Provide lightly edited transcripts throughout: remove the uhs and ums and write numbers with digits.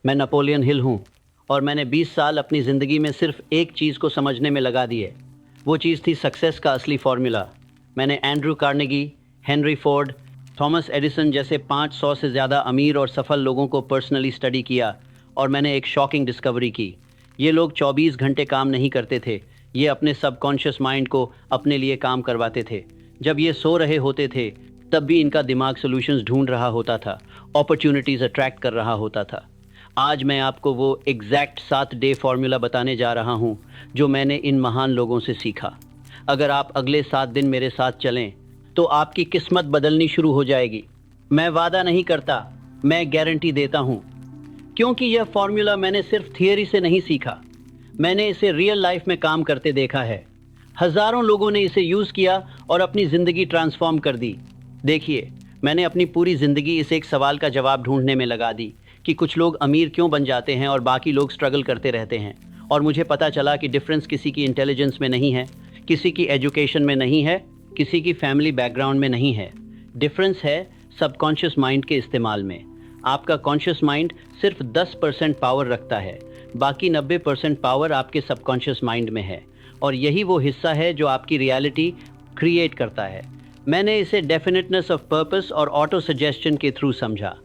मैं Napoleon Hill हूँ और मैंने 20 साल अपनी ज़िंदगी में सिर्फ एक चीज़ को समझने में लगा दिए। वो चीज़ थी सक्सेस का असली फॉर्मूला। मैंने Andrew Carnegie, Henry Ford, Thomas Edison जैसे 500 से ज़्यादा अमीर और सफल लोगों को पर्सनली स्टडी किया और मैंने एक शॉकिंग डिस्कवरी की। ये लोग 24 घंटे काम नहीं करते थे, ये अपने सबकॉन्शियस माइंड को अपने लिए काम करवाते थे। जब ये सो रहे होते थे तब भी इनका दिमाग सॉल्यूशंस ढूंढ रहा होता था, अपॉर्चुनिटीज़ अट्रैक्ट कर रहा होता था। आज मैं आपको वो एग्जैक्ट 7 डे फॉर्मूला बताने जा रहा हूँ जो मैंने इन महान लोगों से सीखा। अगर आप अगले 7 दिन मेरे साथ चलें तो आपकी किस्मत बदलनी शुरू हो जाएगी। मैं वादा नहीं करता, मैं गारंटी देता हूँ, क्योंकि यह फॉर्मूला मैंने सिर्फ थियरी से नहीं सीखा, मैंने इसे रियल लाइफ में काम करते देखा है। हज़ारों लोगों ने इसे यूज़ किया और अपनी ज़िंदगी ट्रांसफॉर्म कर दी। देखिए, मैंने अपनी पूरी ज़िंदगी इस एक सवाल का जवाब ढूंढने में लगा दी कि कुछ लोग अमीर क्यों बन जाते हैं और बाकी लोग स्ट्रगल करते रहते हैं। और मुझे पता चला कि डिफरेंस किसी की इंटेलिजेंस में नहीं है, किसी की एजुकेशन में नहीं है, किसी की फैमिली बैकग्राउंड में नहीं है। डिफरेंस है सबकॉन्शियस माइंड के इस्तेमाल में। आपका कॉन्शियस माइंड सिर्फ 10% पावर रखता है, बाकी 90% पावर आपके सबकॉन्शियस माइंड में है और यही वो हिस्सा है जो आपकी रियलिटी क्रिएट करता है। मैंने इसे डेफिनेटनेस ऑफ पर्पस और ऑटो सजेशन के थ्रू समझा।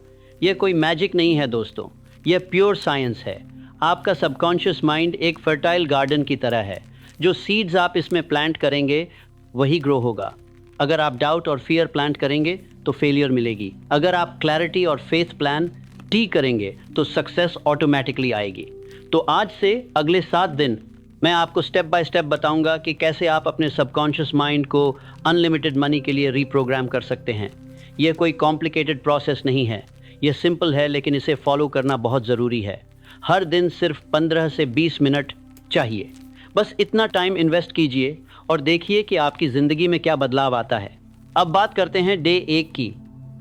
यह कोई मैजिक नहीं है दोस्तों, यह प्योर साइंस है। आपका सबकॉन्शियस माइंड एक फर्टाइल गार्डन की तरह है। जो सीड्स आप इसमें प्लांट करेंगे वही ग्रो होगा। अगर आप डाउट और फियर प्लांट करेंगे तो फेलियर मिलेगी। अगर आप क्लैरिटी और फेथ प्लान टी करेंगे तो सक्सेस ऑटोमेटिकली आएगी। तो आज से अगले 7 दिन मैं आपको स्टेप बाय स्टेप बताऊंगा कि कैसे आप अपने सबकॉन्शियस माइंड को अनलिमिटेड मनी के लिए रीप्रोग्राम कर सकते हैं। यह कोई कॉम्प्लिकेटेड प्रोसेस नहीं है, यह सिंपल है, लेकिन इसे फॉलो करना बहुत ज़रूरी है। हर दिन सिर्फ 15 से 20 मिनट चाहिए। बस इतना टाइम इन्वेस्ट कीजिए और देखिए कि आपकी ज़िंदगी में क्या बदलाव आता है। अब बात करते हैं डे 1 की।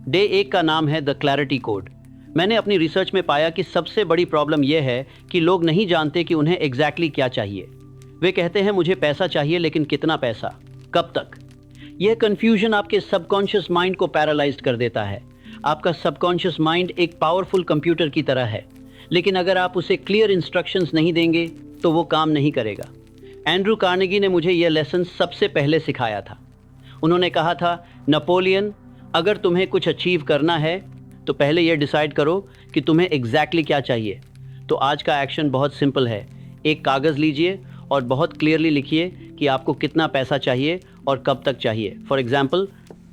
डे 1 का नाम है द क्लैरिटी कोड। मैंने अपनी रिसर्च में पाया कि सबसे बड़ी प्रॉब्लम यह है कि लोग नहीं जानते कि उन्हें एग्जैक्टली क्या चाहिए। वे कहते हैं मुझे पैसा चाहिए, लेकिन कितना पैसा, कब तक? यह कन्फ्यूजन आपके सबकॉन्शियस माइंड को पैरालाइज्ड कर देता है। आपका सबकॉन्शियस माइंड एक पावरफुल कंप्यूटर की तरह है, लेकिन अगर आप उसे क्लियर इंस्ट्रक्शंस नहीं देंगे तो वो काम नहीं करेगा। एंड्रू कार्नेगी ने मुझे यह लेसन सबसे पहले सिखाया था। उन्होंने कहा था, नेपोलियन, अगर तुम्हें कुछ अचीव करना है तो पहले यह डिसाइड करो कि तुम्हें एग्जैक्टली क्या चाहिए। तो आज का एक्शन बहुत सिंपल है। एक कागज़ लीजिए और बहुत क्लियरली लिखिए कि आपको कितना पैसा चाहिए और कब तक चाहिए। फॉर एग्जाम्पल,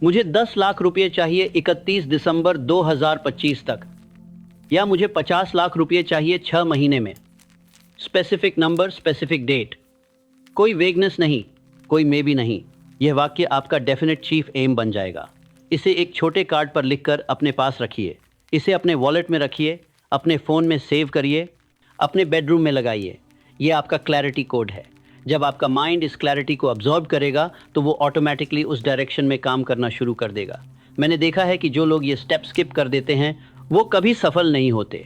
मुझे 10 लाख रुपये चाहिए 31 दिसंबर 2025 तक, या मुझे 50 लाख रुपये चाहिए 6 महीने में। स्पेसिफिक नंबर, स्पेसिफिक डेट, कोई वेगनेस नहीं, कोई मे भी नहीं। यह वाक्य आपका डेफिनेट चीफ एम बन जाएगा। इसे एक छोटे कार्ड पर लिखकर अपने पास रखिए। इसे अपने वॉलेट में रखिए, अपने फ़ोन में सेव करिए, अपने बेडरूम में लगाइए। यह आपका क्लैरिटी कोड है। जब आपका माइंड इस क्लैरिटी को अब्जॉर्ब करेगा तो वो ऑटोमेटिकली उस डायरेक्शन में काम करना शुरू कर देगा। मैंने देखा है कि जो लोग ये स्टेप स्किप कर देते हैं वो कभी सफल नहीं होते,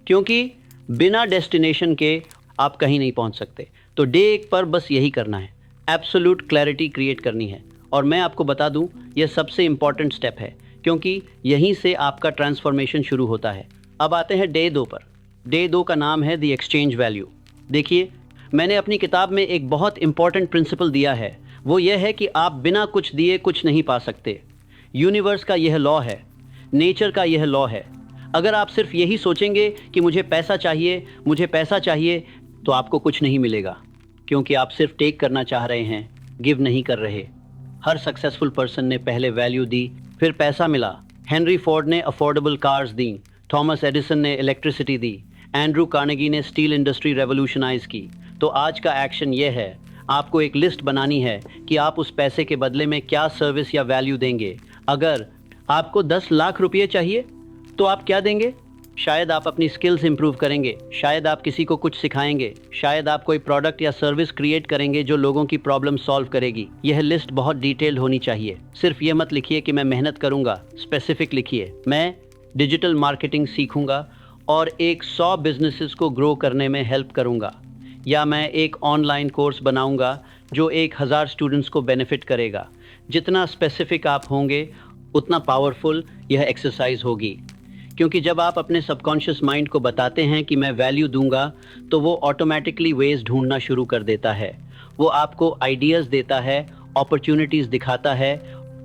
क्योंकि बिना डेस्टिनेशन के आप कहीं नहीं पहुंच सकते। तो डे 1 पर बस यही करना है, एब्सोल्यूट क्लैरिटी क्रिएट करनी है। और मैं आपको बता दूं, यह सबसे इम्पॉर्टेंट स्टेप है, क्योंकि यहीं से आपका ट्रांसफॉर्मेशन शुरू होता है। अब आते हैं डे 2 पर। डे 2 का नाम है द एक्सचेंज वैल्यू। देखिए, मैंने अपनी किताब में एक बहुत इंपॉर्टेंट प्रिंसिपल दिया है। वो यह है कि आप बिना कुछ दिए कुछ नहीं पा सकते। यूनिवर्स का यह लॉ है, नेचर का यह लॉ है। अगर आप सिर्फ यही सोचेंगे कि मुझे पैसा चाहिए, मुझे पैसा चाहिए, तो आपको कुछ नहीं मिलेगा, क्योंकि आप सिर्फ टेक करना चाह रहे हैं, गिव नहीं कर रहे। हर सक्सेसफुल पर्सन ने पहले वैल्यू दी, फिर पैसा मिला। हेनरी फोर्ड ने अफोर्डेबल कार्स दी, थॉमस एडिसन ने इलेक्ट्रिसिटी दी, एंड्रू कार्नेगी ने स्टील इंडस्ट्री रेवोल्यूशनाइज की। तो आज का एक्शन ये है, आपको एक लिस्ट बनानी है कि आप उस पैसे के बदले में क्या सर्विस या वैल्यू देंगे। अगर आपको 10 लाख रुपये चाहिए तो आप क्या देंगे? शायद आप अपनी स्किल्स इंप्रूव करेंगे, शायद आप किसी को कुछ सिखाएंगे, शायद आप कोई प्रोडक्ट या सर्विस क्रिएट करेंगे जो लोगों की प्रॉब्लम सॉल्व करेगी। यह लिस्ट बहुत डिटेल्ड होनी चाहिए। सिर्फ ये मत लिखिए कि मैं मेहनत करूंगा, स्पेसिफिक लिखिए, मैं डिजिटल मार्केटिंग सीखूंगा और एक 100 बिजनेसेस को ग्रो करने में हेल्प करूंगा, या मैं एक ऑनलाइन कोर्स बनाऊंगा जो 1000 स्टूडेंट्स को बेनिफिट करेगा। जितना स्पेसिफिक आप होंगे उतना पावरफुल यह एक्सरसाइज होगी। क्योंकि जब आप अपने सबकॉन्शियस माइंड को बताते हैं कि मैं वैल्यू दूंगा, तो वो ऑटोमेटिकली वेज ढूंढना शुरू कर देता है। वो आपको आइडियाज़ देता है, अपॉर्चुनिटीज़ दिखाता है,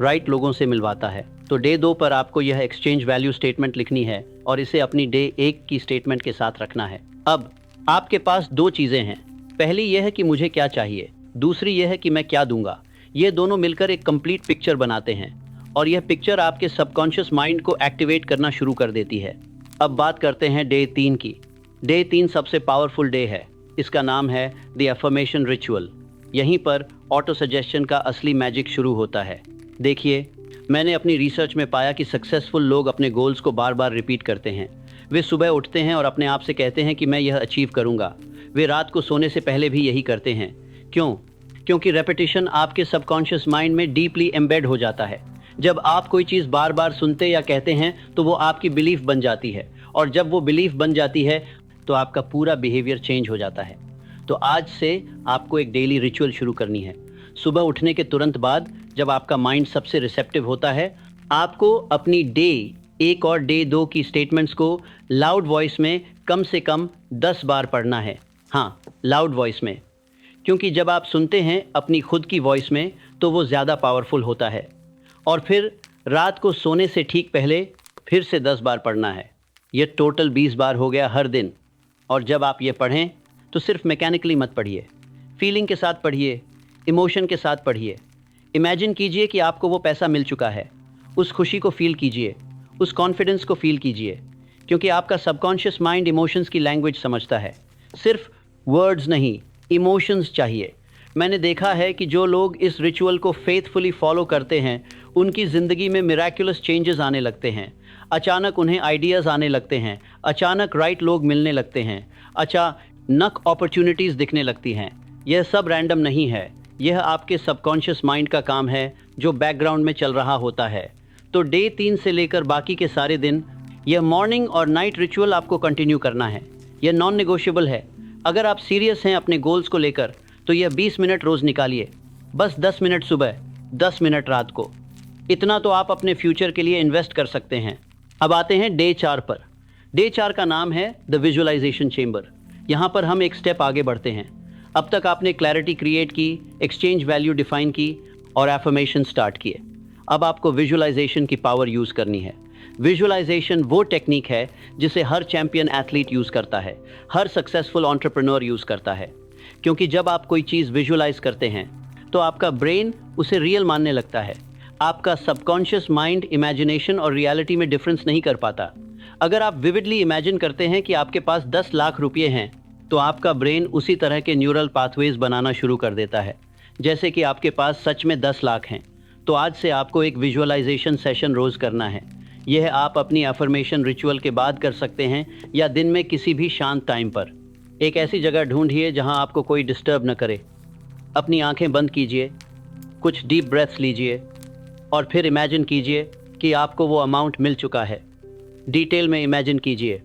राइट लोगों से मिलवाता है। तो डे 2 पर आपको यह एक्सचेंज वैल्यू स्टेटमेंट लिखनी है और इसे अपनी डे 1 की स्टेटमेंट के साथ रखना है। अब आपके पास दो चीज़ें हैं। पहली यह है कि मुझे क्या चाहिए, दूसरी यह है कि मैं क्या दूंगा। ये दोनों मिलकर एक कंप्लीट पिक्चर बनाते हैं और यह पिक्चर आपके सबकॉन्शियस माइंड को एक्टिवेट करना शुरू कर देती है। अब बात करते हैं डे 3 की। डे 3 सबसे पावरफुल डे है। इसका नाम है द अफर्मेशन रिचुअल। यहीं पर ऑटो सजेशन का असली मैजिक शुरू होता है। देखिए, मैंने अपनी रिसर्च में पाया कि सक्सेसफुल लोग अपने गोल्स को बार बार रिपीट करते हैं। वे सुबह उठते हैं और अपने आप से कहते हैं कि मैं यह अचीव करूंगा। वे रात को सोने से पहले भी यही करते हैं। क्यों? क्योंकि रेपिटेशन आपके सबकॉन्शियस माइंड में डीपली एम्बेड हो जाता है। जब आप कोई चीज़ बार बार सुनते या कहते हैं तो वो आपकी बिलीफ बन जाती है, और जब वो बिलीफ बन जाती है तो आपका पूरा बिहेवियर चेंज हो जाता है। तो आज से आपको एक डेली रिचुअल शुरू करनी है। सुबह उठने के तुरंत बाद, जब आपका माइंड सबसे रिसेप्टिव होता है, आपको अपनी डे 1 और डे 2 की स्टेटमेंट्स को लाउड वॉइस में कम से कम 10 बार पढ़ना है। हाँ, लाउड वॉइस में, क्योंकि जब आप सुनते हैं अपनी खुद की वॉइस में तो वो ज़्यादा पावरफुल होता है। और फिर रात को सोने से ठीक पहले फिर से 10 बार पढ़ना है। ये टोटल 20 बार हो गया हर दिन। और जब आप ये पढ़ें तो सिर्फ मैकेनिकली मत पढ़िए, फीलिंग के साथ पढ़िए, इमोशन के साथ पढ़िए। इमेजिन कीजिए कि आपको वो पैसा मिल चुका है। उस खुशी को फील कीजिए, उस कॉन्फिडेंस को फील कीजिए, क्योंकि आपका सबकॉन्शियस माइंड इमोशंस की लैंग्वेज समझता है। सिर्फ वर्ड्स नहीं, इमोशंस चाहिए। मैंने देखा है कि जो लोग इस रिचुअल को फेथफुली फॉलो करते हैं, उनकी ज़िंदगी में मिराक्युलस चेंजेस आने लगते हैं। अचानक उन्हें आइडियाज़ आने लगते हैं, अचानक राइट लोग मिलने लगते हैं, अचानक अपॉर्चुनिटीज़ दिखने लगती हैं। यह सब रैंडम नहीं है, यह आपके सबकॉन्शियस माइंड का काम है जो बैकग्राउंड में चल रहा होता है। तो डे 3 से लेकर बाकी के सारे दिन यह मॉर्निंग और नाइट रिचुअल आपको कंटिन्यू करना है। यह नॉन नेगोशिएबल है। अगर आप सीरियस हैं अपने गोल्स को लेकर तो यह 20 मिनट रोज़ निकालिए। बस 10 मिनट सुबह, 10 मिनट रात को। इतना तो आप अपने फ्यूचर के लिए इन्वेस्ट कर सकते हैं। अब आते हैं डे 4 पर। डे 4 का नाम है द विजुअलाइजेशन चेंबर। यहाँ पर हम एक स्टेप आगे बढ़ते हैं। अब तक आपने क्लैरिटी क्रिएट की, एक्सचेंज वैल्यू डिफाइन की और एफर्मेशन स्टार्ट किए। अब आपको विजुअलाइजेशन की पावर यूज़ करनी है। विजुअलाइजेशन वो टेक्निक है जिसे हर चैंपियन एथलीट यूज़ करता है, हर सक्सेसफुल एंटरप्रेन्योर यूज़ करता है। क्योंकि जब आप कोई चीज़ विजुअलाइज करते हैं तो आपका ब्रेन उसे रियल मानने लगता है। आपका सबकॉन्शियस माइंड इमेजिनेशन और रियलिटी में डिफरेंस नहीं कर पाता। अगर आप विविडली इमेजिन करते हैं कि आपके पास 10 लाख रुपये हैं, तो आपका ब्रेन उसी तरह के न्यूरल पाथवेज बनाना शुरू कर देता है जैसे कि आपके पास सच में 10 लाख हैं। तो आज से आपको एक विजुअलाइजेशन सेशन रोज़ करना है। यह आप अपनी अफर्मेशन रिचुअल के बाद कर सकते हैं या दिन में किसी भी शांत टाइम पर। एक ऐसी जगह ढूंढिए जहां आपको कोई डिस्टर्ब न करे। अपनी आंखें बंद कीजिए, कुछ डीप ब्रेथ्स लीजिए और फिर इमेजिन कीजिए कि आपको वो अमाउंट मिल चुका है। डिटेल में इमेजिन कीजिए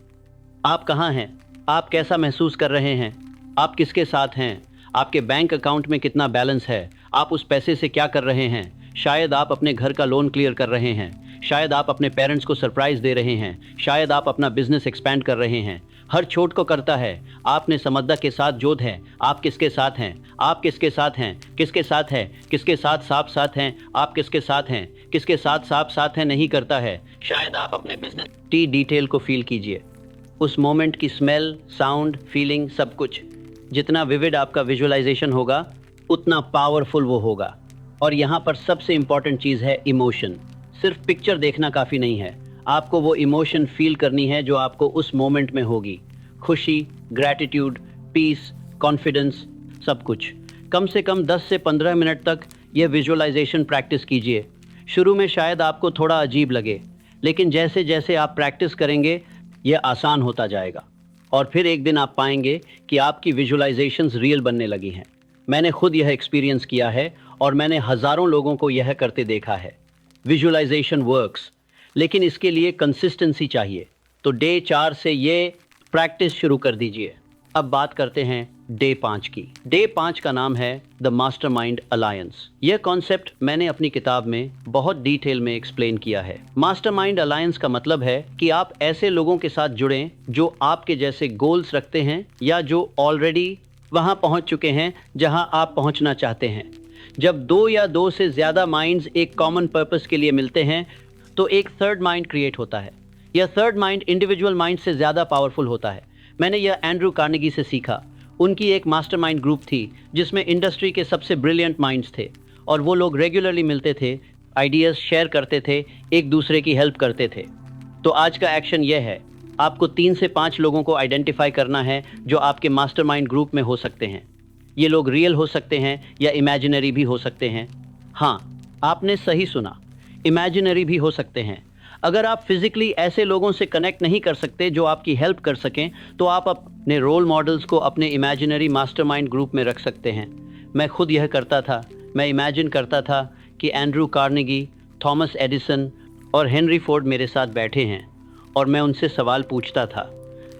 आप कहाँ हैं, आप कैसा महसूस कर रहे हैं, आप किसके साथ हैं, आपके बैंक अकाउंट में कितना बैलेंस है, आप उस पैसे से क्या कर रहे हैं। शायद आप अपने घर का लोन क्लियर कर रहे हैं, शायद आप अपने पेरेंट्स को सरप्राइज दे रहे हैं, शायद आप अपना बिजनेस एक्सपैंड कर रहे हैं। हर छोट को करता है। आपने समझदा के साथ जोध है। आप किसके साथ हैं, आप किसके साथ हैं, किसके साथ है, किसके साथ साफ साथ हैं, आप किसके साथ हैं, किसके साथ साफ साथ हैं नहीं करता है। शायद आप अपने बिजनेस टी डिटेल को फील कीजिए, उस मोमेंट की स्मेल, साउंड, फीलिंग, सब कुछ। जितना विविड आपका विजुअलाइजेशन होगा उतना पावरफुल वो होगा। और यहाँ पर सबसे इम्पॉर्टेंट चीज़ है इमोशन। सिर्फ पिक्चर देखना काफ़ी नहीं है, आपको वो इमोशन फील करनी है जो आपको उस मोमेंट में होगी। खुशी, ग्रैटिट्यूड, पीस, कॉन्फिडेंस, सब कुछ। कम से कम 10 से 15 मिनट तक यह विजुअलाइजेशन प्रैक्टिस कीजिए। शुरू में शायद आपको थोड़ा अजीब लगे, लेकिन जैसे जैसे आप प्रैक्टिस करेंगे यह आसान होता जाएगा। और फिर एक दिन आप पाएंगे कि आपकी विजुअलाइजेशंस रियल बनने लगी हैं। मैंने खुद यह एक्सपीरियंस किया है और मैंने हज़ारों लोगों को यह करते देखा है। विजुअलाइजेशन वर्क्स, लेकिन इसके लिए कंसिस्टेंसी चाहिए। तो डे 4 से ये प्रैक्टिस शुरू कर दीजिए। अब बात करते हैं डे 5 की। डे 5 का नाम है द मास्टरमाइंड अलायंस। यह कॉन्सेप्ट मैंने अपनी किताब में बहुत डिटेल में एक्सप्लेन किया है। मास्टरमाइंड अलायंस का मतलब है कि आप ऐसे लोगों के साथ जुड़ें जो आपके जैसे गोल्स रखते हैं या जो ऑलरेडी वहां पहुंच चुके हैं जहां आप पहुंचना चाहते हैं। जब दो या दो से ज्यादा माइंड्स एक कॉमन पर्पस के लिए मिलते हैं तो एक थर्ड माइंड क्रिएट होता है। यह थर्ड माइंड इंडिविजुअल माइंड से ज़्यादा पावरफुल होता है। मैंने यह एंड्रू कार्नेगी से सीखा। उनकी एक मास्टरमाइंड ग्रुप थी जिसमें इंडस्ट्री के सबसे ब्रिलियंट माइंड्स थे और वो लोग रेगुलरली मिलते थे, आइडियाज़ शेयर करते थे, एक दूसरे की हेल्प करते थे। तो आज का एक्शन यह है, आपको 3 से 5 लोगों को आइडेंटिफाई करना है जो आपके मास्टरमाइंड ग्रुप में हो सकते हैं। ये लोग रियल हो सकते हैं या इमेजिनरी भी हो सकते हैं। हाँ, आपने सही सुना, इमेजिनरी भी हो सकते हैं। अगर आप फिजिकली ऐसे लोगों से कनेक्ट नहीं कर सकते जो आपकी हेल्प कर सकें, तो आप अपने रोल मॉडल्स को अपने इमेजिनरी मास्टरमाइंड ग्रुप में रख सकते हैं। मैं खुद यह करता था। मैं इमेजिन करता था कि एंड्रू कार्नेगी, थॉमस एडिसन और हेनरी फोर्ड मेरे साथ बैठे हैं और मैं उनसे सवाल पूछता था।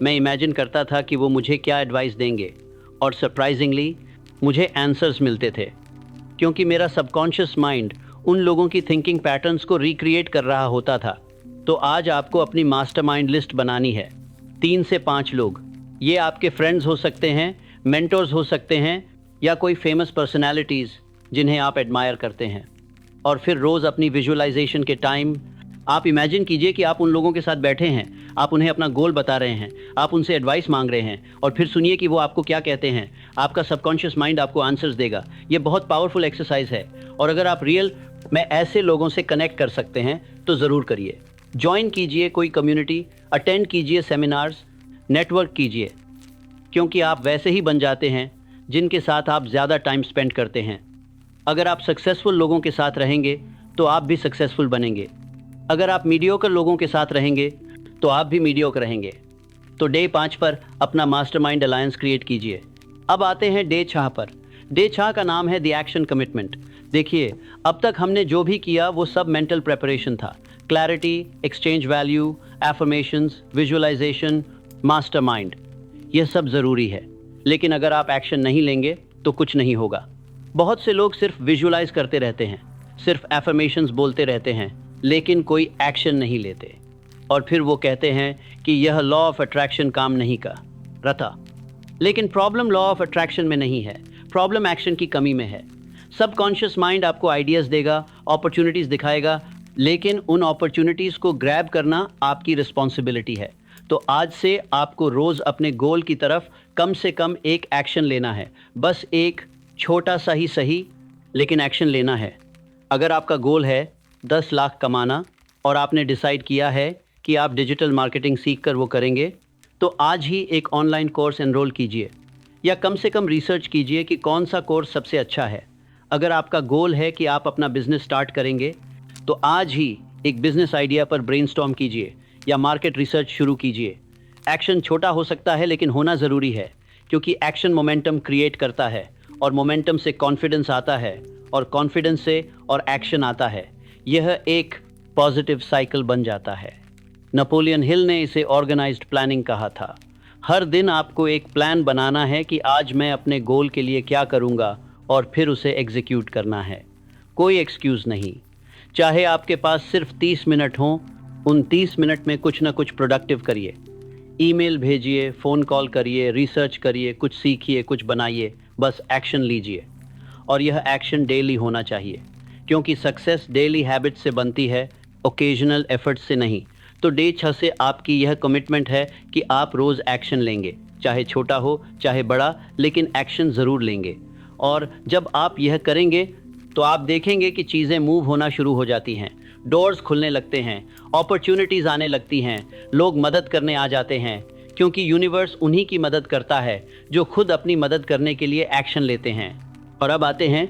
मैं इमेजिन करता था कि वो मुझे क्या एडवाइस देंगे और सरप्राइजिंगली मुझे आंसर्स मिलते थे, क्योंकि मेरा सबकॉन्शियस माइंड उन लोगों की थिंकिंग पैटर्न्स को रिक्रिएट कर रहा होता था। तो आज आपको अपनी मास्टरमाइंड लिस्ट बनानी है। 3 से 5 लोग, ये आपके फ्रेंड्स हो सकते हैं, मेंटर्स हो सकते हैं या कोई फेमस पर्सनालिटीज़ जिन्हें आप एडमायर करते हैं। और फिर रोज़ अपनी विजुअलाइजेशन के टाइम आप इमेजिन कीजिए कि आप उन लोगों के साथ बैठे हैं, आप उन्हें अपना गोल बता रहे हैं, आप उनसे एडवाइस मांग रहे हैं और फिर सुनिए कि वो आपको क्या कहते हैं। आपका सबकॉन्शियस माइंड आपको आंसर्स देगा। ये बहुत पावरफुल एक्सरसाइज है और अगर आप रियल में ऐसे लोगों से कनेक्ट कर सकते हैं तो ज़रूर करिए। ज्वाइन कीजिए कोई कम्युनिटी, अटेंड कीजिए सेमिनार्स, नेटवर्क कीजिए, क्योंकि आप वैसे ही बन जाते हैं जिनके साथ आप ज़्यादा टाइम स्पेंड करते हैं। अगर आप सक्सेसफुल लोगों के साथ रहेंगे तो आप भी सक्सेसफुल बनेंगे। अगर आप मीडियोकर लोगों के साथ रहेंगे तो आप भी मीडियोकर रहेंगे। तो डे 5 पर अपना मास्टरमाइंड अलायंस क्रिएट कीजिए। अब आते हैं डे 6 पर। डे 6 का नाम है द एक्शन कमिटमेंट। देखिए, अब तक हमने जो भी किया वो सब मेंटल प्रेपरेशन था। Clarity, exchange value, affirmations, visualization, mastermind, यह सब ज़रूरी है। लेकिन अगर आप एक्शन नहीं लेंगे तो कुछ नहीं होगा। बहुत से लोग सिर्फ विजुअलाइज करते रहते हैं, सिर्फ एफर्मेशंस बोलते रहते हैं, लेकिन कोई एक्शन नहीं लेते और फिर वो कहते हैं कि यह लॉ ऑफ अट्रैक्शन काम नहीं कर रहा। लेकिन प्रॉब्लम लॉ ऑफ अट्रैक्शन में नहीं है, प्रॉब्लम एक्शन की कमी में है। सबकॉन्शियस माइंड आपको आइडियाज़ देगा, अपॉर्चुनिटीज़ दिखाएगा, लेकिन उन अपॉर्चुनिटीज़ को ग्रैब करना आपकी रिस्पॉन्सिबिलिटी है। तो आज से आपको रोज़ अपने गोल की तरफ कम से कम एक एक्शन लेना है। बस एक छोटा सा ही सही, लेकिन एक्शन लेना है। अगर आपका गोल है 10 लाख कमाना और आपने डिसाइड किया है कि आप डिजिटल मार्केटिंग सीखकर वो करेंगे, तो आज ही एक ऑनलाइन कोर्स एनरोल कीजिए या कम से कम रिसर्च कीजिए कि कौन सा कोर्स सबसे अच्छा है। अगर आपका गोल है कि आप अपना बिजनेस स्टार्ट करेंगे, तो आज ही एक बिजनेस आइडिया पर ब्रेनस्टॉर्म कीजिए या मार्केट रिसर्च शुरू कीजिए। एक्शन छोटा हो सकता है लेकिन होना ज़रूरी है, क्योंकि एक्शन मोमेंटम क्रिएट करता है और मोमेंटम से कॉन्फिडेंस आता है और कॉन्फिडेंस से और एक्शन आता है। यह एक पॉजिटिव साइकिल बन जाता है। नेपोलियन हिल ने इसे ऑर्गेनाइज्ड प्लानिंग कहा था। हर दिन आपको एक प्लान बनाना है कि आज मैं अपने गोल के लिए क्या करूंगा और फिर उसे एग्जीक्यूट करना है। कोई एक्सक्यूज़ नहीं। चाहे आपके पास सिर्फ 30 मिनट हों, उन 30 मिनट में कुछ ना कुछ प्रोडक्टिव करिए। ईमेल भेजिए, फ़ोन कॉल करिए, रिसर्च करिए, कुछ सीखिए, कुछ बनाइए, बस एक्शन लीजिए। और यह एक्शन डेली होना चाहिए, क्योंकि सक्सेस डेली हैबिट से बनती है, ओकेजनल एफर्ट से नहीं। तो डे 6 से आपकी यह कमिटमेंट है कि आप रोज़ एक्शन लेंगे, चाहे छोटा हो चाहे बड़ा, लेकिन एक्शन ज़रूर लेंगे। और जब आप यह करेंगे तो आप देखेंगे कि चीज़ें मूव होना शुरू हो जाती हैं, डोर्स खुलने लगते हैं, अपॉर्चुनिटीज़ आने लगती हैं, लोग मदद करने आ जाते हैं, क्योंकि यूनिवर्स उन्हीं की मदद करता है जो खुद अपनी मदद करने के लिए एक्शन लेते हैं। और अब आते हैं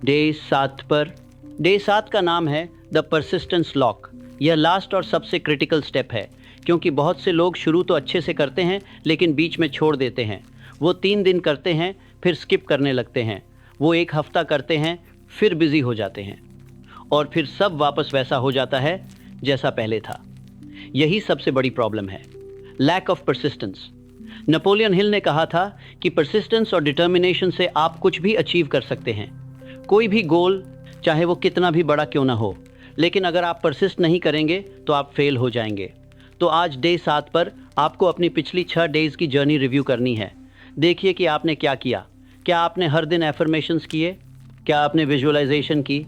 डे 7 पर। डे 7 का नाम है द परसिस्टेंस लॉक। यह लास्ट और सबसे क्रिटिकल स्टेप है, क्योंकि बहुत से लोग शुरू तो अच्छे से करते हैं लेकिन बीच में छोड़ देते हैं। वो 3 दिन करते हैं, फिर स्किप करने लगते हैं। वो 1 हफ्ता करते हैं, फिर बिजी हो जाते हैं और फिर सब वापस वैसा हो जाता है जैसा पहले था। यही सबसे बड़ी प्रॉब्लम है, lack of persistence. Napoleon Hill ने कहा था कि परसिस्टेंस और डिटर्मिनेशन से आप कुछ भी अचीव कर सकते हैं, कोई भी गोल, चाहे वो कितना भी बड़ा क्यों ना हो। लेकिन अगर आप परसिस्ट नहीं करेंगे तो आप फेल हो जाएंगे। तो आज डे 7 पर आपको अपनी पिछली 6 डेज की जर्नी रिव्यू करनी है। देखिए कि आपने क्या किया। क्या आपने हर दिन एफर्मेशंस किए? क्या आपने विजुअलाइजेशन की?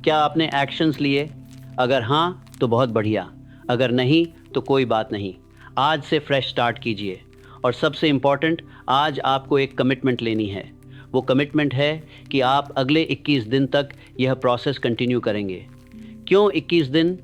क्या आपने एक्शंस लिए? अगर हाँ तो बहुत बढ़िया, अगर नहीं तो कोई बात नहीं। आज से फ्रेश स्टार्ट कीजिए। और सबसे इम्पॉर्टेंट, आज आपको एक कमिटमेंट लेनी है। वो कमिटमेंट है कि आप अगले 21 दिन तक यह प्रोसेस कंटिन्यू करेंगे। क्यों 21 दिन?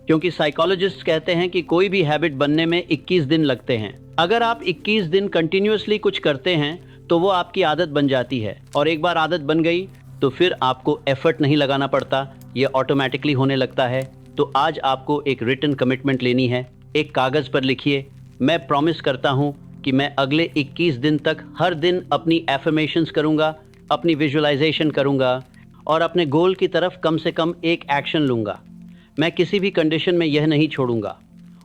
क्योंकि साइकोलॉजिस्ट कहते हैं कि कोई भी हैबिट बनने में 21 दिन लगते हैं। अगर आप 21 दिन कंटिन्यूअसली कुछ करते हैं तो वो आपकी आदत बन जाती है, और एक बार आदत बन गई तो फिर आपको एफर्ट नहीं लगाना पड़ता, ये ऑटोमेटिकली होने लगता है। तो आज आपको एक रिटन कमिटमेंट लेनी है। एक कागज़ पर लिखिए, मैं प्रॉमिस करता हूँ कि मैं अगले 21 दिन तक हर दिन अपनी एफर्मेशंस करूँगा, अपनी विजुअलाइजेशन करूँगा और अपने गोल की तरफ कम से कम एक एक्शन लूँगा। मैं किसी भी कंडीशन में यह नहीं छोड़ूंगा।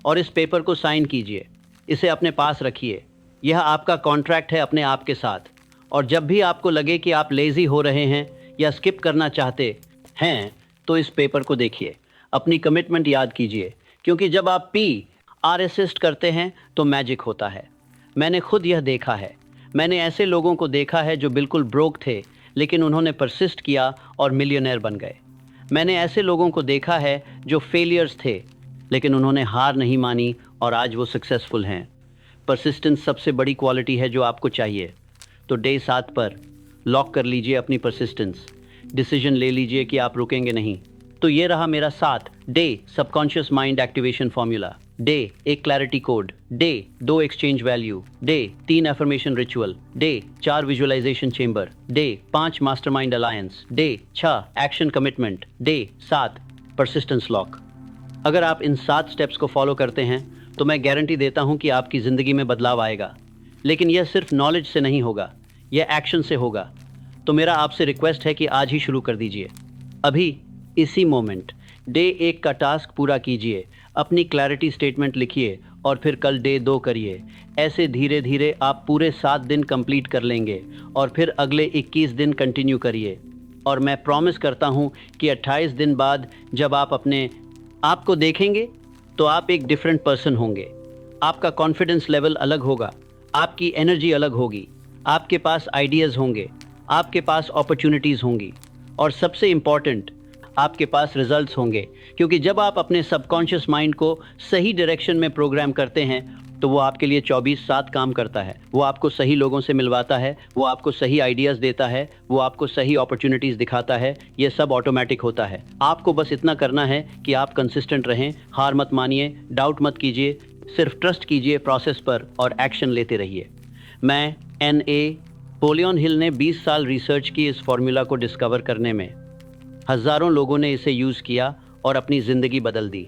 और इस पेपर को साइन कीजिए, इसे अपने पास रखिए। यह आपका कॉन्ट्रैक्ट है अपने आप के साथ। और जब भी आपको लगे कि आप लेज़ी हो रहे हैं या स्किप करना चाहते हैं तो इस पेपर को देखिए, अपनी कमिटमेंट याद कीजिए, क्योंकि जब आप परसिस्ट करते हैं तो मैजिक होता है। मैंने खुद यह देखा है। मैंने ऐसे लोगों को देखा है जो बिल्कुल ब्रोक थे लेकिन उन्होंने परसिस्ट किया और मिलियनेयर बन गए। मैंने ऐसे लोगों को देखा है जो फेलियर्स थे लेकिन उन्होंने हार नहीं मानी और आज वो सक्सेसफुल हैं। परसिस्टेंस सबसे बड़ी क्वालिटी है जो आपको चाहिए। तो डे 7 पर लॉक कर लीजिए अपनी परसिस्टेंस। डिसीजन ले लीजिए कि आप रुकेंगे नहीं। तो ये रहा मेरा 7 day subconscious mind activation formula. Day एक clarity code, day 2 exchange value, day 3 affirmation ritual, day 4 visualization chamber, day 5 mastermind alliance, day 6 action commitment, day 7 persistence lock. अगर आप इन 7 स्टेप्स को फॉलो करते हैं तो मैं गारंटी देता हूं कि आपकी ज़िंदगी में बदलाव आएगा। लेकिन यह सिर्फ नॉलेज से नहीं होगा, यह एक्शन से होगा। तो मेरा आपसे रिक्वेस्ट है कि आज ही शुरू कर दीजिए, अभी इसी मोमेंट। डे 1 का टास्क पूरा कीजिए, अपनी क्लैरिटी स्टेटमेंट लिखिए और फिर कल डे 2 करिए। ऐसे धीरे धीरे आप पूरे 7 दिन कंप्लीट कर लेंगे और फिर अगले 21 दिन कंटिन्यू करिए। और मैं प्रॉमिस करता हूँ कि 28 दिन बाद जब आप अपने आप को देखेंगे तो आप एक डिफरेंट पर्सन होंगे। आपका कॉन्फिडेंस लेवल अलग होगा, आपकी एनर्जी अलग होगी, आपके पास आइडियाज़ होंगे, आपके पास अपॉर्चुनिटीज़ होंगी और सबसे इम्पॉर्टेंट, आपके पास रिजल्ट्स होंगे। क्योंकि जब आप अपने सबकॉन्शियस माइंड को सही डायरेक्शन में प्रोग्राम करते हैं तो वो आपके लिए 24/7 काम करता है। वो आपको सही लोगों से मिलवाता है, वो आपको सही आइडियाज़ देता है, वो आपको सही अपॉर्चुनिटीज़ दिखाता है। ये सब ऑटोमेटिक होता है। आपको बस इतना करना है कि आप कंसिस्टेंट रहें, हार मत मानिए, डाउट मत कीजिए, सिर्फ ट्रस्ट कीजिए प्रोसेस पर और एक्शन लेते रहिए। मैं नेपोलियन हिल ने 20 साल रिसर्च की इस फॉर्मूला को डिस्कवर करने में। हज़ारों लोगों ने इसे यूज़ किया और अपनी ज़िंदगी बदल दी।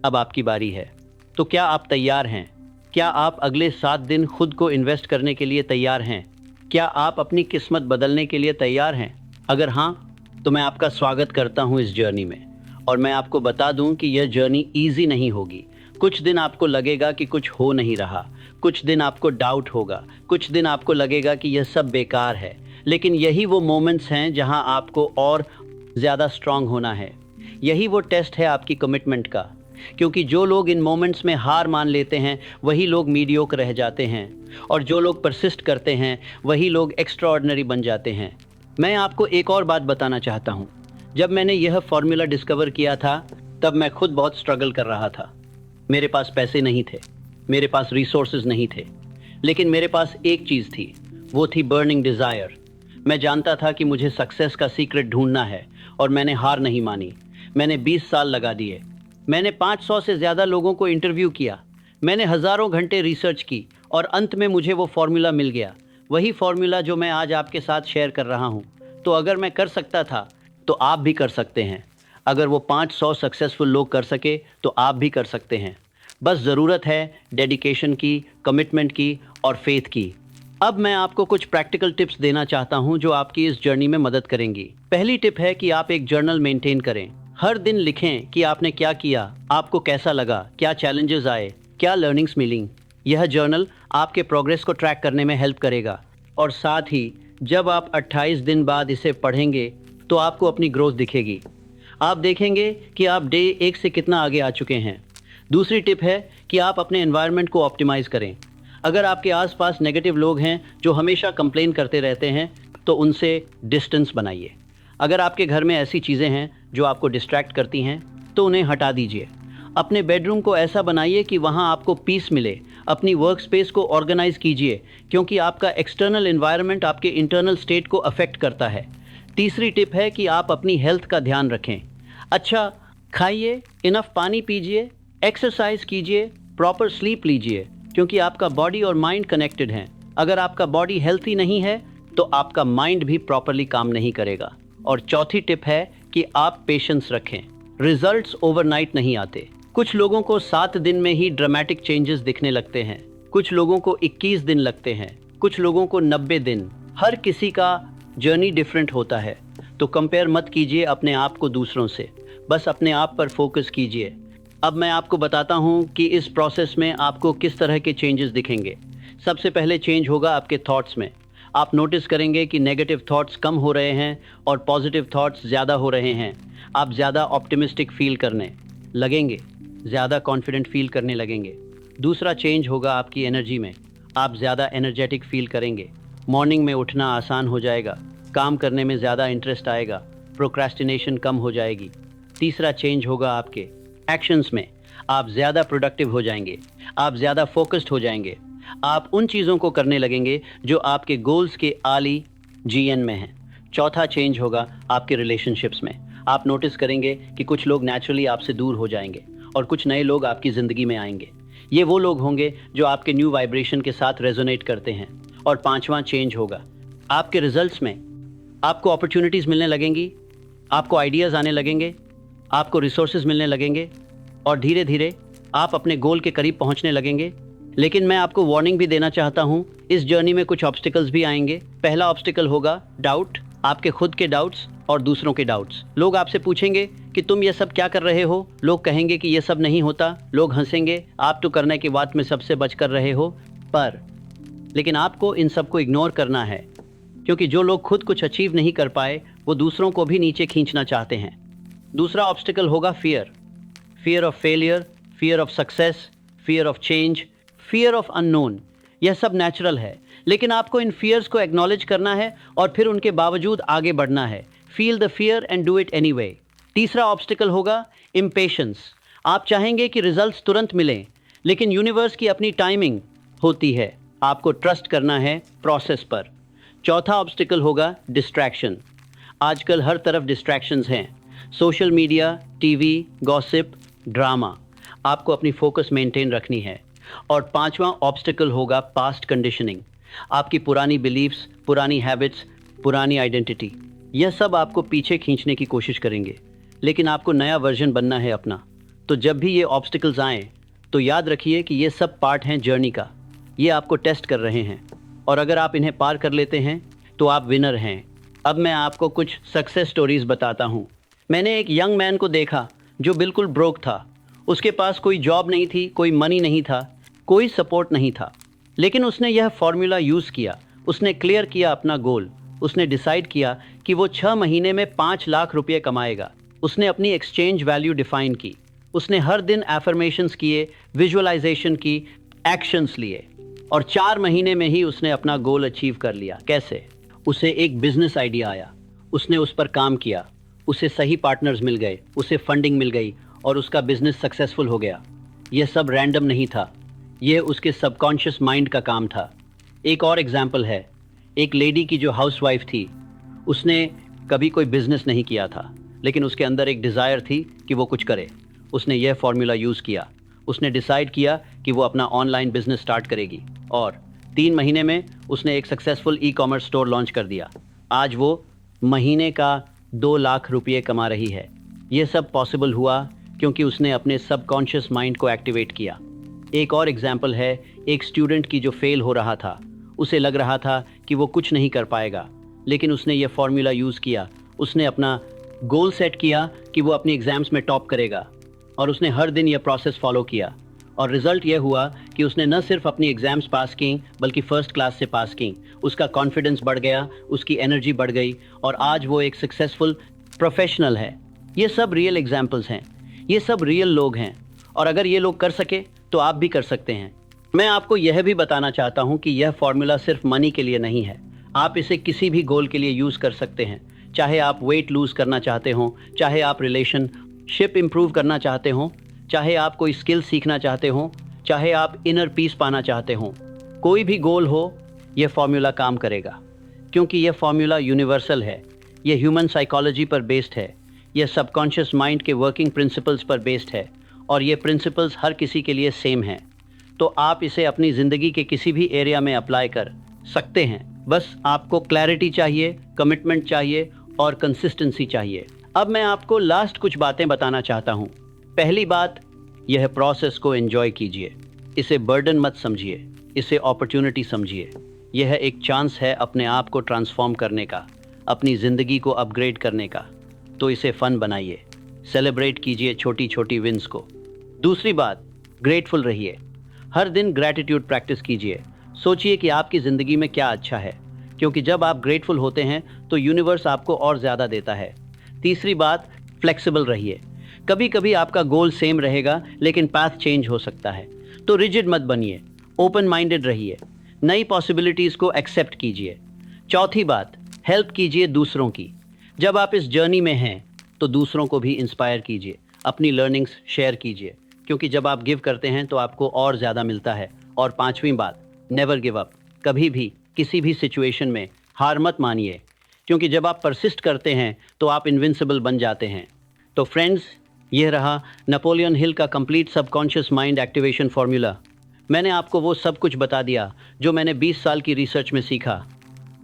अब आपकी बारी है। तो क्या आप तैयार हैं? क्या आप अगले 7 दिन खुद को इन्वेस्ट करने के लिए तैयार हैं? क्या आप अपनी किस्मत बदलने के लिए तैयार हैं? अगर हाँ, तो मैं आपका स्वागत करता हूँ इस जर्नी में। और मैं आपको बता दूँ कि यह जर्नी ईजी नहीं होगी। कुछ दिन आपको लगेगा कि कुछ हो नहीं रहा, कुछ दिन आपको डाउट होगा, कुछ दिन आपको लगेगा कि यह सब बेकार है। लेकिन यही वो मोमेंट्स हैं जहाँ आपको और ज़्यादा स्ट्रांग होना है। यही वो टेस्ट है आपकी कमिटमेंट का। क्योंकि जो लोग इन मोमेंट्स में हार मान लेते हैं वही लोग मीडियोकर रह जाते हैं, और जो लोग परसिस्ट करते हैं वही लोग एक्स्ट्राऑर्डिनरी बन जाते हैं। मैं आपको एक और बात बताना चाहता हूँ। जब मैंने यह फॉर्मूला डिस्कवर किया था तब मैं खुद बहुत स्ट्रगल कर रहा था। मेरे पास पैसे नहीं थे, मेरे पास रिसोर्सेज नहीं थे, लेकिन मेरे पास एक चीज़ थी, वो थी बर्निंग डिज़ायर। मैं जानता था कि मुझे सक्सेस का सीक्रेट ढूंढना है और मैंने हार नहीं मानी। मैंने 20 साल लगा दिए। मैंने 500 से ज़्यादा लोगों को इंटरव्यू किया। मैंने हज़ारों घंटे रिसर्च की और अंत में मुझे वो फार्मूला मिल गया। वही फार्मूला जो मैं आज आपके साथ शेयर कर रहा हूँ। तो अगर मैं कर सकता था तो आप भी कर सकते हैं। अगर वो 500 सक्सेसफुल लोग कर सके तो आप भी कर सकते हैं। बस ज़रूरत है डेडिकेशन की, कमिटमेंट की और फेथ की। अब मैं आपको कुछ प्रैक्टिकल टिप्स देना चाहता हूं जो आपकी इस जर्नी में मदद करेंगी। पहली टिप है कि आप एक जर्नल मेंटेन करें। हर दिन लिखें कि आपने क्या किया, आपको कैसा लगा, क्या चैलेंजेस आए, क्या लर्निंग्स मिली। यह जर्नल आपके प्रोग्रेस को ट्रैक करने में हेल्प करेगा। और साथ ही जब आप 28 दिन बाद इसे पढ़ेंगे तो आपको अपनी ग्रोथ दिखेगी। आप देखेंगे कि आप डे 1 से कितना आगे आ चुके हैं। दूसरी टिप है कि आप अपने एनवायरनमेंट को ऑप्टिमाइज़ करें। अगर आपके आसपास नेगेटिव लोग हैं जो हमेशा कंप्लेन करते रहते हैं तो उनसे डिस्टेंस बनाइए। अगर आपके घर में ऐसी चीज़ें हैं जो आपको डिस्ट्रैक्ट करती हैं तो उन्हें हटा दीजिए। अपने बेडरूम को ऐसा बनाइए कि वहाँ आपको पीस मिले। अपनी वर्क स्पेस को ऑर्गेनाइज कीजिए, क्योंकि आपका एक्सटर्नल एनवायरनमेंट आपके इंटरनल स्टेट को अफेक्ट करता है। तीसरी टिप है कि आप अपनी हेल्थ का ध्यान रखें। अच्छा खाइए, इनफ पानी पीजिए, एक्सरसाइज कीजिए, प्रॉपर स्लीप लीजिए, क्योंकि आपका बॉडी और माइंड कनेक्टेड हैं। अगर आपका बॉडी हेल्थी नहीं है तो आपका माइंड भी प्रॉपरली काम नहीं करेगा। और चौथी टिप है कि आप पेशेंस रखें। रिजल्ट्स ओवरनाइट नहीं आते। कुछ लोगों को 7 दिन में ही ड्रामेटिक चेंजेस दिखने लगते हैं, कुछ लोगों को 21 दिन लगते हैं, कुछ लोगों को 90 दिन। हर किसी का जर्नी डिफरेंट होता है। तो कंपेयर मत कीजिए अपने आप को दूसरों से, बस अपने आप पर फोकस कीजिए। अब मैं आपको बताता हूँ कि इस प्रोसेस में आपको किस तरह के चेंजेस दिखेंगे। सबसे पहले चेंज होगा आपके थॉट्स में। आप नोटिस करेंगे कि नेगेटिव थॉट्स कम हो रहे हैं और पॉजिटिव थॉट्स ज़्यादा हो रहे हैं। आप ज़्यादा ऑप्टिमिस्टिक फील करने लगेंगे, ज़्यादा कॉन्फिडेंट फील करने लगेंगे। दूसरा चेंज होगा आपकी एनर्जी में। आप ज़्यादा एनर्जेटिक फील करेंगे। मॉर्निंग में उठना आसान हो जाएगा, काम करने में ज़्यादा इंटरेस्ट आएगा, प्रोक्रेस्टिनेशन कम हो जाएगी। तीसरा चेंज होगा आपके एक्शंस में। आप ज़्यादा प्रोडक्टिव हो जाएंगे, आप ज़्यादा फोकस्ड हो जाएंगे। आप उन चीज़ों को करने लगेंगे जो आपके गोल्स के आली जीएन में हैं। चौथा चेंज होगा आपके रिलेशनशिप्स में। आप नोटिस करेंगे कि कुछ लोग नेचुरली आपसे दूर हो जाएंगे और कुछ नए लोग आपकी ज़िंदगी में आएंगे। ये वो लोग होंगे जो आपके न्यू वाइब्रेशन के साथ रेजोनेट करते हैं। और पांचवा चेंज होगा आपके रिजल्ट्स में। आपको अपॉर्चुनिटीज़ मिलने लगेंगी, आपको आइडियाज़ आने लगेंगे, आपको रिसोर्सेज मिलने लगेंगे और धीरे धीरे आप अपने गोल के करीब पहुंचने लगेंगे। लेकिन मैं आपको वार्निंग भी देना चाहता हूं, इस जर्नी में कुछ ऑब्स्टिकल्स भी आएंगे। पहला ऑब्स्टिकल होगा डाउट, आपके खुद के डाउट्स और दूसरों के डाउट्स। लोग आपसे पूछेंगे कि तुम ये सब क्या कर रहे हो। लोग कहेंगे कि ये सब नहीं होता। लोग हंसेंगे, आप तो करने की बात में सबसे बच कर रहे हो। लेकिन आपको इन सब को इग्नोर करना है, क्योंकि जो लोग खुद कुछ अचीव नहीं कर पाए वो दूसरों को भी नीचे खींचना चाहते हैं। दूसरा ऑब्स्टिकल होगा fear of failure, fear of success, fear of change, fear of unknown. यह सब नेचुरल है, लेकिन आपको इन फियर्स को एक्नॉलेज करना है और फिर उनके बावजूद आगे बढ़ना है। Feel the fear and do it anyway. तीसरा ऑब्स्टिकल होगा इम्पेशंस। आप चाहेंगे कि रिजल्ट्स तुरंत मिलें, लेकिन यूनिवर्स की अपनी टाइमिंग होती है। आपको ट्रस्ट करना है प्रोसेस पर। चौथा ऑब्स्टिकल होगा डिस्ट्रैक्शन। आजकल हर तरफ डिस्ट्रैक्शंस हैं, social media, TV, gossip, drama. आपको अपनी फोकस मेंटेन रखनी है। और पांचवा ऑब्स्टिकल होगा पास्ट कंडीशनिंग। आपकी पुरानी बिलीफ्स, पुरानी हैबिट्स, पुरानी आइडेंटिटी, यह सब आपको पीछे खींचने की कोशिश करेंगे, लेकिन आपको नया वर्जन बनना है अपना। तो जब भी ये ऑब्स्टिकल्स आएँ तो याद रखिए कि ये सब पार्ट हैं जर्नी का। ये आपको टेस्ट कर रहे हैं और अगर आप इन्हें पार कर लेते हैं तो आप विनर हैं। अब मैं आपको कुछ सक्सेस स्टोरीज बताता हूँ। मैंने एक यंग मैन को देखा जो बिल्कुल ब्रोक था। उसके पास कोई जॉब नहीं थी, कोई मनी नहीं था, कोई सपोर्ट नहीं था। लेकिन उसने यह फॉर्मूला यूज़ किया। उसने क्लियर किया अपना गोल। उसने डिसाइड किया कि वो 6 महीने में 5 लाख रुपये कमाएगा। उसने अपनी एक्सचेंज वैल्यू डिफाइन की। उसने हर दिन एफर्मेशंस किए, विजुअलाइजेशन की, एक्शंस लिए और 4 महीने में ही उसने अपना गोल अचीव कर लिया। कैसे? उसे एक बिजनेस आइडिया आया, उसने उस पर काम किया, उसे सही पार्टनर्स मिल गए, उसे फंडिंग मिल गई और उसका बिजनेस सक्सेसफुल हो गया। यह सब रैंडम नहीं था, यह उसके सबकॉन्शियस माइंड का काम था। एक और एग्जाम्पल है, एक लेडी की जो हाउसवाइफ थी। उसने कभी कोई बिजनेस नहीं किया था, लेकिन उसके अंदर एक डिज़ायर थी कि वो कुछ करे। उसने यह फॉर्मूला यूज़ किया। उसने डिसाइड किया कि वो अपना ऑनलाइन बिजनेस स्टार्ट करेगी और 3 महीने में उसने एक सक्सेसफुल ई-कॉमर्स स्टोर लॉन्च कर दिया। आज वो महीने का 2 लाख रुपये कमा रही है। ये सब पॉसिबल हुआ क्योंकि उसने अपने सबकॉन्शियस माइंड को एक्टिवेट किया। एक और एग्जाम्पल है, एक स्टूडेंट की जो फेल हो रहा था। उसे लग रहा था कि वो कुछ नहीं कर पाएगा, लेकिन उसने ये फॉर्मूला यूज़ किया। उसने अपना गोल सेट किया कि वो अपनी एग्ज़ाम्स में टॉप करेगा और उसने हर दिन यह प्रोसेस फॉलो किया और रिजल्ट ये हुआ कि उसने न सिर्फ अपनी एग्जाम्स पास की बल्कि फर्स्ट क्लास से पास की। उसका कॉन्फिडेंस बढ़ गया, उसकी एनर्जी बढ़ गई और आज वो एक सक्सेसफुल प्रोफेशनल है। ये सब रियल एग्जाम्पल्स हैं, ये सब रियल लोग हैं और अगर ये लोग कर सके तो आप भी कर सकते हैं। मैं आपको यह भी बताना चाहता हूँ कि यह फॉर्मूला सिर्फ मनी के लिए नहीं है। आप इसे किसी भी गोल के लिए यूज़ कर सकते हैं। चाहे आप वेट लूज़ करना चाहते हो, चाहे आप रिलेशनशिप इम्प्रूव करना चाहते हो, चाहे आप कोई स्किल सीखना चाहते हो, चाहे आप इनर पीस पाना चाहते हो, कोई भी गोल हो, यह फॉर्मूला काम करेगा। क्योंकि यह फॉर्मूला यूनिवर्सल है, यह ह्यूमन साइकोलॉजी पर बेस्ड है, यह सबकॉन्शियस माइंड के वर्किंग प्रिंसिपल्स पर बेस्ड है और ये प्रिंसिपल्स हर किसी के लिए सेम हैं। तो आप इसे अपनी ज़िंदगी के किसी भी एरिया में अप्लाई कर सकते हैं। बस आपको क्लैरिटी चाहिए, कमिटमेंट चाहिए और कंसिस्टेंसी चाहिए। अब मैं आपको लास्ट कुछ बातें बताना चाहता हूँ। पहली बात, यह प्रोसेस को एंजॉय कीजिए, इसे बर्डन मत समझिए, इसे अपॉर्चुनिटी समझिए। यह एक चांस है अपने आप को ट्रांसफॉर्म करने का, अपनी ज़िंदगी को अपग्रेड करने का। तो इसे फ़न बनाइए, सेलिब्रेट कीजिए छोटी छोटी विन्स को। दूसरी बात, ग्रेटफुल रहिए, हर दिन ग्रैटिट्यूड प्रैक्टिस कीजिए। सोचिए कि आपकी ज़िंदगी में क्या अच्छा है, क्योंकि जब आप ग्रेटफुल होते हैं तो यूनिवर्स आपको और ज़्यादा देता है। तीसरी बात, फ्लेक्सिबल रहिए। कभी कभी आपका गोल सेम रहेगा लेकिन पाथ चेंज हो सकता है, तो रिजिड मत बनिए, ओपन माइंडेड रहिए, नई पॉसिबिलिटीज़ को एक्सेप्ट कीजिए। चौथी बात, हेल्प कीजिए दूसरों की। जब आप इस जर्नी में हैं तो दूसरों को भी इंस्पायर कीजिए, अपनी लर्निंग्स शेयर कीजिए, क्योंकि जब आप गिव करते हैं तो आपको और ज़्यादा मिलता है। और पांचवी बात, नेवर गिव अप। कभी भी किसी भी सिचुएशन में हार मत मानिए, क्योंकि जब आप परसिस्ट करते हैं तो आप इनविंसिबल बन जाते हैं। तो फ्रेंड्स, यह रहा नेपोलियन हिल का complete subconscious mind activation formula. मैंने आपको वो सब कुछ बता दिया जो मैंने 20 साल की रिसर्च में सीखा।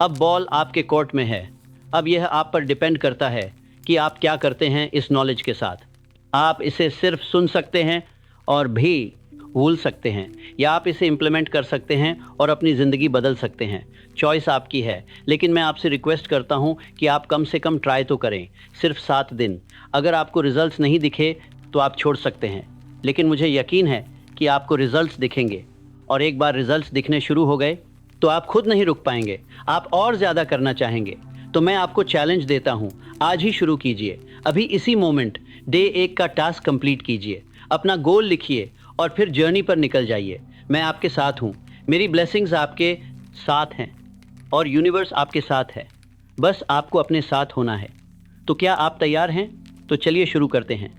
अब बॉल आपके कोर्ट में है। अब यह आप पर डिपेंड करता है कि आप क्या करते हैं इस नॉलेज के साथ। आप इसे सिर्फ सुन सकते हैं और भी भूल सकते हैं, या आप इसे इम्प्लीमेंट कर सकते हैं और अपनी ज़िंदगी बदल सकते हैं। चॉइस आपकी है, लेकिन मैं आपसे रिक्वेस्ट करता हूं कि आप कम से कम ट्राई तो करें, सिर्फ 7 दिन। अगर आपको रिजल्ट्स नहीं दिखे तो आप छोड़ सकते हैं, लेकिन मुझे यकीन है कि आपको रिजल्ट्स दिखेंगे और एक बार रिजल्ट्स दिखने शुरू हो गए तो आप खुद नहीं रुक पाएंगे, आप और ज़्यादा करना चाहेंगे। तो मैं आपको चैलेंज देता हूं, आज ही शुरू कीजिए, अभी इसी मोमेंट डे 1 का टास्क कंप्लीट कीजिए, अपना गोल लिखिए और फिर जर्नी पर निकल जाइए। मैं आपके साथ हूँ, मेरी ब्लेसिंग्स आपके साथ हैं और यूनिवर्स आपके साथ है। बस आपको अपने साथ होना है। तो क्या आप तैयार हैं? तो चलिए शुरू करते हैं।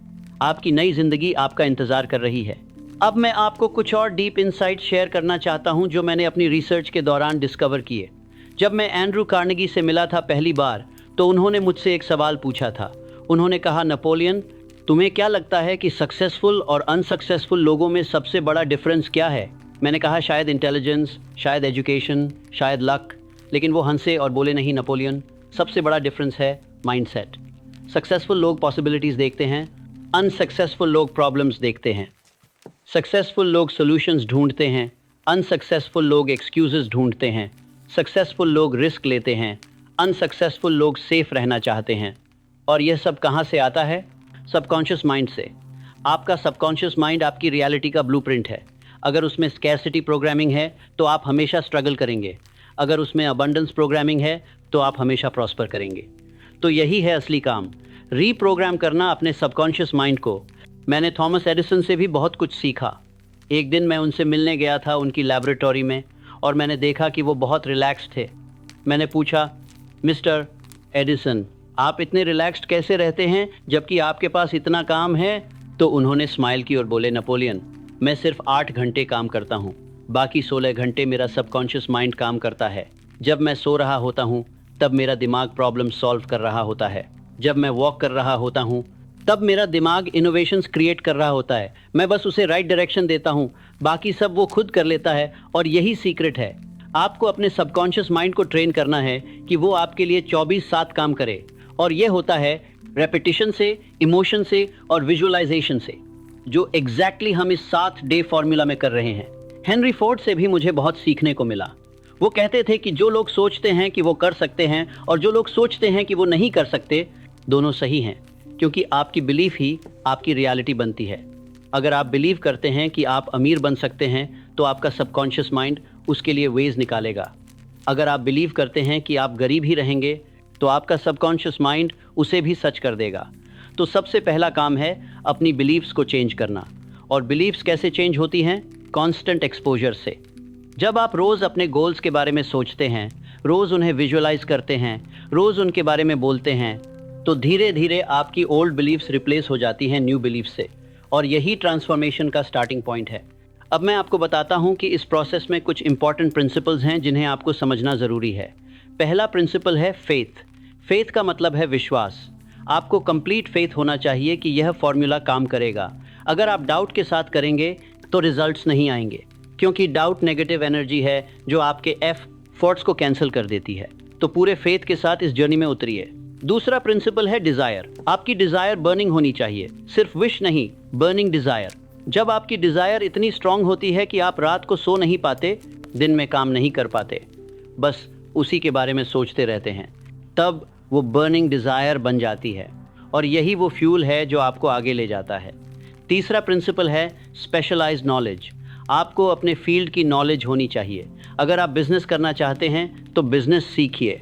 आपकी नई ज़िंदगी आपका इंतज़ार कर रही है। अब मैं आपको कुछ और डीप इंसाइट शेयर करना चाहता हूँ जो मैंने अपनी रिसर्च के दौरान डिस्कवर किए। जब मैं एंड्रू कार्नेगी से मिला था पहली बार, तो उन्होंने मुझसे एक सवाल पूछा था। उन्होंने कहा, नेपोलियन, तुम्हें क्या लगता है कि सक्सेसफुल और अनसक्सेसफुल लोगों में सबसे बड़ा डिफरेंस क्या है? मैंने कहा, शायद इंटेलिजेंस, शायद एजुकेशन, शायद लक। लेकिन वो हंसे और बोले, नहीं नेपोलियन, सबसे बड़ा डिफरेंस है माइंडसेट। सक्सेसफुल लोग पॉसिबिलिटीज़ देखते हैं, अनसक्सेसफुल लोग प्रॉब्लम्स देखते हैं। सक्सेसफुल लोग सॉल्यूशंस ढूंढते हैं, अनसक्सेसफुल लोग एक्सक्यूजेस ढूंढते हैं। सक्सेसफुल लोग रिस्क लेते हैं, अनसक्सेसफुल लोग सेफ रहना चाहते हैं। और यह सब कहाँ से आता है? सबकॉन्शियस माइंड से। आपका सबकॉन्शियस माइंड आपकी रियलिटी का ब्लूप्रिंट है। अगर उसमें स्कैर्सिटी प्रोग्रामिंग है तो आप हमेशा स्ट्रगल करेंगे, अगर उसमें अबंडेंस प्रोग्रामिंग है तो आप हमेशा प्रॉस्पर करेंगे। तो यही है असली काम, रीप्रोग्राम करना अपने सबकॉन्शियस माइंड को। मैंने थॉमस एडिसन से भी बहुत कुछ सीखा। एक दिन मैं उनसे मिलने गया था उनकी लैबोरेटरी में और मैंने देखा कि वो बहुत रिलैक्स थे। मैंने पूछा, मिस्टर एडिसन, आप इतने रिलैक्स्ड कैसे रहते हैं जबकि आपके पास इतना काम है? तो उन्होंने स्माइल की और बोले, नेपोलियन, मैं सिर्फ 8 घंटे काम करता हूँ, बाकी 16 घंटे मेरा सबकॉन्शियस माइंड काम करता है। जब मैं सो रहा होता हूँ तब मेरा दिमाग प्रॉब्लम सॉल्व कर रहा होता है। जब मैं वॉक कर रहा होता हूँ तब मेरा दिमाग इनोवेशंस क्रिएट कर रहा होता है। मैं बस उसे राइट डायरेक्शन देता हूँ, बाकी सब वो खुद कर लेता है। और यही सीक्रेट है, आपको अपने सबकॉन्शियस माइंड को ट्रेन करना है कि वो आपके लिए 24/7 काम करे। और ये होता है रेपिटिशन से, इमोशन से और विजुअलाइजेशन से, जो एग्जैक्टली हम इस 7 डे फॉर्मूला में कर रहे हैं। हेनरी फोर्ड से भी मुझे बहुत सीखने को मिला। वो कहते थे कि जो लोग सोचते हैं कि वो कर सकते हैं और जो लोग सोचते हैं कि वो नहीं कर सकते, दोनों सही हैं, क्योंकि आपकी बिलीफ ही आपकी रियलिटी बनती है। अगर आप बिलीव करते हैं कि आप अमीर बन सकते हैं तो आपका सबकॉन्शियस माइंड उसके लिए वेज निकालेगा। अगर आप बिलीव करते हैं कि आप गरीब ही रहेंगे तो आपका सबकॉन्शियस माइंड उसे भी सच कर देगा। तो सबसे पहला काम है अपनी बिलीव्स को चेंज करना। और बिलीव्स कैसे चेंज होती हैं? कांस्टेंट एक्सपोजर से। जब आप रोज़ अपने गोल्स के बारे में सोचते हैं, रोज़ उन्हें विजुअलाइज करते हैं, रोज़ उनके बारे में बोलते हैं, तो धीरे धीरे आपकी ओल्ड बिलीव्स रिप्लेस हो जाती हैं न्यू बिलीव्स से। और यही ट्रांसफॉर्मेशन का स्टार्टिंग पॉइंट है। अब मैं आपको बताता हूँ कि इस प्रोसेस में कुछ इंपॉर्टेंट प्रिंसिपल्स हैं जिन्हें आपको समझना ज़रूरी है। पहला प्रिंसिपल है फेथ। फेथ का मतलब है विश्वास। आपको कंप्लीट फेथ होना चाहिए कि यह फॉर्मूला काम करेगा। अगर आप डाउट के साथ करेंगे तो रिजल्ट्स नहीं आएंगे, क्योंकि डाउट नेगेटिव एनर्जी है जो आपके एफर्ट्स को कैंसिल कर देती है। तो पूरे फेथ के साथ इस जर्नी में उतरिए। दूसरा प्रिंसिपल है डिजायर। आपकी डिजायर बर्निंग होनी चाहिए, सिर्फ विश नहीं, बर्निंग डिजायर। जब आपकी डिजायर इतनी स्ट्रांग होती है कि आप रात को सो नहीं पाते, दिन में काम नहीं कर पाते, बस उसी के बारे में सोचते रहते हैं, तब वो बर्निंग डिजायर बन जाती है। और यही वो फ्यूल है जो आपको आगे ले जाता है। तीसरा प्रिंसिपल है स्पेशलाइज्ड नॉलेज। आपको अपने फील्ड की नॉलेज होनी चाहिए। अगर आप बिजनेस करना चाहते हैं तो बिजनेस सीखिए।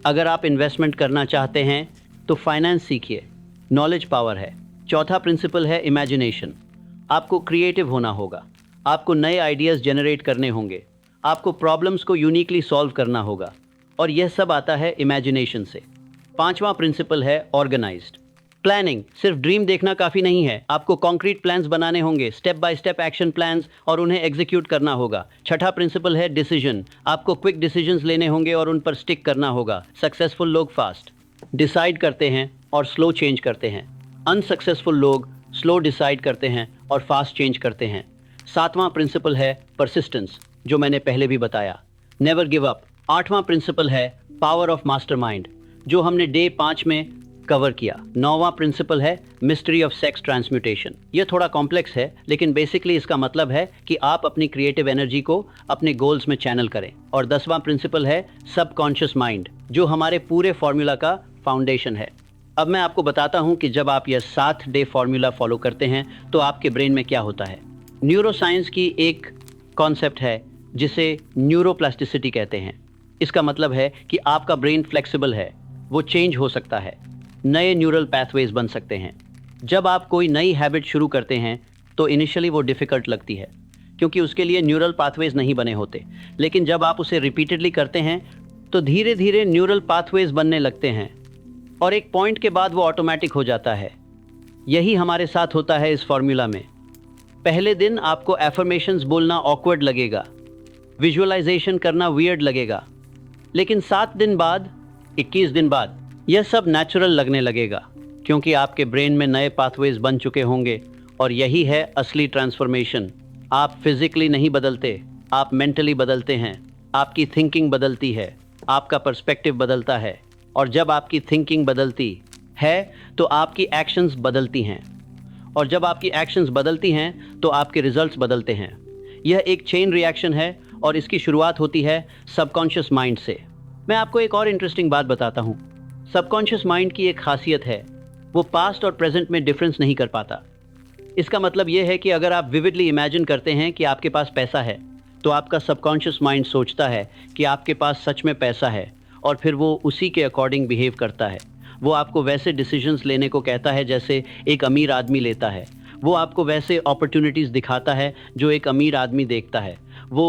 अगर आप इन्वेस्टमेंट करना चाहते हैं तो फाइनेंस सीखिए। नॉलेज पावर है। चौथा प्रिंसिपल है इमेजिनेशन। आपको क्रिएटिव होना होगा। आपको नए आइडियाज़ जनरेट करने होंगे। आपको प्रॉब्लम्स को यूनिकली सॉल्व करना होगा। और यह सब आता है इमेजिनेशन से। पांचवा प्रिंसिपल है ऑर्गेनाइज्ड। प्लानिंग। सिर्फ ड्रीम देखना काफ़ी नहीं है, आपको कॉन्क्रीट प्लान्स बनाने होंगे, step by step action plans, और उन्हें एग्जीक्यूट करना होगा। छठा प्रिंसिपल है डिसीजन। आपको क्विक डिसीजंस लेने होंगे और उन पर स्टिक करना होगा। सक्सेसफुल लोग फास्ट डिसाइड करते हैं और स्लो चेंज करते हैं। अनसक्सेसफुल लोग स्लो डिसाइड करते हैं और फास्ट चेंज करते हैं। सातवां प्रिंसिपल है परसिस्टेंस, जो मैंने पहले भी बताया, नेवर गिव अप। आठवां प्रिंसिपल है पावर ऑफ मास्टरमाइंड, जो हमने डे 5 में कवर किया। नौवां प्रिंसिपल है मिस्ट्री ऑफ सेक्स ट्रांसम्यूटेशन। यह थोड़ा कॉम्प्लेक्स है, लेकिन बेसिकली इसका मतलब है कि आप अपनी क्रिएटिव एनर्जी को अपने गोल्स में चैनल करें। और 10वां प्रिंसिपल है सबकॉन्शियस माइंड, जो हमारे पूरे फॉर्मूला का फाउंडेशन है। अब मैं आपको बताता हूं कि जब आप यह 7 डे फॉर्मूला फॉलो करते हैं तो आपके ब्रेन में क्या होता है। न्यूरोसाइंस की एक कॉन्सेप्ट है जिसे न्यूरोप्लास्टिसिटी कहते हैं। इसका मतलब है कि आपका ब्रेन फ्लेक्सिबल है, वो चेंज हो सकता है, नए न्यूरल पैथवेज बन सकते हैं। जब आप कोई नई हैबिट शुरू करते हैं तो इनिशियली वो डिफ़िकल्ट लगती है, क्योंकि उसके लिए न्यूरल पाथवेज नहीं बने होते। लेकिन जब आप उसे रिपीटेडली करते हैं तो धीरे धीरे न्यूरल पाथवेज बनने लगते हैं और एक पॉइंट के बाद वो ऑटोमेटिक हो जाता है। यही हमारे साथ होता है इस फॉर्मूला में। पहले दिन आपको एफर्मेशंस बोलना ऑकवर्ड लगेगा, विजुअलाइजेशन करना वियर्ड लगेगा, लेकिन 7 दिन बाद, 21 दिन बाद यह सब नेचुरल लगने लगेगा, क्योंकि आपके ब्रेन में नए पाथवेज बन चुके होंगे। और यही है असली ट्रांसफॉर्मेशन। आप फिजिकली नहीं बदलते, आप मेंटली बदलते हैं। आपकी थिंकिंग बदलती है, आपका पर्सपेक्टिव बदलता है, और जब आपकी थिंकिंग बदलती है तो आपकी एक्शंस बदलती हैं, और जब आपकी एक्शंस बदलती हैं तो आपके रिजल्ट्स बदलते हैं। यह एक चेन रिएक्शन है और इसकी शुरुआत होती है सबकॉन्शियस माइंड से। मैं आपको एक और इंटरेस्टिंग बात बताता हूँ। सबकॉन्शियस माइंड की एक खासियत है, वो पास्ट और प्रेजेंट में डिफरेंस नहीं कर पाता। इसका मतलब यह है कि अगर आप विविडली इमेजिन करते हैं कि आपके पास पैसा है, तो आपका सबकॉन्शियस माइंड सोचता है कि आपके पास सच में पैसा है, और फिर वो उसी के अकॉर्डिंग बिहेव करता है। वो आपको वैसे डिसीजंस लेने को कहता है जैसे एक अमीर आदमी लेता है। वो आपको वैसे अपॉर्चुनिटीज़ दिखाता है जो एक अमीर आदमी देखता है। वो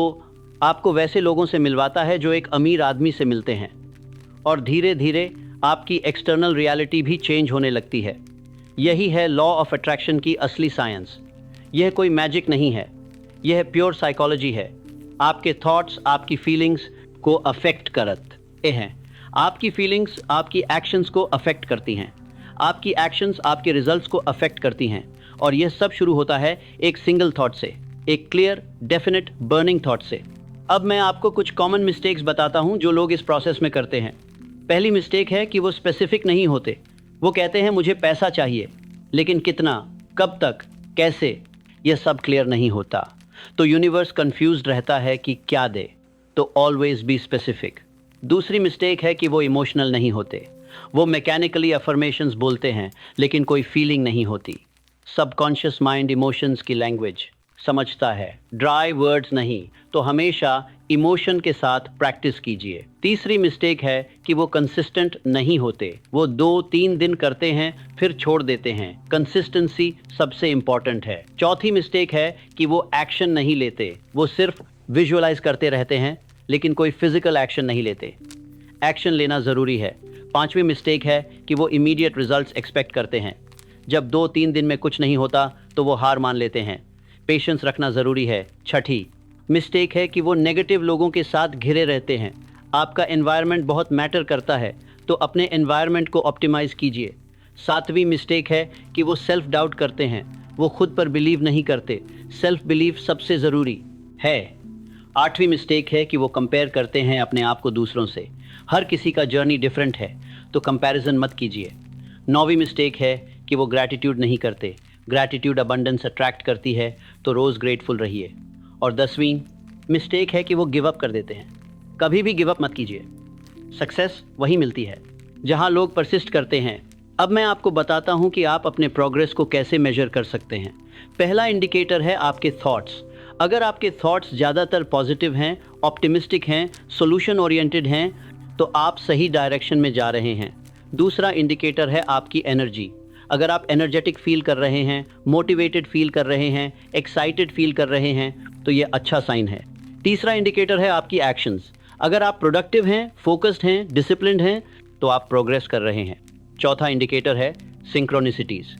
आपको वैसे लोगों से मिलवाता है जो एक अमीर आदमी से मिलते हैं। और धीरे धीरे आपकी एक्सटर्नल रियलिटी भी चेंज होने लगती है। यही है लॉ ऑफ अट्रैक्शन की असली साइंस। यह कोई मैजिक नहीं है, यह प्योर साइकोलॉजी है। आपके थॉट्स आपकी फीलिंग्स को अफेक्ट करते हैं। आपकी फीलिंग्स आपकी एक्शंस को अफेक्ट करती हैं। आपकी एक्शंस आपके रिजल्ट्स को अफेक्ट करती हैं। और यह सब शुरू होता है एक सिंगल थॉट से, एक क्लियर, डेफिनेट, बर्निंग थॉट से। अब मैं आपको कुछ कॉमन मिस्टेक्स बताता हूं जो लोग इस प्रोसेस में करते हैं। पहली मिस्टेक है कि वो स्पेसिफिक नहीं होते। वो कहते हैं मुझे पैसा चाहिए, लेकिन कितना, कब तक, कैसे, यह सब क्लियर नहीं होता। तो यूनिवर्स कंफ्यूज्ड रहता है कि क्या दे। तो ऑलवेज बी स्पेसिफिक। दूसरी मिस्टेक है कि वो इमोशनल नहीं होते। वो मैकेनिकली अफर्मेशंस बोलते हैं, लेकिन कोई फीलिंग नहीं होती। सबकॉन्शियस माइंड इमोशंस की लैंग्वेज समझता है, ड्राई वर्ड्स नहीं। तो हमेशा इमोशन के साथ प्रैक्टिस कीजिए। तीसरी मिस्टेक है कि वो कंसिस्टेंट नहीं होते। वो 2-3 दिन करते हैं फिर छोड़ देते हैं। कंसिस्टेंसी सबसे इंपॉर्टेंट है। चौथी मिस्टेक है कि वो एक्शन नहीं लेते। वो सिर्फ विजुअलाइज करते रहते हैं लेकिन कोई फिजिकल एक्शन नहीं लेते। एक्शन लेना ज़रूरी है। पांचवी मिस्टेक है कि वो इमीडिएट रिजल्ट्स एक्सपेक्ट करते हैं। जब 2-3 दिन में कुछ नहीं होता तो वो हार मान लेते हैं। पेशेंस रखना ज़रूरी है। छठी मिस्टेक है कि वो नेगेटिव लोगों के साथ घिरे रहते हैं। आपका एनवायरनमेंट बहुत मैटर करता है, तो अपने एनवायरनमेंट को ऑप्टिमाइज़ कीजिए। सातवीं मिस्टेक है कि वो सेल्फ डाउट करते हैं। वो खुद पर बिलीव नहीं करते। सेल्फ बिलीव सबसे ज़रूरी है। आठवीं मिस्टेक है कि वो कंपेयर करते हैं अपने आप को दूसरों से। हर किसी का जर्नी डिफरेंट है, तो कंपैरिजन मत कीजिए। नौवीं मिस्टेक है कि वो ग्रैटिट्यूड नहीं करते। ग्रैटिट्यूड अबंडेंस अट्रैक्ट करती है, तो रोज़ ग्रेटफुल रहिए। और 10वीं मिस्टेक है कि वो गिव अप कर देते हैं। कभी भी गिव अप मत कीजिए। सक्सेस वही मिलती है जहां लोग परसिस्ट करते हैं। अब मैं आपको बताता हूं कि आप अपने प्रोग्रेस को कैसे मेजर कर सकते हैं। पहला इंडिकेटर है आपके थॉट्स। अगर आपके थॉट्स ज़्यादातर पॉजिटिव हैं, ऑप्टिमिस्टिक हैं, सोल्यूशन ओरिएंटेड हैं, तो आप सही डायरेक्शन में जा रहे हैं। दूसरा इंडिकेटर है आपकी एनर्जी। अगर आप एनर्जेटिक फील कर रहे हैं, मोटिवेटेड फील कर रहे हैं, एक्साइटेड फील कर रहे हैं, तो ये अच्छा साइन है। तीसरा इंडिकेटर है आपकी एक्शंस। अगर आप प्रोडक्टिव हैं, फोकस्ड हैं, डिसिप्लिन्ड हैं, तो आप प्रोग्रेस कर रहे हैं। चौथा इंडिकेटर है सिंक्रोनिसिटीज़।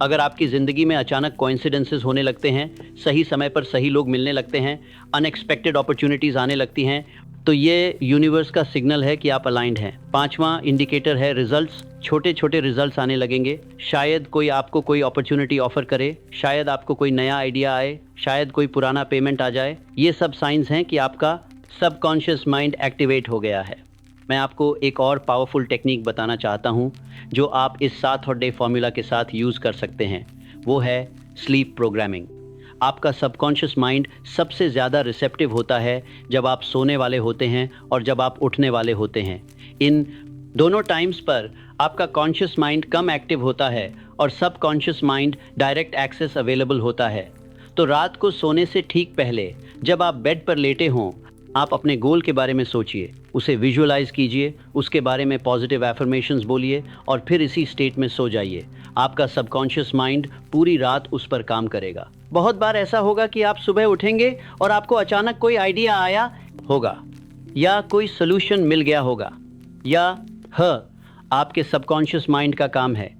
अगर आपकी ज़िंदगी में अचानक कोइंसिडेंसेस होने लगते हैं, सही समय पर सही लोग मिलने लगते हैं, अनएक्सपेक्टेड अपॉर्चुनिटीज़ आने लगती हैं, तो ये यूनिवर्स का सिग्नल है कि आप अलाइंड हैं। पांचवा इंडिकेटर है रिजल्ट्स। छोटे छोटे रिजल्ट्स आने लगेंगे। शायद कोई आपको कोई अपॉर्चुनिटी ऑफर करे, शायद आपको कोई नया आइडिया आए, शायद कोई पुराना पेमेंट आ जाए। ये सब साइंस हैं कि आपका सबकॉन्शियस माइंड एक्टिवेट हो गया है। मैं आपको एक और पावरफुल टेक्निक बताना चाहता हूँ जो आप इस 7 डे फॉर्मूला के साथ यूज़ कर सकते हैं। वो है स्लीप प्रोग्रामिंग। आपका सबकॉन्शियस माइंड सबसे ज़्यादा रिसेप्टिव होता है जब आप सोने वाले होते हैं और जब आप उठने वाले होते हैं। इन दोनों टाइम्स पर आपका कॉन्शियस माइंड कम एक्टिव होता है और subconscious mind direct access available होता है। तो रात को सोने से ठीक पहले जब आप बेड पर लेटे हों, आप अपने गोल के बारे में सोचिए, उसे विजुअलाइज कीजिए, उसके बारे में पॉजिटिव एफर्मेशंस बोलिए और फिर इसी स्टेट में सो जाइए। आपका सबकॉन्शियस माइंड पूरी रात उस पर काम करेगा। बहुत बार ऐसा होगा कि आप सुबह उठेंगे और आपको अचानक कोई आइडिया आया होगा या कोई सोल्यूशन मिल गया होगा, या आपके सबकॉन्शियस माइंड का काम है।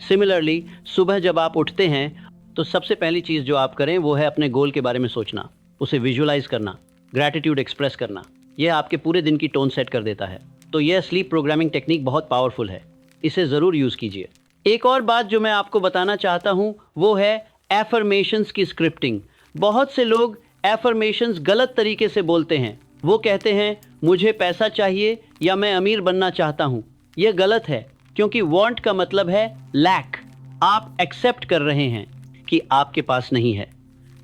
सिमिलरली सुबह जब आप उठते हैं तो सबसे पहली चीज़ जो आप करें वो है अपने गोल के बारे में सोचना, उसे विजुअलाइज करना, ग्रैटिट्यूड एक्सप्रेस करना। यह आपके पूरे दिन की टोन सेट कर देता है। तो यह स्लीप प्रोग्रामिंग टेक्निक बहुत पावरफुल है, इसे ज़रूर यूज़ कीजिए। एक और बात जो मैं आपको बताना चाहता हूँ वो है एफर्मेशंस की स्क्रिप्टिंग। बहुत से लोग एफर्मेशंस गलत तरीके से बोलते हैं। वो कहते हैं मुझे पैसा चाहिए या मैं अमीर बनना चाहता हूँ। यह गलत है, क्योंकि वांट का मतलब है लैक। आप एक्सेप्ट कर रहे हैं कि आपके पास नहीं है।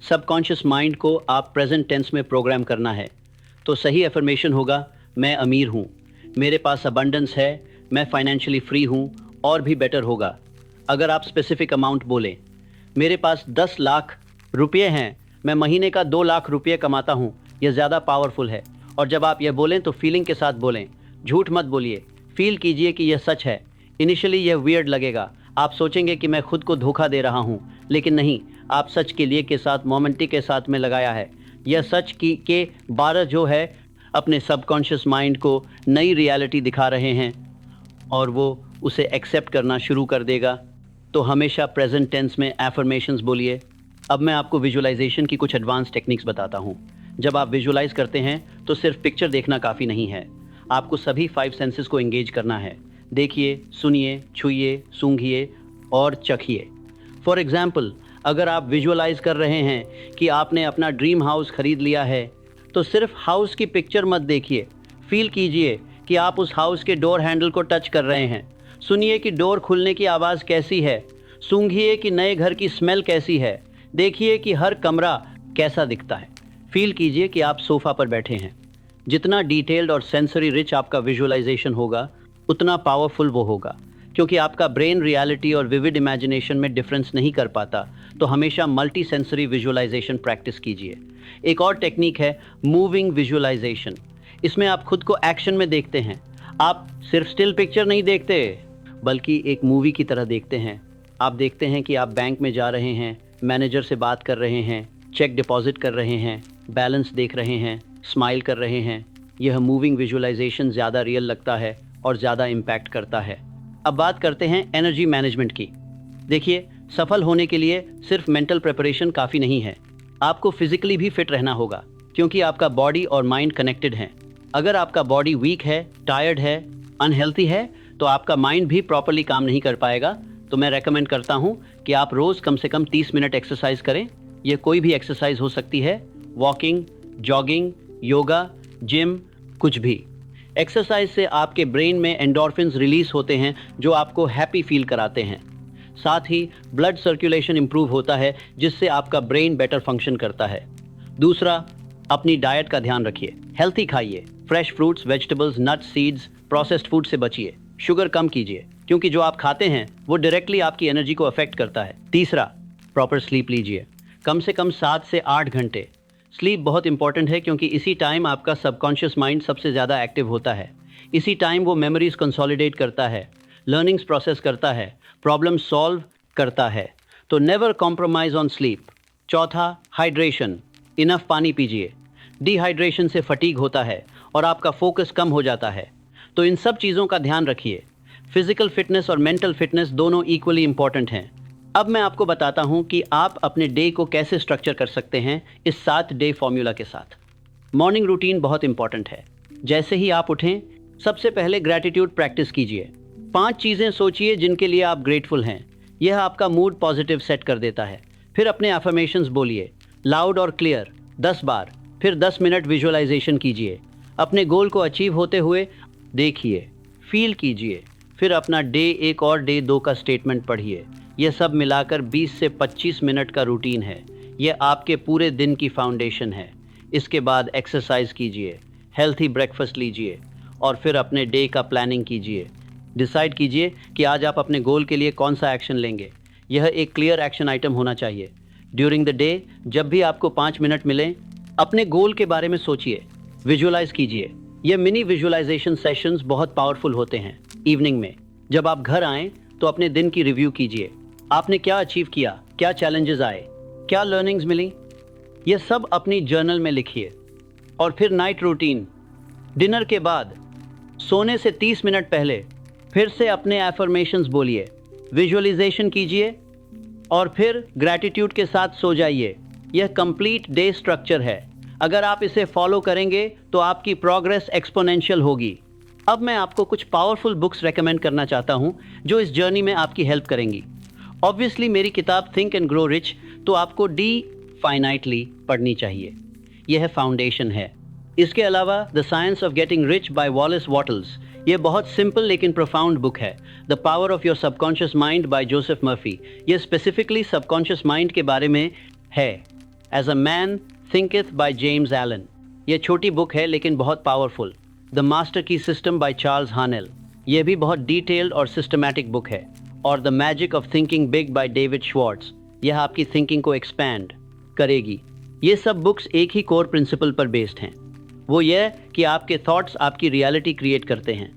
सबकॉन्शियस माइंड को आप प्रेजेंट टेंस में प्रोग्राम करना है। तो सही एफर्मेशन होगा मैं अमीर हूँ, मेरे पास अबंडेंस है, मैं फाइनेंशियली फ्री हूँ। और भी बेटर होगा अगर आप स्पेसिफिक अमाउंट बोलें, मेरे पास 10 लाख रुपये हैं, मैं महीने का 2 लाख रुपये कमाता हूँ। यह ज़्यादा पावरफुल है। और जब आप यह बोलें तो फीलिंग के साथ बोलें, झूठ मत बोलिए। फील कीजिए कि यह सच है। इनिशियली यह वियर्ड लगेगा, आप सोचेंगे कि मैं खुद को धोखा दे रहा हूँ, लेकिन नहीं, आप सच के लिए के साथ मोमेंटी के साथ में लगाया है। यह सच की के 12 जो है अपने सबकॉन्शियस माइंड को नई रियलिटी दिखा रहे हैं और वो उसे एक्सेप्ट करना शुरू कर देगा। तो हमेशा प्रेजेंट टेंस में एफर्मेशंस बोलिए। अब मैं आपको विजुअलाइजेशन की कुछ एडवांस टेक्निक्स बताता हूँ। जब आप विजुअलाइज करते हैं तो सिर्फ पिक्चर देखना काफ़ी नहीं है, आपको सभी 5 सेंसेस को एंगेज करना है। देखिए, सुनिए, छूइए, सूंघिए और चखिए। फॉर एग्जाम्पल, अगर आप विजुअलाइज कर रहे हैं कि आपने अपना ड्रीम हाउस खरीद लिया है, तो सिर्फ हाउस की पिक्चर मत देखिए, फील कीजिए कि आप उस हाउस के डोर हैंडल को टच कर रहे हैं। सुनिए कि डोर खुलने की आवाज़ कैसी है, सूंघिए कि नए घर की स्मेल कैसी है, देखिए कि हर कमरा कैसा दिखता है। फील कीजिए कि आप सोफ़ा पर बैठे हैं। जितना डिटेल्ड और सेंसरी रिच आपका विजुअलाइजेशन होगा, उतना पावरफुल वो होगा, क्योंकि आपका ब्रेन रियलिटी और विविड इमेजिनेशन में डिफरेंस नहीं कर पाता, तो हमेशा मल्टी सेंसरी विजुअलाइजेशन प्रैक्टिस कीजिए। एक और टेक्निक है मूविंग विजुअलाइजेशन। इसमें आप खुद को एक्शन में देखते हैं। आप सिर्फ स्टिल पिक्चर नहीं देखते, बल्कि एक मूवी की तरह देखते हैं। आप देखते हैं कि आप बैंक में जा रहे हैं, मैनेजर से बात कर रहे हैं, चेक डिपॉजिट कर रहे हैं, बैलेंस देख रहे हैं, स्माइल कर रहे हैं। यह मूविंग विजुअलाइजेशन ज़्यादा रियल लगता है और ज़्यादा इम्पैक्ट करता है। अब बात करते हैं एनर्जी मैनेजमेंट की। देखिए, सफल होने के लिए सिर्फ मेंटल प्रिपरेशन काफ़ी नहीं है, आपको फिजिकली भी फिट रहना होगा, क्योंकि आपका बॉडी और माइंड कनेक्टेड हैं। अगर आपका बॉडी वीक है, टायर्ड है, अनहेल्थी है, तो आपका माइंड भी प्रॉपर्ली काम नहीं कर पाएगा। तो मैं रेकमेंड करता हूँ कि आप रोज़ कम से कम 30 मिनट एक्सरसाइज करें। यह कोई भी एक्सरसाइज हो सकती है, वॉकिंग, जॉगिंग, योगा, जिम, कुछ भी। एक्सरसाइज से आपके ब्रेन में एंडोर्फिन्स रिलीज होते हैं जो आपको हैप्पी फील कराते हैं। साथ ही ब्लड सर्कुलेशन इंप्रूव होता है, जिससे आपका ब्रेन बेटर फंक्शन करता है। दूसरा, अपनी डाइट का ध्यान रखिए। हेल्थी खाइए, fresh fruits, vegetables, nuts, seeds, processed food से बचिए। शुगर कम कीजिए, क्योंकि जो आप खाते हैं वो डायरेक्टली आपकी एनर्जी को अफेक्ट करता है। तीसरा, प्रॉपर स्लीप लीजिए, कम से कम 7 से 8 घंटे। स्लीप बहुत इंपॉर्टेंट है, क्योंकि इसी टाइम आपका सबकॉन्शियस माइंड सबसे ज़्यादा एक्टिव होता है। इसी टाइम वो मेमोरीज कंसोलिडेट करता है, लर्निंग्स प्रोसेस करता है, प्रॉब्लम सॉल्व करता है। तो नेवर कॉम्प्रोमाइज़ ऑन स्लीप। चौथा, हाइड्रेशन। इनफ पानी पीजिए। डिहाइड्रेशन से फटीग होता है और आपका फोकस कम हो जाता है। तो इन सब चीज़ों का ध्यान रखिए। फिजिकल फिटनेस और मेंटल फिटनेस दोनों इक्वली इंपॉर्टेंट हैं। अब मैं आपको बताता हूं कि आप अपने डे को कैसे स्ट्रक्चर कर सकते हैं इस 7 डे फॉर्मूला के साथ। मॉर्निंग रूटीन बहुत इंपॉर्टेंट है। जैसे ही आप उठें, सबसे पहले ग्रैटिट्यूड प्रैक्टिस कीजिए। 5 चीज़ें सोचिए जिनके लिए आप ग्रेटफुल हैं। यह आपका मूड पॉजिटिव सेट कर देता है। फिर अपने अफर्मेशंस बोलिए, लाउड और क्लियर, 10 बार। फिर 10 मिनट विजुअलाइजेशन कीजिए। अपने गोल को अचीव होते हुए देखिए, फील कीजिए। फिर अपना डे 1 और डे 2 का स्टेटमेंट पढ़िए। यह सब मिलाकर 20 से 25 मिनट का रूटीन है। यह आपके पूरे दिन की फाउंडेशन है। इसके बाद एक्सरसाइज कीजिए, हेल्थी ब्रेकफास्ट लीजिए और फिर अपने डे का प्लानिंग कीजिए। डिसाइड कीजिए कि आज आप अपने गोल के लिए कौन सा एक्शन लेंगे। यह एक क्लियर एक्शन आइटम होना चाहिए। ड्यूरिंग द डे जब भी आपको 5 मिनट मिलें, अपने गोल के बारे में सोचिए, विजुअलाइज कीजिए। यह मिनी विजुअलाइजेशन सेशंस बहुत पावरफुल होते हैं। इवनिंग में जब आप घर आएँ तो अपने दिन की रिव्यू कीजिए। आपने क्या अचीव किया, क्या चैलेंजेस आए, क्या लर्निंग्स मिली, ये सब अपनी जर्नल में लिखिए। और फिर नाइट रूटीन, डिनर के बाद सोने से 30 मिनट पहले फिर से अपने एफर्मेशंस बोलिए, विजुअलाइजेशन कीजिए और फिर ग्रैटिट्यूड के साथ सो जाइए। यह कंप्लीट डे स्ट्रक्चर है। अगर आप इसे फॉलो करेंगे तो आपकी प्रोग्रेस एक्सपोनेंशियल होगी। अब मैं आपको कुछ पावरफुल बुक्स रेकमेंड करना चाहता हूं जो इस जर्नी में आपकी हेल्प करेंगी। ऑब्वियसली मेरी किताब थिंक एंड ग्रो रिच तो आपको डिफाइनाइटली पढ़नी चाहिए। यह फाउंडेशन है। इसके अलावा the science of getting rich by Wallace Wattles, यह बहुत सिंपल लेकिन प्रोफाउंड बुक है। The power of your subconscious mind by Joseph Murphy, यह स्पेसिफिकली सबकॉन्शियस माइंड के बारे में है। As a man thinketh by James Allen, यह छोटी बुक है लेकिन बहुत powerful. The master key system by Charles Haanel, यह भी बहुत डिटेल्ड और सिस्टमैटिक बुक है। और the magic of thinking big by David Schwarz, यह आपकी थिंकिंग को एक्सपैंड करेगी। ये सब बुक्स एक ही कोर प्रिंसिपल पर बेस्ड हैं, वो यह कि आपके थॉट्स आपकी रियलिटी क्रिएट करते हैं।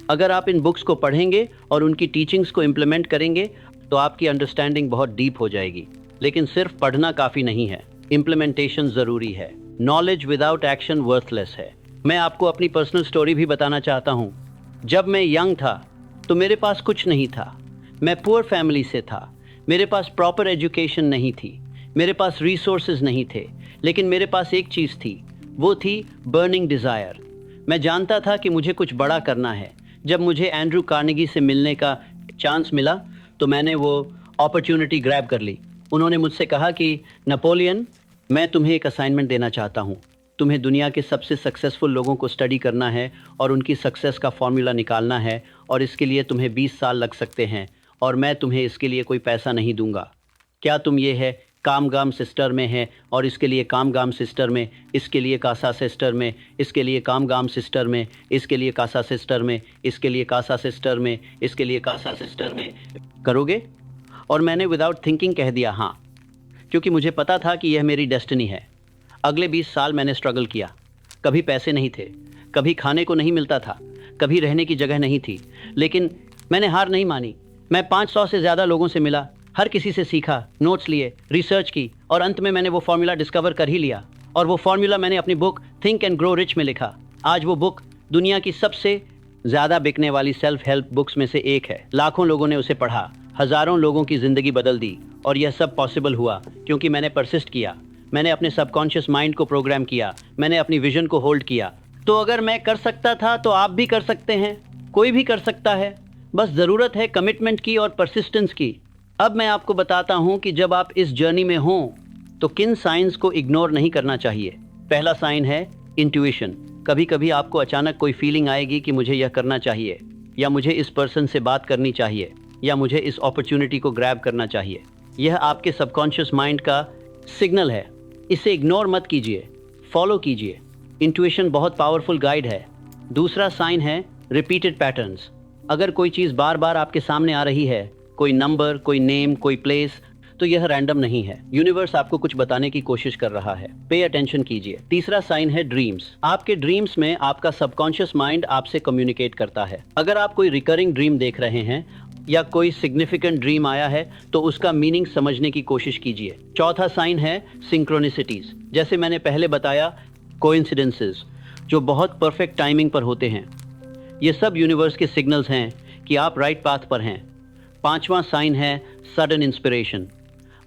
अगर आप इन बुक्स को पढ़ेंगे और उनकी टीचिंग्स को इम्प्लीमेंट करेंगे तो आपकी अंडरस्टैंडिंग बहुत डीप हो जाएगी। लेकिन सिर्फ पढ़ना काफ़ी नहीं है, इम्प्लीमेंटेशन ज़रूरी है। नॉलेज विदाउट एक्शन वर्थलेस है। मैं आपको अपनी पर्सनल स्टोरी भी बताना चाहता हूँ। जब मैं यंग था तो मेरे पास कुछ नहीं था। मैं पुअर फैमिली से था। मेरे पास प्रॉपर एजुकेशन नहीं थी, मेरे पास रिसोर्सेज नहीं थे, लेकिन मेरे पास एक चीज़ थी, वो थी बर्निंग डिज़ायर। मैं जानता था कि मुझे कुछ बड़ा करना है। जब मुझे एंड्रू कार्नेगी से मिलने का चांस मिला तो मैंने वो अपॉर्चुनिटी ग्रैब कर ली। उन्होंने मुझसे कहा कि नेपोलियन, मैं तुम्हें एक असाइनमेंट देना चाहता हूँ। तुम्हें दुनिया के सबसे सक्सेसफुल लोगों को स्टडी करना है और उनकी सक्सेस का फॉर्मूला निकालना है, और इसके लिए तुम्हें 20 साल लग सकते हैं और मैं तुम्हें इसके लिए कोई पैसा नहीं दूंगा। क्या तुम ये है कामगाम सिस्टर में है, और इसके लिए कामगाम सिस्टर में, इसके लिए कासा सिस्टर में, इसके लिए कामगाम सिस्टर में, इसके लिए कासा सिस्टर में, इसके लिए कासा सिस्टर में, इसके लिए कासा सिस्टर में। करोगे? और मैंने विदाउट थिंकिंग कह दिया हाँ, क्योंकि मुझे पता था कि यह मेरी डेस्टिनी है। अगले 20 साल मैंने स्ट्रगल किया। कभी पैसे नहीं थे, कभी खाने को नहीं मिलता था, कभी रहने की जगह नहीं थी, लेकिन मैंने हार नहीं मानी। मैं 500 से ज़्यादा लोगों से मिला, हर किसी से सीखा, नोट्स लिए, रिसर्च की, और अंत में मैंने वो फॉर्मूला डिस्कवर कर ही लिया। और वो फॉर्मूला मैंने अपनी book think and grow rich में लिखा। आज वो बुक दुनिया की सबसे ज़्यादा बिकने वाली सेल्फ हेल्प बुक्स में से एक है। लाखों लोगों ने उसे पढ़ा, हज़ारों लोगों की ज़िंदगी बदल दी, और यह सब पॉसिबल हुआ क्योंकि मैंने परसिस्ट किया। मैंने अपने सबकॉन्शियस माइंड को प्रोग्राम किया, मैंने अपनी विजन को होल्ड किया। तो अगर मैं कर सकता था तो आप भी कर सकते हैं, कोई भी कर सकता है। बस ज़रूरत है कमिटमेंट की और परसिस्टेंस की। अब मैं आपको बताता हूँ कि जब आप इस जर्नी में हों तो किन साइंस को इग्नोर नहीं करना चाहिए। पहला साइन है इंट्यूशन। कभी कभी आपको अचानक कोई फीलिंग आएगी कि मुझे यह करना चाहिए, या मुझे इस पर्सन से बात करनी चाहिए, या मुझे इस अपॉर्चुनिटी को ग्रैब करना चाहिए। यह आपके सबकॉन्शियस माइंड का सिग्नल है। इसे इग्नोर मत कीजिए, फॉलो कीजिए। इंट्यूशन बहुत पावरफुल गाइड है। दूसरा साइन है रिपीटेड पैटर्न्स। अगर कोई चीज़ बार बार आपके सामने आ रही है, कोई नंबर, कोई नेम, कोई प्लेस, तो यह रैंडम नहीं है। यूनिवर्स आपको कुछ बताने की कोशिश कर रहा है। पे अटेंशन कीजिए। तीसरा साइन है ड्रीम्स। आपके ड्रीम्स में आपका सबकॉन्शियस माइंड आपसे कम्युनिकेट करता है। अगर आप कोई रिकरिंग ड्रीम देख रहे हैं या कोई सिग्निफिकेंट ड्रीम आया है तो उसका मीनिंग समझने की कोशिश कीजिए। चौथा साइन है सिंक्रोनिसिटीज। जैसे मैंने पहले बताया, कोइंसिडेंसेस जो बहुत परफेक्ट टाइमिंग पर होते हैं। ये सब यूनिवर्स के सिग्नल्स हैं कि आप राइट पाथ पर हैं। पांचवा साइन है सडन इंस्पिरेशन।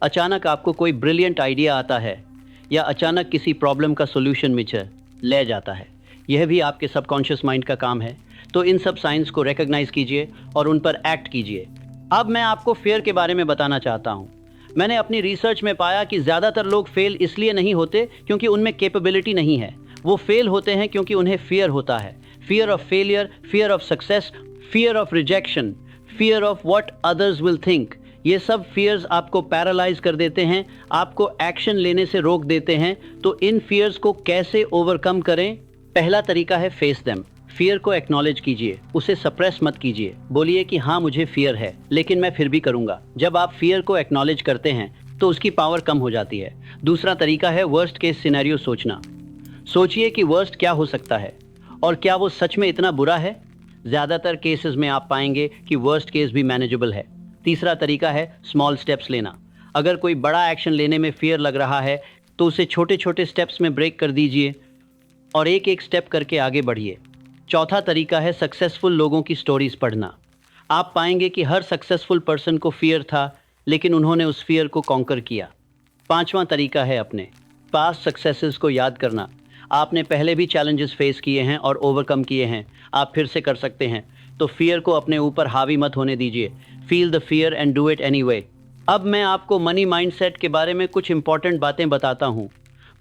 अचानक आपको कोई ब्रिलियंट आइडिया आता है, या अचानक किसी प्रॉब्लम का सोल्यूशन मिल ले जाता है। यह भी आपके सबकॉन्शियस माइंड का काम है। तो इन सब साइंस को रिकॉग्नाइज कीजिए और उन पर एक्ट कीजिए। अब मैं आपको फेयर के बारे में बताना चाहता हूँ। मैंने अपनी रिसर्च में पाया कि ज़्यादातर लोग फेल इसलिए नहीं होते क्योंकि उनमें कैपेबिलिटी नहीं है। वो फेल होते हैं क्योंकि उन्हें फियर होता है। Fear of failure, fear of success, fear of rejection, fear of what others will think. ये सब फियर्स आपको पैरालाइज कर देते हैं, आपको एक्शन लेने से रोक देते हैं। तो इन फियर्स को कैसे ओवरकम करें? पहला तरीका है फेस देम। फियर को एक्नॉलेज कीजिए, उसे सप्रेस मत कीजिए। बोलिए कि हाँ मुझे फियर है, लेकिन मैं फिर भी करूंगा। जब आप फियर को एक्नॉलेज करते हैं तो उसकी पावर कम हो जाती है। दूसरा तरीका है वर्स्ट केस सिनेरियो सोचना। सोचिए कि वर्स्ट क्या हो सकता है और क्या वो सच में इतना बुरा है। ज़्यादातर केसेस में आप पाएंगे कि वर्स्ट केस भी मैनेजेबल है। तीसरा तरीका है स्मॉल स्टेप्स लेना। अगर कोई बड़ा एक्शन लेने में फियर लग रहा है तो उसे छोटे छोटे स्टेप्स में ब्रेक कर दीजिए और एक एक स्टेप करके आगे बढ़िए। चौथा तरीका है सक्सेसफुल लोगों की स्टोरीज पढ़ना। आप पाएंगे कि हर सक्सेसफुल पर्सन को फियर था, लेकिन उन्होंने उस फियर को कॉन्कर किया। पांचवा तरीका है अपने पास्ट सक्सेसेस को याद करना। आपने पहले भी चैलेंजेस फेस किए हैं और ओवरकम किए हैं, आप फिर से कर सकते हैं। तो फियर को अपने ऊपर हावी मत होने दीजिए। Feel the fear and do it anyway. अब मैं आपको मनी माइंडसेट के बारे में कुछ इंपॉर्टेंट बातें बताता हूँ।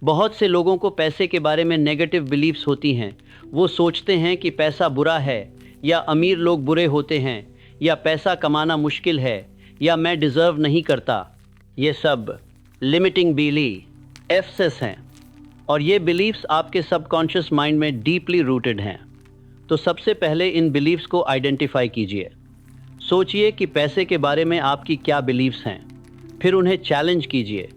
बहुत से लोगों को पैसे के बारे में नेगेटिव बिलीफ्स होती हैं। वो सोचते हैं कि पैसा बुरा है, या अमीर लोग बुरे होते हैं, या पैसा कमाना मुश्किल है, या मैं डिज़र्व नहीं करता। ये सब लिमिटिंग बिलीफ्स हैं, और ये बिलीफ्स आपके सबकॉन्शियस माइंड में डीपली रूटेड हैं। तो सबसे पहले इन बिलीफ्स को आइडेंटिफाई कीजिए। सोचिए कि पैसे के बारे में आपकी क्या बिलीफ्स हैं, फिर उन्हें चैलेंज कीजिए।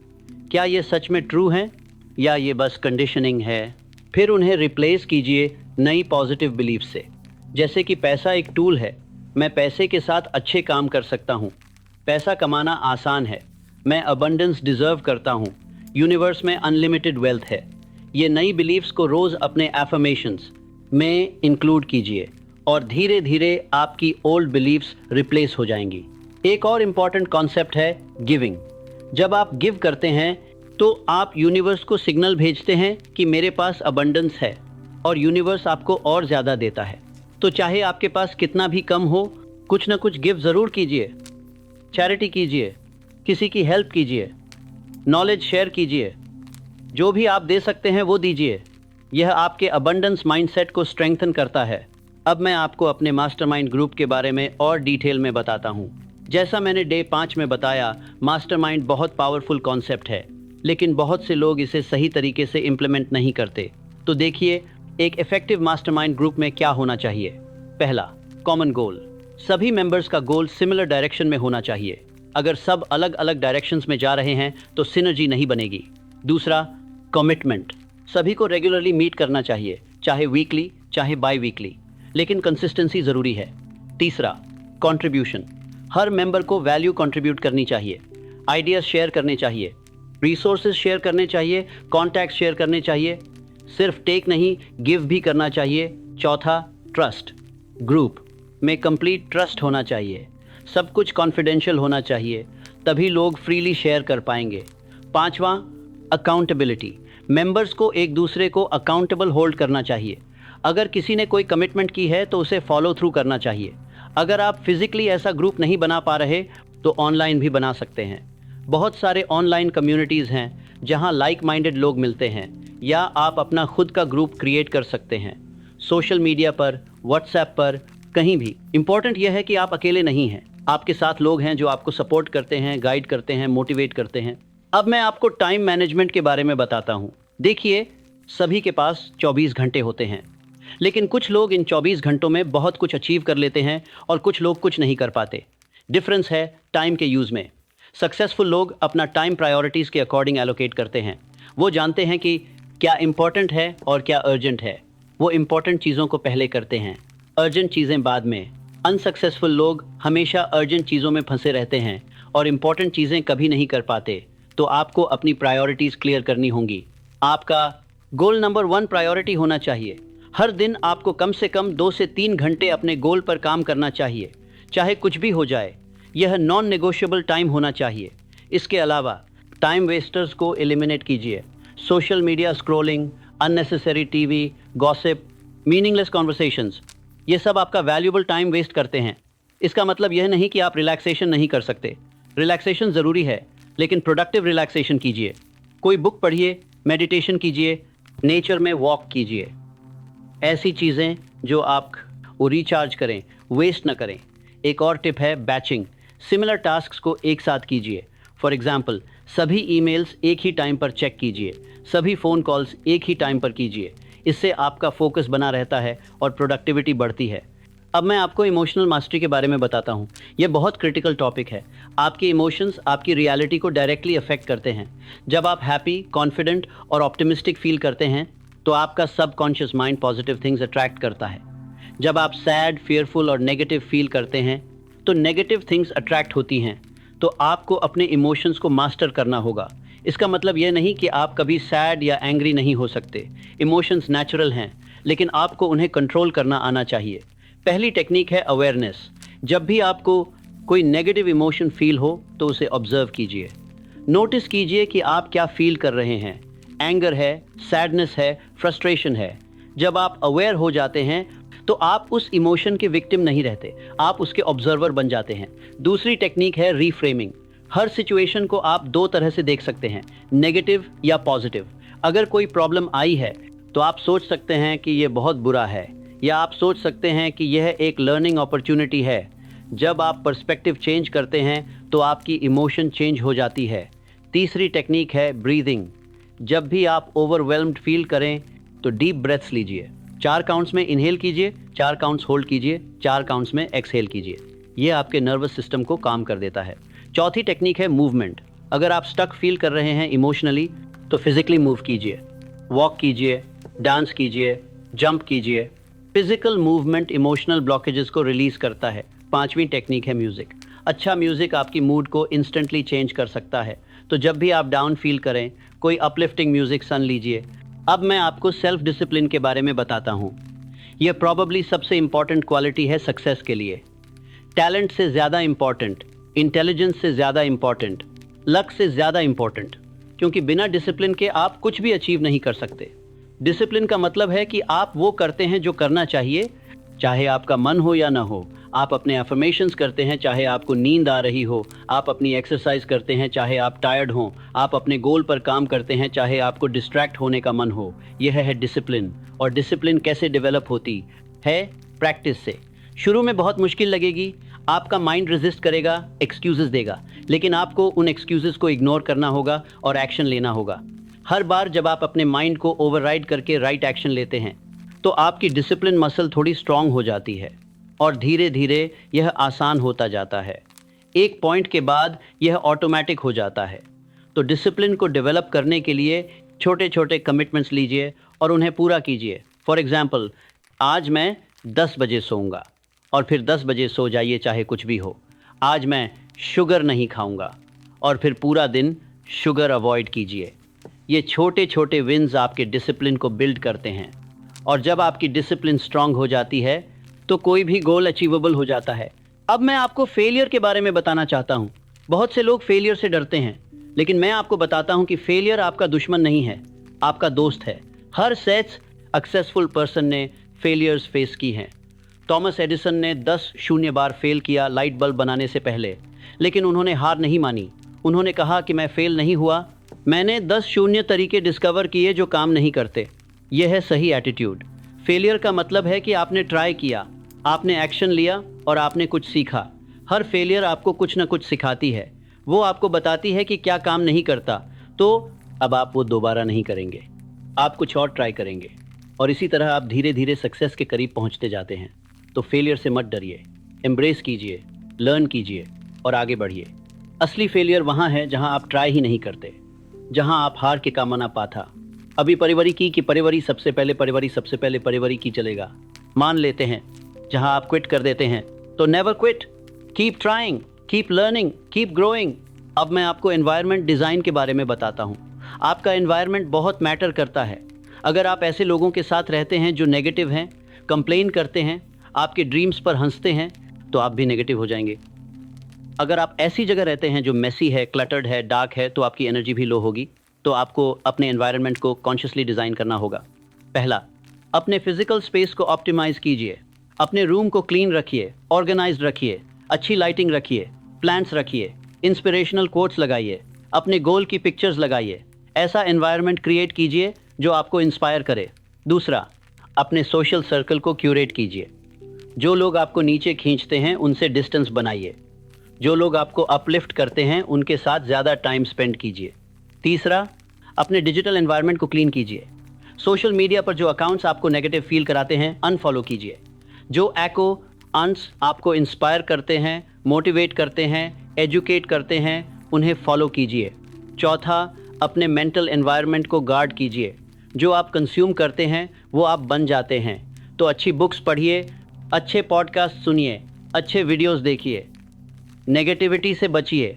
क्या ये सच में ट्रू हैं या ये बस कंडीशनिंग है? फिर उन्हें रिप्लेस कीजिए नई पॉजिटिव बिलीफ से। जैसे कि पैसा एक टूल है, मैं पैसे के साथ अच्छे काम कर सकता हूँ। पैसा कमाना आसान है, मैं अबंडेंस डिज़र्व करता हूँ, यूनिवर्स में अनलिमिटेड वेल्थ है। ये नई बिलीफ्स को रोज़ अपने एफर्मेशंस में इंक्लूड कीजिए और धीरे धीरे आपकी ओल्ड बिलीफ्स रिप्लेस हो जाएंगी। एक और इम्पॉर्टेंट कॉन्सेप्ट है गिविंग। जब आप गिव करते हैं तो आप यूनिवर्स को सिग्नल भेजते हैं कि मेरे पास अबंडेंस है, और यूनिवर्स आपको और ज़्यादा देता है। तो चाहे आपके पास कितना भी कम हो, कुछ ना कुछ गिव ज़रूर कीजिए। चैरिटी कीजिए, किसी की हेल्प कीजिए, नॉलेज शेयर कीजिए। जो भी आप दे सकते हैं वो दीजिए। यह आपके अबंडेंस माइंडसेट को स्ट्रेंथन करता है। अब मैं आपको अपने मास्टरमाइंड ग्रुप के बारे में और डिटेल में बताता हूँ। जैसा मैंने डे 5 में बताया, मास्टरमाइंड बहुत पावरफुल कॉन्सेप्ट है, लेकिन बहुत से लोग इसे सही तरीके से इम्प्लीमेंट नहीं करते। तो देखिए, एक इफेक्टिव मास्टरमाइंड ग्रुप में क्या होना चाहिए। पहला, कॉमन गोल। सभी मेंबर्स का गोल सिमिलर डायरेक्शन में होना चाहिए। अगर सब अलग अलग डायरेक्शंस में जा रहे हैं तो सिनर्जी नहीं बनेगी। दूसरा, कमिटमेंट। सभी को रेगुलरली मीट करना चाहिए, चाहे वीकली चाहे बाई वीकली, लेकिन कंसिस्टेंसी ज़रूरी है। तीसरा, कंट्रीब्यूशन। हर मेंबर को वैल्यू कंट्रीब्यूट करनी चाहिए, आइडियाज़ शेयर करने चाहिए, रिसोर्सेज शेयर करने चाहिए, कॉन्टैक्ट शेयर करने चाहिए। सिर्फ टेक नहीं, गिव भी करना चाहिए। चौथा, ट्रस्ट। ग्रुप में कंप्लीट ट्रस्ट होना चाहिए, सब कुछ कॉन्फिडेंशियल होना चाहिए, तभी लोग फ्रीली शेयर कर पाएंगे। पांचवा, अकाउंटेबिलिटी। मेंबर्स को एक दूसरे को अकाउंटेबल होल्ड करना चाहिए। अगर किसी ने कोई कमिटमेंट की है तो उसे फॉलो थ्रू करना चाहिए। अगर आप फिजिकली ऐसा ग्रुप नहीं बना पा रहे तो ऑनलाइन भी बना सकते हैं। बहुत सारे ऑनलाइन कम्युनिटीज़ हैं जहां लाइक माइंडेड लोग मिलते हैं, या आप अपना खुद का ग्रुप क्रिएट कर सकते हैं सोशल मीडिया पर, व्हाट्सएप पर, कहीं भी। इंपॉर्टेंट यह है कि आप अकेले नहीं हैं, आपके साथ लोग हैं जो आपको सपोर्ट करते हैं, गाइड करते हैं, मोटिवेट करते हैं। अब मैं आपको टाइम मैनेजमेंट के बारे में बताता हूँ। देखिए, सभी के पास 24 घंटे होते हैं, लेकिन कुछ लोग इन 24 घंटों में बहुत कुछ अचीव कर लेते हैं और कुछ लोग कुछ नहीं कर पाते। डिफरेंस है टाइम के यूज़ में। सक्सेसफुल लोग अपना टाइम प्रायोरिटीज़ के अकॉर्डिंग एलोकेट करते हैं। वो जानते हैं कि क्या इम्पॉर्टेंट है और क्या अर्जेंट है। वो इम्पॉर्टेंट चीज़ों को पहले करते हैं, अर्जेंट चीज़ें बाद में। अनसक्सेसफुल लोग हमेशा अर्जेंट चीज़ों में फंसे रहते हैं और इम्पॉर्टेंट चीज़ें कभी नहीं कर पाते। तो आपको अपनी प्रायोरिटीज़ क्लियर करनी होंगी। आपका गोल नंबर 1 प्रायोरिटी होना चाहिए। हर दिन आपको कम से कम 2 से 3 घंटे अपने गोल पर काम करना चाहिए, चाहे कुछ भी हो जाए। यह नॉन नेगोशिएबल टाइम होना चाहिए। इसके अलावा टाइम वेस्टर्स को एलिमिनेट कीजिए। Social media scrolling, unnecessary TV, gossip, meaningless conversations, ये सब आपका वैल्यूएबल टाइम वेस्ट करते हैं। इसका मतलब यह नहीं कि आप रिलैक्सेशन नहीं कर सकते। रिलैक्सेशन ज़रूरी है, लेकिन प्रोडक्टिव रिलैक्सेशन कीजिए। कोई बुक पढ़िए, मेडिटेशन कीजिए, नेचर में वॉक कीजिए। ऐसी चीज़ें जो आप वो रिचार्ज करें, वेस्ट ना करें। एक और टिप है बैचिंग। सिमिलर टास्क्स को एक साथ कीजिए। फॉर एग्जांपल, सभी ईमेल्स एक ही टाइम पर चेक कीजिए, सभी फ़ोन कॉल्स एक ही टाइम पर कीजिए। इससे आपका फोकस बना रहता है और प्रोडक्टिविटी बढ़ती है। अब मैं आपको इमोशनल मास्टरी के बारे में बताता हूँ। यह बहुत क्रिटिकल टॉपिक है। आपके इमोशंस आपकी रियलिटी को डायरेक्टली अफेक्ट करते हैं। जब आप हैप्पी, कॉन्फिडेंट और ऑप्टिमिस्टिक फील करते हैं तो आपका subconscious mind positive things attract करता है। जब आप सैड, फियरफुल और नेगेटिव फील करते हैं तो नेगेटिव थिंग्स अट्रैक्ट होती हैं। तो आपको अपने इमोशंस को मास्टर करना होगा। इसका मतलब यह नहीं कि आप कभी सैड या एंग्री नहीं हो सकते। इमोशंस नेचुरल हैं, लेकिन आपको उन्हें कंट्रोल करना आना चाहिए। पहली टेक्निक है अवेयरनेस। जब भी आपको कोई नेगेटिव इमोशन फील हो तो उसे ऑब्जर्व कीजिए। नोटिस कीजिए कि आप क्या फील कर रहे हैं। एंगर है, सैडनेस है, फ्रस्ट्रेशन है। जब आप अवेयर हो जाते हैं तो आप उस इमोशन के विक्टिम नहीं रहते, आप उसके ऑब्जर्वर बन जाते हैं। दूसरी टेक्निक है रीफ्रेमिंग। हर सिचुएशन को आप 2 तरह से देख सकते हैं, नेगेटिव या पॉजिटिव। अगर कोई प्रॉब्लम आई है तो आप सोच सकते हैं कि यह बहुत बुरा है, या आप सोच सकते हैं कि यह एक लर्निंग अपॉर्चुनिटी है। जब आप पर्सपेक्टिव चेंज करते हैं तो आपकी इमोशन चेंज हो जाती है। तीसरी टेक्निक है ब्रीदिंग। जब भी आप ओवरवेल्म्ड फील करें तो डीप ब्रेथ्स लीजिए। 4 काउंट्स में इनहेल कीजिए, 4 काउंट्स होल्ड कीजिए, 4 काउंट्स में एक्सहेल कीजिए। ये आपके नर्वस सिस्टम को काम कर देता है। चौथी टेक्निक है मूवमेंट। अगर आप स्टक फील कर रहे हैं इमोशनली तो फिजिकली मूव कीजिए, वॉक कीजिए, डांस कीजिए, जंप कीजिए। फिजिकल मूवमेंट इमोशनल ब्लॉकेजेस को रिलीज करता है। 5वीं टेक्निक है म्यूजिक। अच्छा म्यूजिक आपकी मूड को इंस्टेंटली चेंज कर सकता है। तो जब भी आप डाउन फील करें, कोई अपलिफ्टिंग म्यूजिक सुन लीजिए। अब मैं आपको सेल्फ डिसिप्लिन के बारे में बताता हूँ। यह प्रॉबेबली सबसे इंपॉर्टेंट क्वालिटी है सक्सेस के लिए। टैलेंट से ज़्यादा इंपॉर्टेंट, इंटेलिजेंस से ज़्यादा इंपॉर्टेंट, लक से ज़्यादा इंपॉर्टेंट, क्योंकि बिना डिसिप्लिन के आप कुछ भी अचीव नहीं कर सकते। डिसिप्लिन का मतलब है कि आप वो करते हैं जो करना चाहिए, चाहे आपका मन हो या ना हो। आप अपने अफर्मेशंस करते हैं चाहे आपको नींद आ रही हो। आप अपनी एक्सरसाइज करते हैं चाहे आप टायर्ड हों। आप अपने गोल पर काम करते हैं चाहे आपको डिस्ट्रैक्ट होने का मन हो। यह है डिसिप्लिन। और डिसिप्लिन कैसे डेवलप होती है? प्रैक्टिस से। शुरू में बहुत मुश्किल लगेगी। आपका माइंड रेजिस्ट करेगा, एक्सक्यूजेस देगा, लेकिन आपको उन एक्सक्यूजेस को इग्नोर करना होगा और एक्शन लेना होगा। हर बार जब आप अपने माइंड को ओवरराइड करके राइट एक्शन लेते हैं तो आपकी डिसिप्लिन मसल थोड़ी स्ट्रांग हो जाती है और धीरे धीरे यह आसान होता जाता है। एक पॉइंट के बाद यह ऑटोमेटिक हो जाता है। तो डिसिप्लिन को डेवलप करने के लिए छोटे छोटे कमिटमेंट्स लीजिए और उन्हें पूरा कीजिए। फॉर एग्जाम्पल, आज मैं 10 बजे सोऊंगा और फिर 10 बजे सो जाइए चाहे कुछ भी हो। आज मैं शुगर नहीं खाऊंगा और फिर पूरा दिन शुगर अवॉइड कीजिए। ये छोटे छोटे विन्स आपके डिसिप्लिन को बिल्ड करते हैं और जब आपकी डिसिप्लिन स्ट्रांग हो जाती है तो कोई भी गोल अचीवेबल हो जाता है। अब मैं आपको फेलियर के बारे में बताना चाहता हूँ। बहुत से लोग फेलियर से डरते हैं, लेकिन मैं आपको बताता हूँ कि फेलियर आपका दुश्मन नहीं है, आपका दोस्त है। हर सक्सेसफुल पर्सन ने फेलियर्स फेस की हैं। थॉमस एडिसन ने 10 शून्य बार फेल किया लाइट बल्ब बनाने से पहले, लेकिन उन्होंने हार नहीं मानी। उन्होंने कहा कि मैं फेल नहीं हुआ, मैंने 10 शून्य तरीके डिस्कवर किए जो काम नहीं करते। यह है सही एटीट्यूड। फेलियर का मतलब है कि आपने ट्राई किया, आपने एक्शन लिया और आपने कुछ सीखा। हर फेलियर आपको कुछ ना कुछ सिखाती है। वो आपको बताती है कि क्या काम नहीं करता, तो अब आप वो दोबारा नहीं करेंगे, आप कुछ और ट्राई करेंगे और इसी तरह आप धीरे धीरे सक्सेस के करीब पहुंचते जाते हैं। तो फेलियर से मत डरिए, एम्ब्रेस कीजिए, लर्न कीजिए और आगे बढ़िए। असली फेलियर वहाँ है जहाँ आप ट्राई ही नहीं करते, जहाँ आप हार के कामना पाथा। अभी परिवरी की परिवरी सबसे पहले परिवरी की चलेगा मान लेते हैं। जहाँ आप क्विट कर देते हैं तो never quit, keep trying, keep learning, keep growing. अब मैं आपको एनवायरनमेंट डिज़ाइन के बारे में बताता हूँ। आपका एनवायरनमेंट बहुत मैटर करता है। अगर आप ऐसे लोगों के साथ रहते हैं जो नेगेटिव हैं, कंप्लेन करते हैं, आपके ड्रीम्स पर हंसते हैं, तो आप भी नेगेटिव हो जाएंगे। अगर आप ऐसी जगह रहते हैं जो मेसी है, क्लटर्ड है, डार्क है, तो आपकी एनर्जी भी लो होगी। तो आपको अपने एनवायरनमेंट को कॉन्शियसली डिज़ाइन करना होगा। पहला, अपने फिजिकल स्पेस को ऑप्टिमाइज कीजिए। अपने रूम को क्लीन रखिए, ऑर्गेनाइज्ड रखिए, अच्छी लाइटिंग रखिए, प्लांट्स रखिए, इंस्पिरेशनल कोट्स लगाइए, अपने गोल की पिक्चर्स लगाइए। ऐसा एनवायरनमेंट क्रिएट कीजिए जो आपको इंस्पायर करे। दूसरा, अपने सोशल सर्कल को क्यूरेट कीजिए। जो लोग आपको नीचे खींचते हैं उनसे डिस्टेंस बनाइए। जो लोग आपको अपलिफ्ट करते हैं उनके साथ ज़्यादा टाइम स्पेंड कीजिए। तीसरा, अपने डिजिटल एनवायरनमेंट को क्लीन कीजिए। सोशल मीडिया पर जो अकाउंट्स आपको नेगेटिव फील कराते हैं अनफॉलो कीजिए। जो अकाउंट्स आपको इंस्पायर करते हैं, मोटिवेट करते हैं, एजुकेट करते हैं, उन्हें फॉलो कीजिए। चौथा, अपने मेंटल एनवायरनमेंट को गार्ड कीजिए। जो आप कंज्यूम करते हैं वो आप बन जाते हैं। तो अच्छी बुक्स पढ़िए, अच्छे पॉडकास्ट सुनिए, अच्छे वीडियोस देखिए, नेगेटिविटी से बचिए,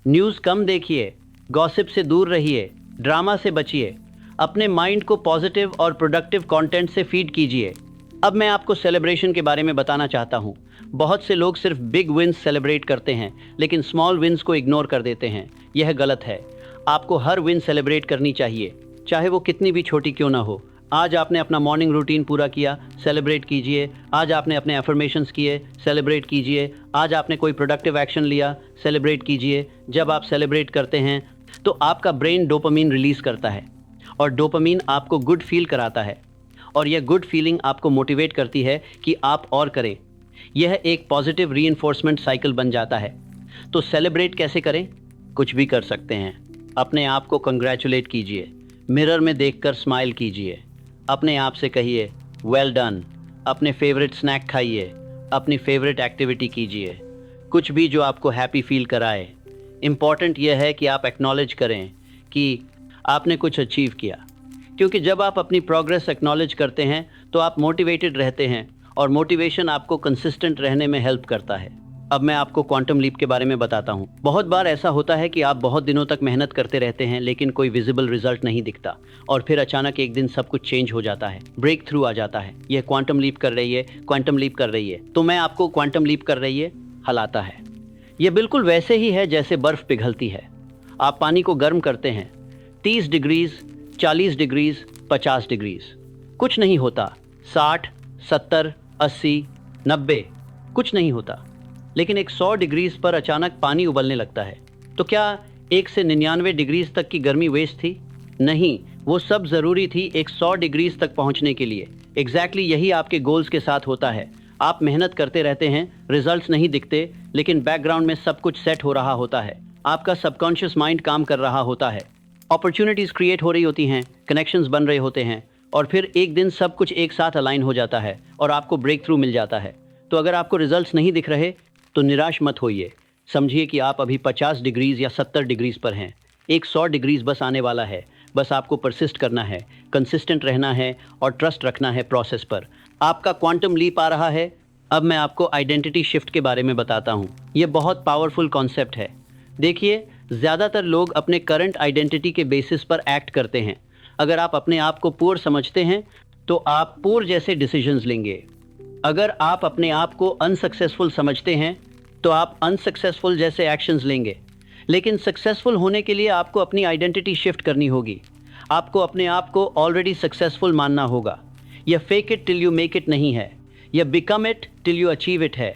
न्यूज़ कम देखिए, गॉसिप से दूर रहिए, ड्रामा से बचिए। अपने माइंड को पॉजिटिव और प्रोडक्टिव कंटेंट से फीड कीजिए। अब मैं आपको सेलिब्रेशन के बारे में बताना चाहता हूँ। बहुत से लोग सिर्फ बिग विन्स सेलिब्रेट करते हैं लेकिन स्मॉल विन्स को इग्नोर कर देते हैं। यह गलत है। आपको हर विन सेलिब्रेट करनी चाहिए, चाहे वो कितनी भी छोटी क्यों ना हो। आज आपने अपना मॉर्निंग रूटीन पूरा किया, सेलिब्रेट कीजिए। आज आपने अपने अफर्मेशंस किए, सेलिब्रेट कीजिए। आज आपने कोई प्रोडक्टिव एक्शन लिया, सेलिब्रेट कीजिए। जब आप सेलिब्रेट करते हैं तो आपका ब्रेन डोपामीन रिलीज़ करता है और डोपामीन आपको गुड फील कराता है और यह गुड फीलिंग आपको मोटिवेट करती है कि आप और करें। यह एक पॉजिटिव रीइंफोर्समेंट साइकिल बन जाता है। तो सेलिब्रेट कैसे करें? कुछ भी कर सकते हैं। अपने आप को कंग्रेचुलेट कीजिए, मिरर में देखकर स्माइल कीजिए, अपने आप से कहिए वेल डन। अपने फेवरेट स्नैक खाइए, अपनी फेवरेट एक्टिविटी कीजिए, कुछ भी जो आपको हैप्पी फील कराए। इम्पॉर्टेंट यह है कि आप एक्नॉलेज करें कि आपने कुछ अचीव किया, क्योंकि जब आप अपनी प्रोग्रेस एक्नॉलेज करते हैं तो आप मोटिवेटेड रहते हैं और मोटिवेशन आपको कंसिस्टेंट रहने में हेल्प करता है। अब मैं आपको क्वांटम लीप के बारे में बताता हूँ। बहुत बार ऐसा होता है कि आप बहुत दिनों तक मेहनत करते रहते हैं लेकिन कोई विजिबल रिजल्ट नहीं दिखता और फिर अचानक एक दिन सब कुछ चेंज हो जाता है, ब्रेक थ्रू आ जाता है। यह क्वांटम लीप कर रही है, क्वांटम लीप कर रही है। तो मैं आपको क्वांटम लीप कर रही है हलाता है। यह बिल्कुल वैसे ही है जैसे बर्फ पिघलती है। आप पानी को गर्म करते हैं 30 डिग्रीज, 40 डिग्रीज, 50 डिग्रीज, कुछ नहीं होता। 60, 70, 80, 90, कुछ नहीं होता। लेकिन एक 100 डिग्रीज पर अचानक पानी उबलने लगता है। तो क्या 1 से 99 डिग्रीज तक की गर्मी वेस्ट थी? नहीं, वो सब ज़रूरी थी एक 100 डिग्रीज तक पहुंचने के लिए। एग्जैक्टली यही आपके गोल्स के साथ होता है। आप मेहनत करते रहते हैं, रिजल्ट्स नहीं दिखते, लेकिन बैकग्राउंड में सब कुछ सेट हो रहा होता है। आपका सबकॉन्शियस माइंड काम कर रहा होता है, अपॉर्चुनिटीज़ क्रिएट हो रही होती हैं, कनेक्शंस बन रहे होते हैं, और फिर एक दिन सब कुछ एक साथ अलाइन हो जाता है और आपको ब्रेक थ्रू मिल जाता है। तो अगर आपको रिजल्ट्स नहीं दिख रहे तो निराश मत होइए। समझिए कि आप अभी 50 डिग्रीज या 70 डिग्रीज पर हैं। एक 100 डिग्रीज बस आने वाला है। बस आपको परसिस्ट करना है, कंसिस्टेंट रहना है और ट्रस्ट रखना है प्रोसेस पर। आपका क्वांटम लीप आ रहा है। अब मैं आपको आइडेंटिटी शिफ्ट के बारे में बताता हूँ। ये बहुत पावरफुल कॉन्सेप्ट है। देखिए, ज़्यादातर लोग अपने करंट आइडेंटिटी के बेसिस पर एक्ट करते हैं। अगर आप अपने आप को पुअर समझते हैं तो आप पुअर जैसे डिसीजंस लेंगे। अगर आप अपने आप को अनसक्सेसफुल समझते हैं तो आप अनसक्सेसफुल जैसे एक्शंस लेंगे। लेकिन सक्सेसफुल होने के लिए आपको अपनी आइडेंटिटी शिफ्ट करनी होगी। आपको अपने आप को ऑलरेडी सक्सेसफुल मानना होगा। यह fake it till you make it नहीं है, यह become it till you achieve it है।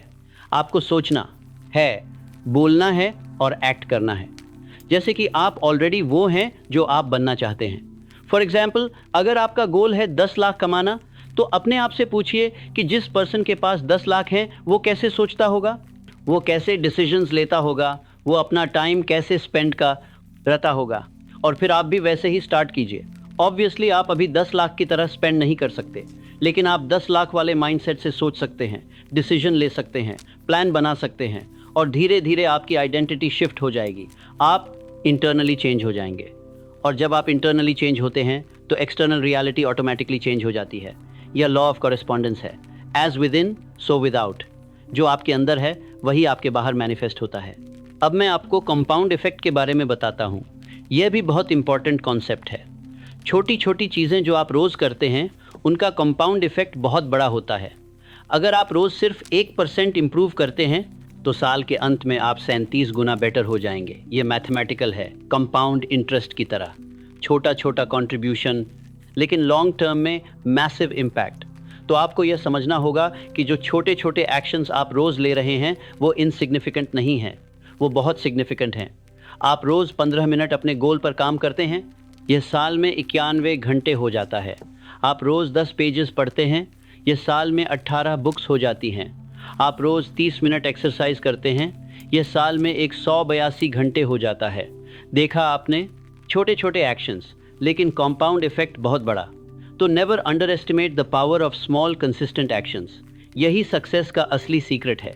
आपको सोचना है, बोलना है और एक्ट करना है जैसे कि आप ऑलरेडी वो हैं जो आप बनना चाहते हैं। फॉर एग्जाम्पल, अगर आपका गोल है 10 लाख कमाना, तो अपने आप से पूछिए कि जिस पर्सन के पास 10 लाख हैं वो कैसे सोचता होगा, वो कैसे डिसीजंस लेता होगा, वो अपना टाइम कैसे स्पेंड का रहता होगा, और फिर आप भी वैसे ही स्टार्ट कीजिए। ऑब्वियसली आप अभी 10 लाख की तरह स्पेंड नहीं कर सकते, लेकिन आप 10 लाख वाले माइंडसेट से सोच सकते हैं, डिसीजन ले सकते हैं, प्लान बना सकते हैं, और धीरे धीरे आपकी आइडेंटिटी शिफ्ट हो जाएगी। आप इंटरनली चेंज हो जाएंगे, और जब आप इंटरनली चेंज होते हैं तो एक्सटर्नल रियलिटी ऑटोमेटिकली चेंज हो जाती है। यह लॉ ऑफ कॉरेस्पॉन्डेंस है। As within so without. जो आपके अंदर है वही आपके बाहर मैनिफेस्ट होता है। अब मैं आपको कंपाउंड इफेक्ट के बारे में बताता हूँ। यह भी बहुत इंपॉर्टेंट कॉन्सेप्ट है। छोटी छोटी चीज़ें जो आप रोज़ करते हैं उनका कंपाउंड इफेक्ट बहुत बड़ा होता है। अगर आप रोज़ सिर्फ 1% इम्प्रूव करते हैं तो साल के अंत में आप 37 गुना बेटर हो जाएंगे। ये मैथमेटिकल है, कंपाउंड इंटरेस्ट की तरह। छोटा छोटा कंट्रीब्यूशन, लेकिन लॉन्ग टर्म में मैसिव इम्पैक्ट। तो आपको यह समझना होगा कि जो छोटे छोटे एक्शंस आप रोज़ ले रहे हैं वो इनसिग्निफिकेंट नहीं हैं, वो बहुत सिग्निफिकेंट हैं। आप रोज़ 15 मिनट अपने गोल पर काम करते हैं, यह साल में 91 घंटे हो जाता है। आप रोज़ 10 पेजेस पढ़ते हैं, यह साल में 18 बुक्स हो जाती हैं। आप रोज़ 30 मिनट एक्सरसाइज करते हैं, यह साल में 182 घंटे हो जाता है। देखा आपने, छोटे छोटे एक्शंस लेकिन कॉम्पाउंड इफेक्ट बहुत बड़ा। तो never under estimate the power of small consistent actions. यही सक्सेस का असली सीक्रेट है।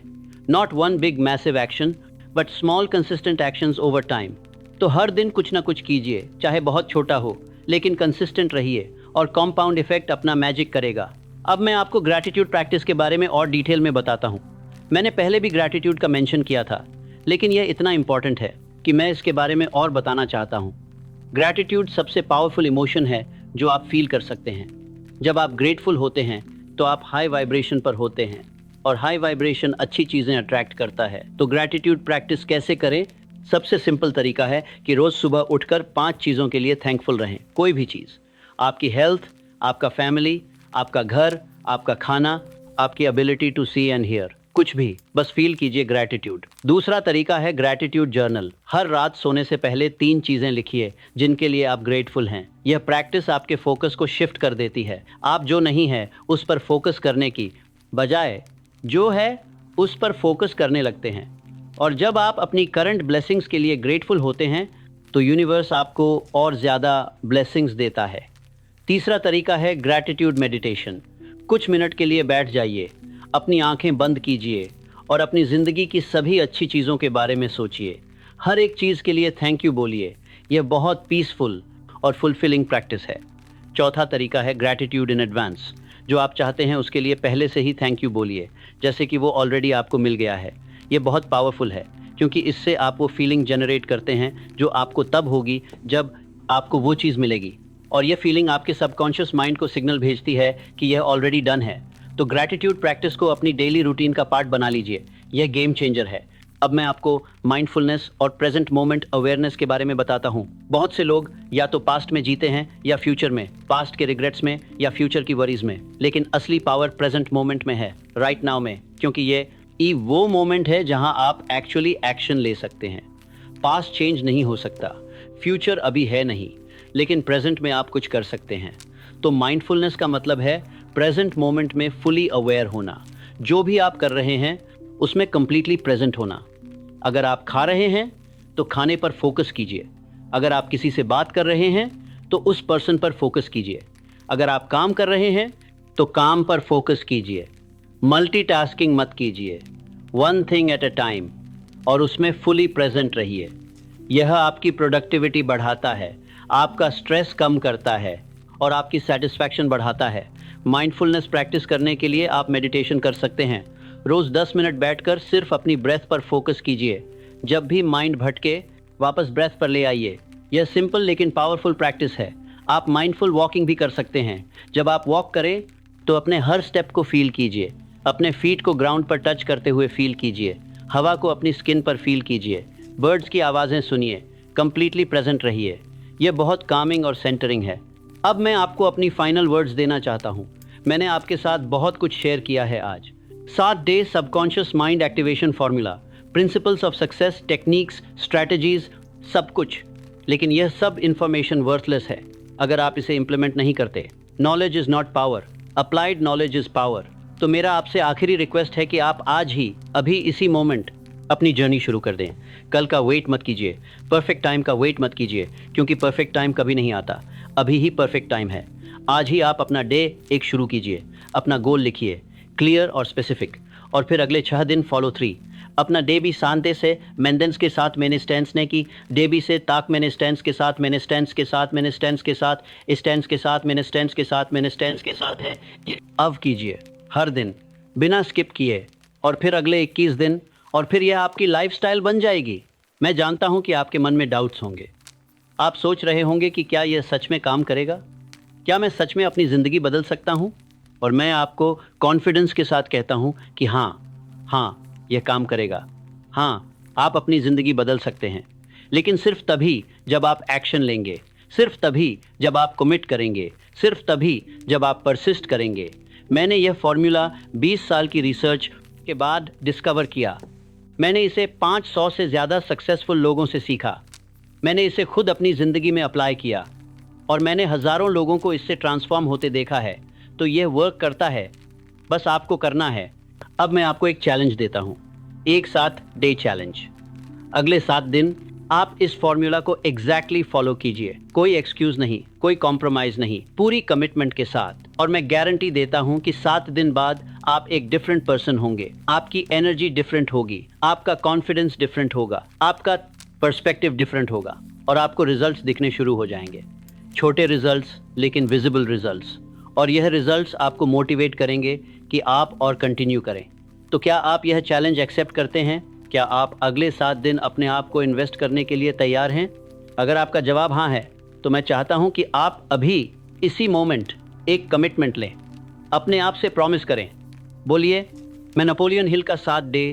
Not one big massive action but small consistent actions over time. तो हर दिन कुछ ना कुछ कीजिए, चाहे बहुत छोटा हो, लेकिन कंसिस्टेंट रहिए और कॉम्पाउंड इफेक्ट अपना मैजिक करेगा। अब मैं आपको ग्रैटिट्यूड प्रैक्टिस के बारे में और डिटेल में बताता हूँ। मैंने पहले भी ग्रैटिट्यूड का मेंशन किया था, लेकिन यह इतना इंपॉर्टेंट है कि मैं इसके बारे में और बताना चाहता हूँ। ग्रैटिट्यूड सबसे पावरफुल इमोशन है जो आप फील कर सकते हैं। जब आप ग्रेटफुल होते हैं तो आप हाई वाइब्रेशन पर होते हैं, और हाई वाइब्रेशन अच्छी चीज़ें अट्रैक्ट करता है। तो ग्रैटिट्यूड प्रैक्टिस कैसे करें? सबसे सिंपल तरीका है कि रोज़ सुबह उठकर 5 चीज़ों के लिए थैंकफुल रहें। कोई भी चीज़, आपकी हेल्थ, आपका फैमिली, आपका घर, आपका खाना, आपकी ability to see and hear, कुछ भी, बस फील कीजिए ग्रैटिट्यूड। दूसरा तरीका है ग्रैटिट्यूड जर्नल। हर रात सोने से पहले 3 चीज़ें लिखिए जिनके लिए आप ग्रेटफुल हैं। यह प्रैक्टिस आपके फोकस को शिफ्ट कर देती है। आप जो नहीं है उस पर फोकस करने की बजाय जो है उस पर फोकस करने लगते हैं। और जब आप अपनी करंट ब्लेसिंग्स के लिए ग्रेटफुल होते हैं तो यूनिवर्स आपको और ज़्यादा ब्लेसिंग्स देता है। तीसरा तरीका है ग्रैटिट्यूड मेडिटेशन। कुछ मिनट के लिए बैठ जाइए, अपनी आंखें बंद कीजिए और अपनी ज़िंदगी की सभी अच्छी चीज़ों के बारे में सोचिए। हर एक चीज़ के लिए थैंक यू बोलिए। यह बहुत पीसफुल और फुलफिलिंग प्रैक्टिस है। चौथा तरीका है ग्रैटिट्यूड इन एडवांस। जो आप चाहते हैं उसके लिए पहले से ही थैंक यू बोलिए, जैसे कि वो ऑलरेडी आपको मिल गया है। ये बहुत पावरफुल है क्योंकि इससे आप वो फीलिंग जनरेट करते हैं जो आपको तब होगी जब आपको वो चीज़ मिलेगी, और ये फीलिंग आपके सबकॉन्शियस माइंड को सिग्नल भेजती है कि यह ऑलरेडी डन है। तो ग्रैटिट्यूड प्रैक्टिस को अपनी डेली रूटीन का पार्ट बना लीजिए। यह गेम चेंजर है। अब मैं आपको माइंडफुलनेस और प्रेजेंट मोमेंट अवेयरनेस के बारे में बताता हूँ। बहुत से लोग या तो पास्ट में जीते हैं या फ्यूचर में, पास्ट के रिग्रेट्स में या फ्यूचर की वरीज में, लेकिन असली पावर प्रेजेंट मोमेंट में है, राइट नाउ में, क्योंकि ये वो मोमेंट है जहां आप एक्चुअली एक्शन ले सकते हैं। पास्ट चेंज नहीं हो सकता, फ्यूचर अभी है नहीं, लेकिन प्रेजेंट में आप कुछ कर सकते हैं। तो माइंडफुलनेस का मतलब है प्रेजेंट मोमेंट में फुली अवेयर होना। जो भी आप कर रहे हैं उसमें कंप्लीटली प्रेजेंट होना। अगर आप खा रहे हैं तो खाने पर फोकस कीजिए। अगर आप किसी से बात कर रहे हैं तो उस पर्सन पर फोकस कीजिए। अगर आप काम कर रहे हैं तो काम पर फोकस कीजिए। मल्टीटास्किंग मत कीजिए, one thing at a time, और उसमें फुली प्रेजेंट रहिए। यह आपकी प्रोडक्टिविटी बढ़ाता है, आपका स्ट्रेस कम करता है और आपकी सेटिस्फैक्शन बढ़ाता है। माइंडफुलनेस प्रैक्टिस करने के लिए आप मेडिटेशन कर सकते हैं। रोज़ 10 मिनट बैठकर सिर्फ अपनी ब्रेथ पर फोकस कीजिए। जब भी माइंड भटके वापस ब्रेथ पर ले आइए। यह सिंपल लेकिन पावरफुल प्रैक्टिस है। आप माइंडफुल वॉकिंग भी कर सकते हैं। जब आप वॉक करें तो अपने हर स्टेप को फील कीजिए। अपने फीट को ग्राउंड पर टच करते हुए फील कीजिए। हवा को अपनी स्किन पर फील कीजिए। बर्ड्स की आवाज़ें सुनिए। कंप्लीटली प्रेजेंट रहिए। यह बहुत कामिंग और सेंटरिंग है। अब मैं आपको अपनी फाइनल वर्ड्स देना चाहता हूँ। मैंने आपके साथ बहुत कुछ शेयर किया है आज। 7 day subconscious mind activation formula, principles of success, techniques, strategies, सब कुछ। लेकिन यह सब इंफॉर्मेशन वर्थलेस है अगर आप इसे इंप्लीमेंट नहीं करते। Knowledge is not power, applied knowledge is power. तो मेरा आपसे आखिरी रिक्वेस्ट है कि आप आज ही, अभी इसी मोमेंट अपनी जर्नी शुरू कर दें। कल का वेट मत कीजिए, परफेक्ट टाइम का वेट मत कीजिए, क्योंकि परफेक्ट टाइम कभी नहीं आता। अभी ही परफेक्ट टाइम है। आज ही आप अपना डे एक शुरू कीजिए। अपना गोल लिखिए, क्लियर और स्पेसिफिक, और फिर अगले 6 दिन फॉलो 3। अपना डे भी शांति से मेंडेंस के साथ मैंने स्टेंस ने की, डे भी से ताक मैंने स्टेंस के साथ, मैंने स्टेंस के साथ, मैंने स्टेंस के साथ, स्टेंस के साथ, मैंने स्टेंस के साथ, मैंने स्टेंस के साथ है। अब कीजिए हर दिन बिना स्किप किए, और फिर अगले 21 दिन, और फिर यह आपकी लाइफस्टाइल बन जाएगी। मैं जानता हूं कि आपके मन में डाउट्स होंगे। आप सोच रहे होंगे कि क्या यह सच में काम करेगा, क्या मैं सच में अपनी ज़िंदगी बदल सकता हूं? और मैं आपको कॉन्फिडेंस के साथ कहता हूं कि हाँ, यह काम करेगा। हाँ, आप अपनी ज़िंदगी बदल सकते हैं, लेकिन सिर्फ तभी जब आप एक्शन लेंगे, सिर्फ तभी जब आप कमिट करेंगे, सिर्फ तभी जब आप परसिस्ट करेंगे। मैंने यह फॉर्मूला 20 साल की रिसर्च के बाद डिस्कवर किया। मैंने इसे 500 से ज़्यादा सक्सेसफुल लोगों से सीखा। मैंने इसे खुद अपनी ज़िंदगी में अप्लाई किया और मैंने हज़ारों लोगों को इससे ट्रांसफॉर्म होते देखा है। तो यह वर्क करता है, बस आपको करना है। अब मैं आपको एक चैलेंज देता हूँ, एक 7 डे चैलेंज। अगले 7 दिन आप इस फॉर्मूला को एग्जैक्टली फॉलो कीजिए। कोई एक्सक्यूज़ नहीं, कोई कॉम्प्रोमाइज़ नहीं, पूरी कमिटमेंट के साथ। और मैं गारंटी देता हूँ कि 7 दिन बाद आप एक डिफरेंट पर्सन होंगे। आपकी एनर्जी डिफरेंट होगी, आपका कॉन्फिडेंस डिफरेंट होगा, आपका पर्सपेक्टिव डिफरेंट होगा, और आपको रिजल्ट्स दिखने शुरू हो जाएंगे। छोटे रिजल्ट्स लेकिन विजिबल रिजल्ट्स, और यह रिजल्ट्स आपको मोटिवेट करेंगे कि आप और कंटिन्यू करें। तो क्या आप यह चैलेंज एक्सेप्ट करते हैं? क्या आप अगले 7 दिन अपने आप को इन्वेस्ट करने के लिए तैयार हैं? अगर आपका जवाब हाँ है तो मैं चाहता हूं कि आप अभी इसी मोमेंट एक कमिटमेंट लें। अपने आप से प्रॉमिस करें, बोलिए, मैं नेपोलियन हिल का 7 day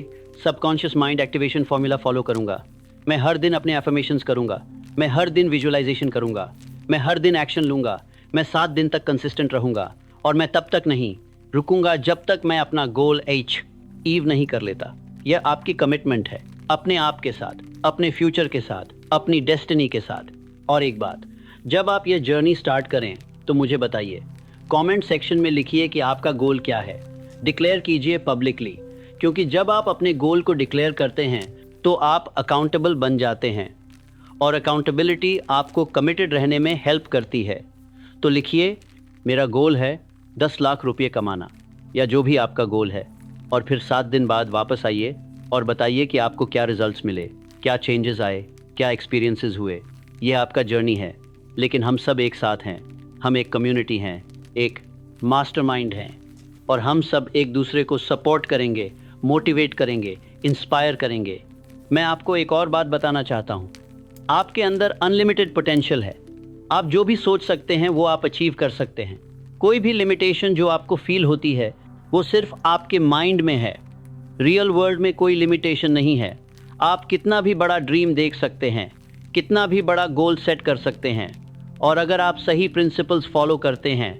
subconscious mind activation formula follow करूंगा। मैं हर दिन अपने एफर्मेशंस करूंगा, मैं हर दिन विजुअलाइजेशन करूंगा, मैं हर दिन एक्शन लूंगा, मैं 7 दिन तक कंसिस्टेंट रहूंगा, और मैं तब तक नहीं रुकूंगा जब तक मैं अपना गोल अचीव नहीं कर लेता। यह आपकी कमिटमेंट है, अपने आप के साथ, अपने फ्यूचर के साथ, अपनी डेस्टिनी के साथ। और एक बात, जब आप यह जर्नी स्टार्ट करें तो मुझे बताइए, कमेंट सेक्शन में लिखिए कि आपका गोल क्या है। डिक्लेयर कीजिए पब्लिकली, क्योंकि जब आप अपने गोल को डिक्लेयर करते हैं तो आप अकाउंटेबल बन जाते हैं, और अकाउंटेबिलिटी आपको कमिटेड रहने में हेल्प करती है। तो लिखिए, मेरा गोल है 10 लाख रुपये कमाना, या जो भी आपका गोल है, और फिर 7 दिन बाद वापस आइए और बताइए कि आपको क्या रिजल्ट्स मिले, क्या चेंजेस आए, क्या एक्सपीरियंसेस हुए। ये आपका जर्नी है, लेकिन हम सब एक साथ हैं। हम एक कम्युनिटी हैं, एक मास्टरमाइंड हैं, और हम सब एक दूसरे को सपोर्ट करेंगे, मोटिवेट करेंगे, इंस्पायर करेंगे। मैं आपको एक और बात बताना चाहता हूँ, आपके अंदर अनलिमिटेड पोटेंशियल है। आप जो भी सोच सकते हैं वो आप अचीव कर सकते हैं। कोई भी लिमिटेशन जो आपको फील होती है वो सिर्फ आपके माइंड में है। रियल वर्ल्ड में कोई लिमिटेशन नहीं है। आप कितना भी बड़ा ड्रीम देख सकते हैं, कितना भी बड़ा गोल सेट कर सकते हैं, और अगर आप सही प्रिंसिपल्स फॉलो करते हैं,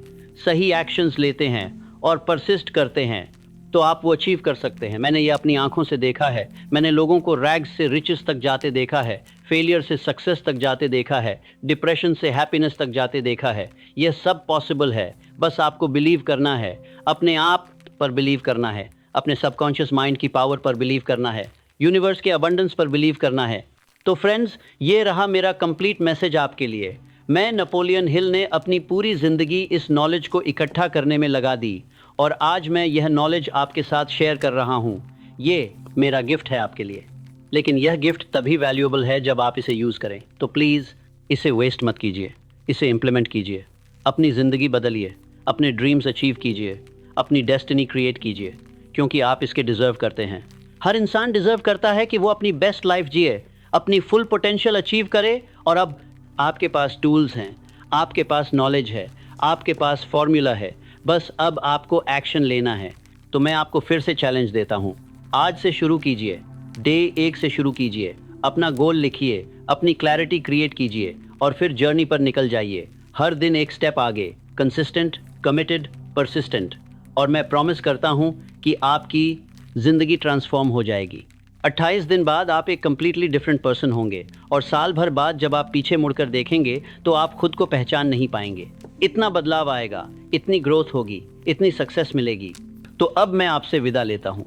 सही एक्शंस लेते हैं और परसिस्ट करते हैं तो आप वो अचीव कर सकते हैं। मैंने ये अपनी आंखों से देखा है। मैंने लोगों को रैग्स से रिचेस तक जाते देखा है, फेलियर से सक्सेस तक जाते देखा है, डिप्रेशन से हैप्पीनेस तक जाते देखा है। ये सब पॉसिबल है, बस आपको बिलीव करना है, अपने आप पर बिलीव करना है, अपने सबकॉन्शियस माइंड की पावर पर बिलीव करना है, यूनिवर्स के अबंडेंस पर बिलीव करना है। तो फ्रेंड्स, ये रहा मेरा कंप्लीट मैसेज आपके लिए। मैं नेपोलियन हिल ने अपनी पूरी ज़िंदगी इस नॉलेज को इकट्ठा करने में लगा दी और आज मैं यह नॉलेज आपके साथ शेयर कर रहा हूँ। ये मेरा गिफ्ट है आपके लिए, लेकिन यह गिफ्ट तभी वैल्यूएबल है जब आप इसे यूज़ करें। तो प्लीज़ इसे वेस्ट मत कीजिए, इसे इम्प्लीमेंट कीजिए, अपनी ज़िंदगी बदलिए, अपने ड्रीम्स अचीव कीजिए, अपनी डेस्टिनी क्रिएट कीजिए, क्योंकि आप इसके डिज़र्व करते हैं। हर इंसान डिज़र्व करता है कि वो अपनी बेस्ट लाइफ जिए, अपनी फुल पोटेंशियल अचीव करे। और अब आपके पास टूल्स हैं, आपके पास नॉलेज है, आपके पास फॉर्मूला है, बस अब आपको एक्शन लेना है। तो मैं आपको फिर से चैलेंज देता हूँ, आज से शुरू कीजिए, डे 1 से शुरू कीजिए, अपना गोल लिखिए, अपनी क्लैरिटी क्रिएट कीजिए और फिर जर्नी पर निकल जाइए। हर दिन एक स्टेप आगे, कंसिस्टेंट, कमिटेड, परसिस्टेंट। और मैं प्रॉमिस करता हूँ कि आपकी ज़िंदगी ट्रांसफॉर्म हो जाएगी। 28 दिन बाद आप एक कम्प्लीटली डिफरेंट पर्सन होंगे और साल भर बाद जब आप पीछे मुड़कर देखेंगे तो आप खुद को पहचान नहीं पाएंगे। इतना बदलाव आएगा, इतनी ग्रोथ होगी, इतनी सक्सेस मिलेगी। तो अब मैं आपसे विदा लेता हूँ,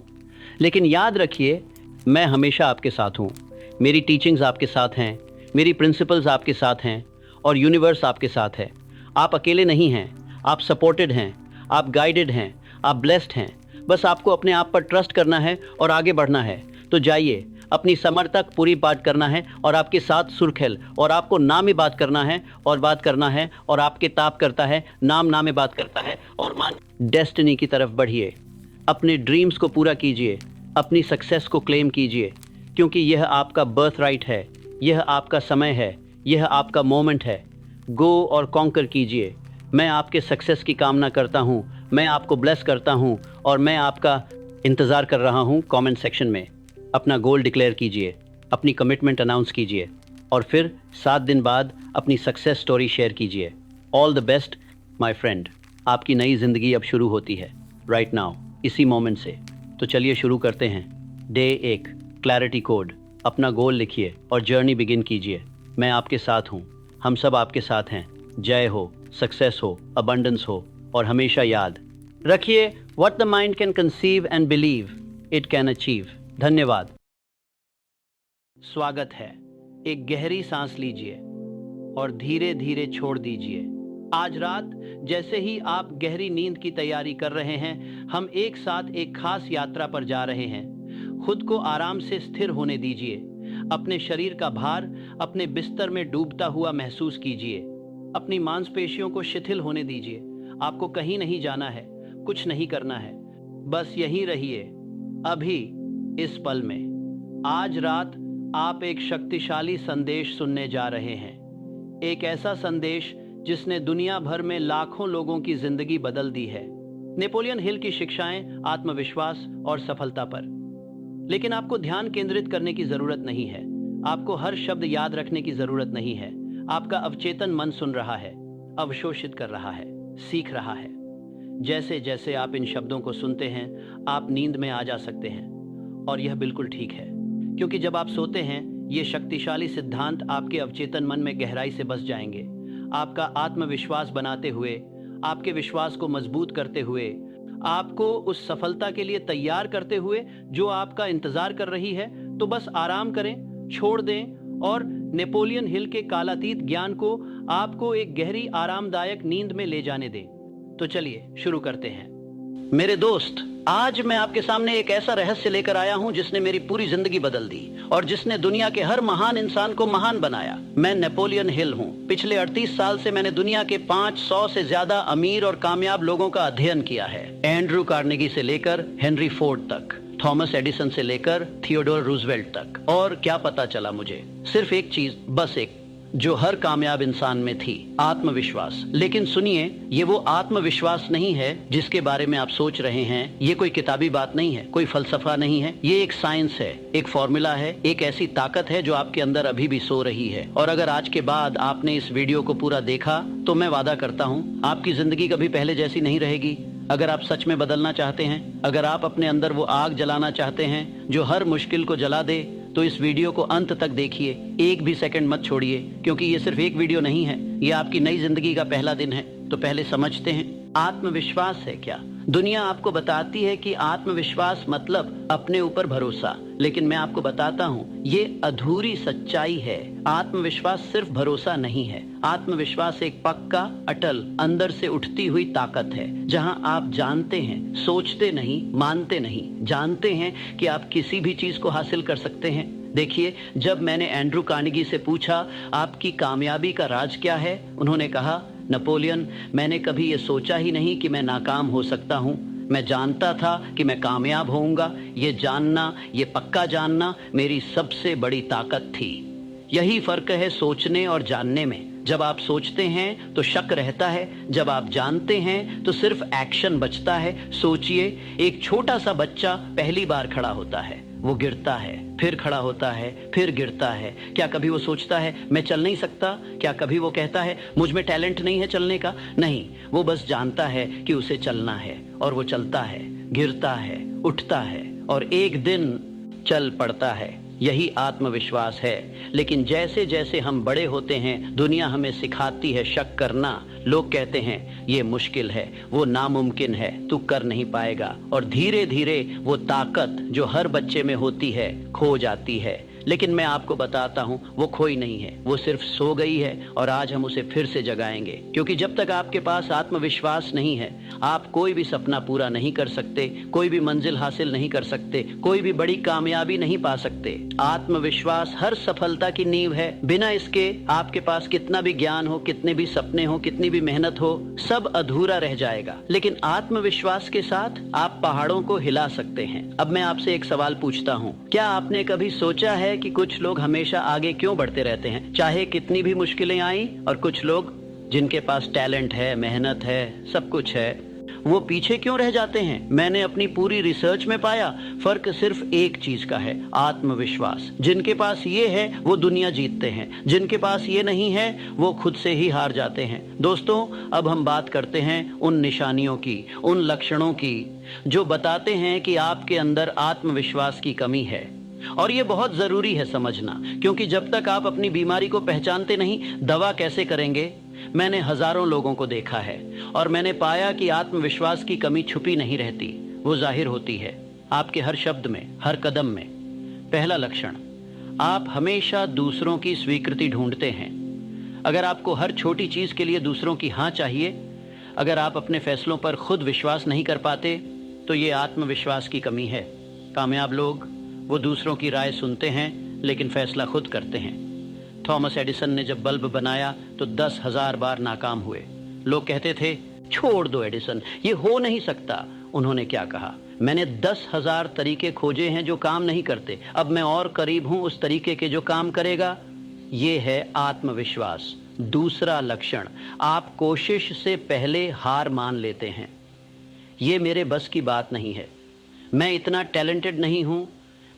लेकिन याद रखिए, मैं हमेशा आपके साथ हूँ। मेरी टीचिंग्स आपके साथ हैं, मेरी प्रिंसिपल्स आपके साथ हैं और यूनिवर्स आपके साथ है। आप अकेले नहीं हैं, आप सपोर्टेड हैं, आप गाइडेड हैं, आप ब्लेस्ड हैं। बस आपको अपने आप पर ट्रस्ट करना है और आगे बढ़ना है। तो जाइए, अपनी समर तक पूरी बात करना है और आपके साथ सुरखेल, और आपको नाम में बात करना है और बात करना है और आपके ताप करता है, नाम में बात करता है और मान डेस्टिनी की तरफ बढ़िए। अपने ड्रीम्स को पूरा कीजिए, अपनी सक्सेस को क्लेम कीजिए, क्योंकि यह आपका बर्थ राइट है, यह आपका समय है, यह आपका मोमेंट है। गो और कॉन्कर कीजिए। मैं आपके सक्सेस की कामना करता हूँ, मैं आपको ब्लेस करता हूँ और मैं आपका इंतज़ार कर रहा हूँ कमेंट सेक्शन में। अपना गोल डिक्लेयर कीजिए, अपनी कमिटमेंट अनाउंस कीजिए और फिर 7 दिन बाद अपनी सक्सेस स्टोरी शेयर कीजिए। All the best my friend. आपकी नई ज़िंदगी अब शुरू होती है, राइट नाउ, इसी मोमेंट से। तो चलिए शुरू करते हैं। Day 1, clarity code. अपना गोल लिखिए और जर्नी बिगिन कीजिए। मैं आपके साथ हूँ, हम सब आपके साथ हैं। जय हो, सक्सेस हो, अबंडेंस हो और हमेशा याद रखिए, what the mind can conceive and believe it can achieve. धन्यवाद। स्वागत है। एक गहरी सांस लीजिए और धीरे धीरे छोड़ दीजिए। आज रात जैसे ही आप गहरी नींद की तैयारी कर रहे हैं, हम एक साथ एक खास यात्रा पर जा रहे हैं। खुद को आराम से स्थिर होने दीजिए। अपने शरीर का भार अपने बिस्तर में डूबता हुआ महसूस कीजिए। अपनी मांसपेशियों को शिथिल होने दीजिए। आपको कहीं नहीं जाना है, कुछ नहीं करना है, बस यहीं रहिए, अभी इस पल में। आज रात आप एक शक्तिशाली संदेश सुनने जा रहे हैं, एक ऐसा संदेश जिसने दुनिया भर में लाखों लोगों की जिंदगी बदल दी है। नेपोलियन हिल की शिक्षाएं आत्मविश्वास और सफलता पर। लेकिन आपको ध्यान केंद्रित करने की जरूरत नहीं है, आपको हर शब्द याद रखने की जरूरत नहीं है। आपका अवचेतन मन सुन रहा है, अवशोषित कर रहा है, सीख रहा है। जैसे जैसे आप इन शब्दों को सुनते हैं, आप नींद में आ जा सकते हैं और यह बिल्कुल ठीक है, क्योंकि जब आप सोते हैं, ये शक्तिशाली सिद्धांत आपके अवचेतन मन में गहराई से बस जाएंगे, आपका आत्मविश्वास बनाते हुए, आपके विश्वास को मजबूत करते हुए, आपको उस सफलता के लिए तैयार करते हुए जो आपका इंतजार कर रही है। तो बस आराम करें, छोड़ दें और नेपोलियन हिल के कालातीत ज्ञान को आपको एक गहरी आरामदायक नींद में ले जाने दें। तो चलिए शुरू करते हैं। मेरे दोस्त, आज मैं आपके सामने एक ऐसा रहस्य लेकर आया हूं जिसने मेरी पूरी जिंदगी बदल दी और जिसने दुनिया के हर महान इंसान को महान बनाया। मैं नेपोलियन हिल हूं। पिछले 38 साल से मैंने दुनिया के 500 से ज्यादा अमीर और कामयाब लोगों का अध्ययन किया है। एंड्रू कार्नेगी से लेकर हेनरी फोर्ड तक, थॉमस एडिसन से लेकर थियोडोर रूजवेल्ट तक। और क्या पता चला मुझे? सिर्फ एक चीज, बस एक, जो हर कामयाब इंसान में थी, आत्मविश्वास। लेकिन सुनिए, ये वो आत्मविश्वास नहीं है जिसके बारे में आप सोच रहे हैं। ये कोई किताबी बात नहीं है, कोई फलसफा नहीं है। ये एक साइंस है, एक फॉर्मूला है, एक ऐसी ताकत है जो आपके अंदर अभी भी सो रही है। और अगर आज के बाद आपने इस वीडियो को पूरा देखा तो मैं वादा करता हूँ आपकी जिंदगी कभी पहले जैसी नहीं रहेगी। अगर आप सच में बदलना चाहते हैं, अगर आप अपने अंदर वो आग जलाना चाहते हैं जो हर मुश्किल को जला दे, तो इस वीडियो को अंत तक देखिए, एक भी सेकंड मत छोड़िए, क्योंकि ये सिर्फ एक वीडियो नहीं है, ये आपकी नई जिंदगी का पहला दिन है। तो पहले समझते हैं, आत्मविश्वास है क्या? दुनिया आपको बताती है कि आत्मविश्वास मतलब अपने ऊपर भरोसा, लेकिन मैं आपको बताता हूँ ये अधूरी सच्चाई है। आत्मविश्वास सिर्फ भरोसा नहीं है। आत्मविश्वास एक पक्का, अटल, अंदर से उठती हुई ताकत है, जहां आप जानते हैं, सोचते नहीं, मानते नहीं, जानते हैं कि आप किसी भी चीज को हासिल कर सकते हैं। देखिए, जब मैंने एंड्रू कार्नेगी से पूछा आपकी कामयाबी का राज क्या है, उन्होंने कहा, नेपोलियन, मैंने कभी ये सोचा ही नहीं कि मैं नाकाम हो सकता हूँ। मैं जानता था कि मैं कामयाब होऊंगा। ये जानना, ये पक्का जानना मेरी सबसे बड़ी ताकत थी। यही फर्क है सोचने और जानने में। जब आप सोचते हैं तो शक रहता है, जब आप जानते हैं तो सिर्फ एक्शन बचता है। सोचिए, एक छोटा सा बच्चा पहली बार खड़ा होता है, वो गिरता है, फिर खड़ा होता है, फिर गिरता है। क्या कभी वो सोचता है मैं चल नहीं सकता? क्या कभी वो कहता है मुझ में टैलेंट नहीं है चलने का? नहीं, वो बस जानता है कि उसे चलना है, और वो चलता है, गिरता है, उठता है, और एक दिन चल पड़ता है। यही आत्मविश्वास है। लेकिन जैसे जैसे हम बड़े होते हैं, दुनिया हमें सिखाती है शक करना। लोग कहते हैं ये मुश्किल है, वो नामुमकिन है, तू कर नहीं पाएगा, और धीरे धीरे वो ताकत जो हर बच्चे में होती है खो जाती है। लेकिन मैं आपको बताता हूँ वो खोई नहीं है, वो सिर्फ सो गई है, और आज हम उसे फिर से जगाएंगे। क्योंकि जब तक आपके पास आत्मविश्वास नहीं है, आप कोई भी सपना पूरा नहीं कर सकते, कोई भी मंजिल हासिल नहीं कर सकते, कोई भी बड़ी कामयाबी नहीं पा सकते। आत्मविश्वास हर सफलता की नींव है। बिना इसके आपके पास कितना भी ज्ञान हो, कितने भी सपने हो, कितनी भी मेहनत हो, सब अधूरा रह जाएगा। लेकिन आत्मविश्वास के साथ आप पहाड़ों को हिला सकते हैं। अब मैं आपसे एक सवाल पूछता हूँ, क्या आपने कभी सोचा है कि कुछ लोग हमेशा आगे क्यों बढ़ते रहते हैं, चाहे कितनी भी मुश्किलें आई, और कुछ लोग जिनके पास टैलेंट है, मेहनत है, सब कुछ है, वो पीछे क्यों रह जाते हैं? मैंने अपनी पूरी रिसर्च में पाया फर्क सिर्फ एक चीज का है, आत्मविश्वास। जिनके पास ये है वो दुनिया जीतते हैं, जिनके पास ये नहीं है वो खुद से ही हार जाते हैं। दोस्तों, अब हम बात करते हैं उन निशानियों की, उन लक्षणों की जो बताते हैं कि आपके अंदर आत्मविश्वास की कमी है। और ये बहुत जरूरी है समझना, क्योंकि जब तक आप अपनी बीमारी को पहचानते नहीं, दवा कैसे करेंगे? मैंने हजारों लोगों को देखा है, और मैंने पाया कि आत्मविश्वास की कमी छुपी नहीं रहती, वो जाहिर होती है आपके हर शब्द में, हर कदम में। पहला लक्षण, आप हमेशा दूसरों की स्वीकृति ढूंढते हैं। अगर आपको हर छोटी चीज के लिए दूसरों की हाँ चाहिए, अगर आप अपने फैसलों पर खुद विश्वास नहीं कर पाते, तो ये आत्मविश्वास की कमी है। कामयाब लोग वो दूसरों की राय सुनते हैं लेकिन फैसला खुद करते हैं। थॉमस एडिसन ने जब बल्ब बनाया तो 10,000 बार नाकाम हुए। लोग कहते थे छोड़ दो एडिसन, ये हो नहीं सकता। उन्होंने क्या कहा? मैंने 10,000 तरीके खोजे हैं जो काम नहीं करते, अब मैं और करीब हूं उस तरीके के जो काम करेगा। ये है आत्मविश्वास। दूसरा लक्षण, आप कोशिश से पहले हार मान लेते हैं। ये मेरे बस की बात नहीं है, मैं इतना टैलेंटेड नहीं हूं,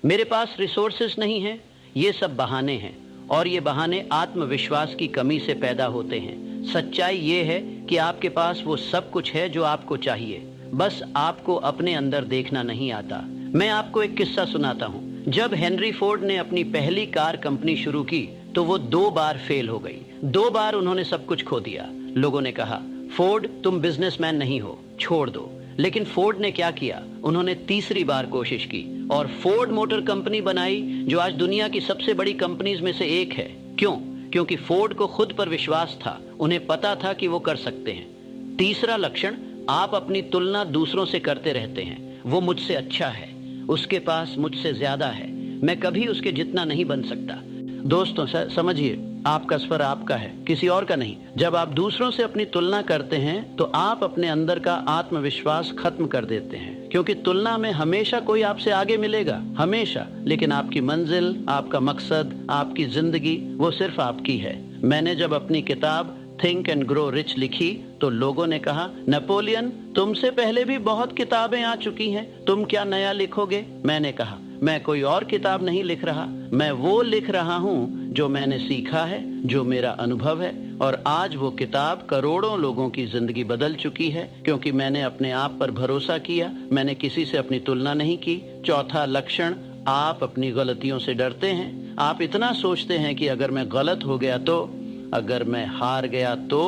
मेरे पास रिसोर्सेस नहीं हैं, ये सब बहाने हैं, और ये बहाने आत्मविश्वास की कमी से पैदा होते हैं। सच्चाई ये है कि आपके पास वो सब कुछ है जो आपको चाहिए, बस आपको अपने अंदर देखना नहीं आता। मैं आपको एक किस्सा सुनाता हूँ। जब हेनरी फोर्ड ने अपनी पहली कार कंपनी शुरू की तो वो 2 बार फेल हो गई। 2 बार उन्होंने सब कुछ खो दिया। लोगों ने कहा फोर्ड तुम बिजनेसमैन नहीं हो, छोड़ दो। लेकिन फोर्ड ने क्या किया? उन्होंने तीसरी बार कोशिश की और फोर्ड मोटर कंपनी बनाई, जो आज दुनिया की सबसे बड़ी कंपनीज में से एक है। क्यों? क्योंकि फोर्ड को खुद पर विश्वास था, उन्हें पता था कि वो कर सकते हैं। तीसरा लक्षण, आप अपनी तुलना दूसरों से करते रहते हैं। वो मुझसे अच्छा है, उसके पास मुझसे ज्यादा है, मैं कभी उसके जितना नहीं बन सकता। दोस्तों समझिए, आपका स्वर आपका है, किसी और का नहीं। जब आप दूसरों से अपनी तुलना करते हैं तो आप अपने अंदर का आत्मविश्वास खत्म कर देते हैं, क्योंकि तुलना में हमेशा कोई आपसे आगे मिलेगा, हमेशा। लेकिन आपकी मंजिल, आपका मकसद, आपकी जिंदगी, वो सिर्फ आपकी है। मैंने जब अपनी किताब थिंक एंड ग्रो रिच लिखी तो लोगों ने कहा नेपोलियन तुमसे पहले भी बहुत किताबें आ चुकी हैं, तुम क्या नया लिखोगे? मैंने कहा मैं कोई और किताब नहीं लिख रहा, मैं वो लिख रहा हूँ जो मैंने सीखा है, जो मेरा अनुभव है। और आज वो किताब करोड़ों लोगों की जिंदगी बदल चुकी है, क्योंकि मैंने अपने आप पर भरोसा किया, मैंने किसी से अपनी तुलना नहीं की। चौथा लक्षण, आप अपनी गलतियों से डरते हैं। आप इतना सोचते हैं कि अगर मैं गलत हो गया तो, अगर मैं हार गया तो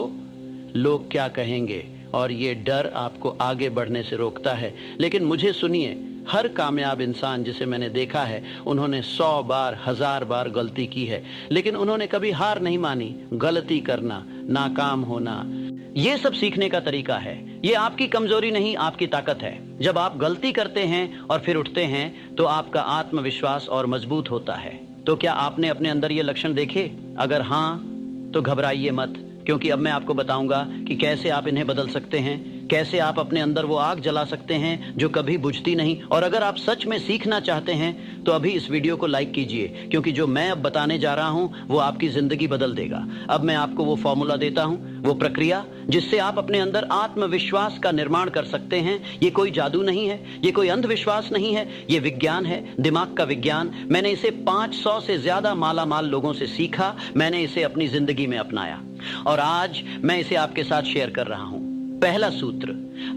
लोग क्या कहेंगे, और ये डर आपको आगे बढ़ने से रोकता है। लेकिन मुझे सुनिए, हर कामयाब इंसान जिसे मैंने देखा है, उन्होंने 100 बार 1000 बार गलती की है, लेकिन उन्होंने कभी हार नहीं मानी। गलती करना, नाकाम होना, ये सब सीखने का तरीका है। ये आपकी कमजोरी नहीं, आपकी ताकत है। जब आप गलती करते हैं और फिर उठते हैं तो आपका आत्मविश्वास और मजबूत होता है। तो क्या आपने अपने अंदर ये लक्षण देखे? अगर हाँ, तो घबराइए मत, क्योंकि अब मैं आपको बताऊंगा कि कैसे आप इन्हें बदल सकते हैं, कैसे आप अपने अंदर वो आग जला सकते हैं जो कभी बुझती नहीं। और अगर आप सच में सीखना चाहते हैं तो अभी इस वीडियो को लाइक कीजिए, क्योंकि जो मैं अब बताने जा रहा हूं वो आपकी जिंदगी बदल देगा। अब मैं आपको वो फॉर्मूला देता हूं, वो प्रक्रिया जिससे आप अपने अंदर आत्मविश्वास का निर्माण कर सकते हैं। ये कोई जादू नहीं है, ये कोई अंधविश्वास नहीं है, ये विज्ञान है, दिमाग का विज्ञान। मैंने इसे 500 से ज्यादा मालामाल लोगों से सीखा, मैंने इसे अपनी जिंदगी में अपनाया और आज मैं इसे आपके साथ शेयर कर रहा हूं। पहला सूत्र,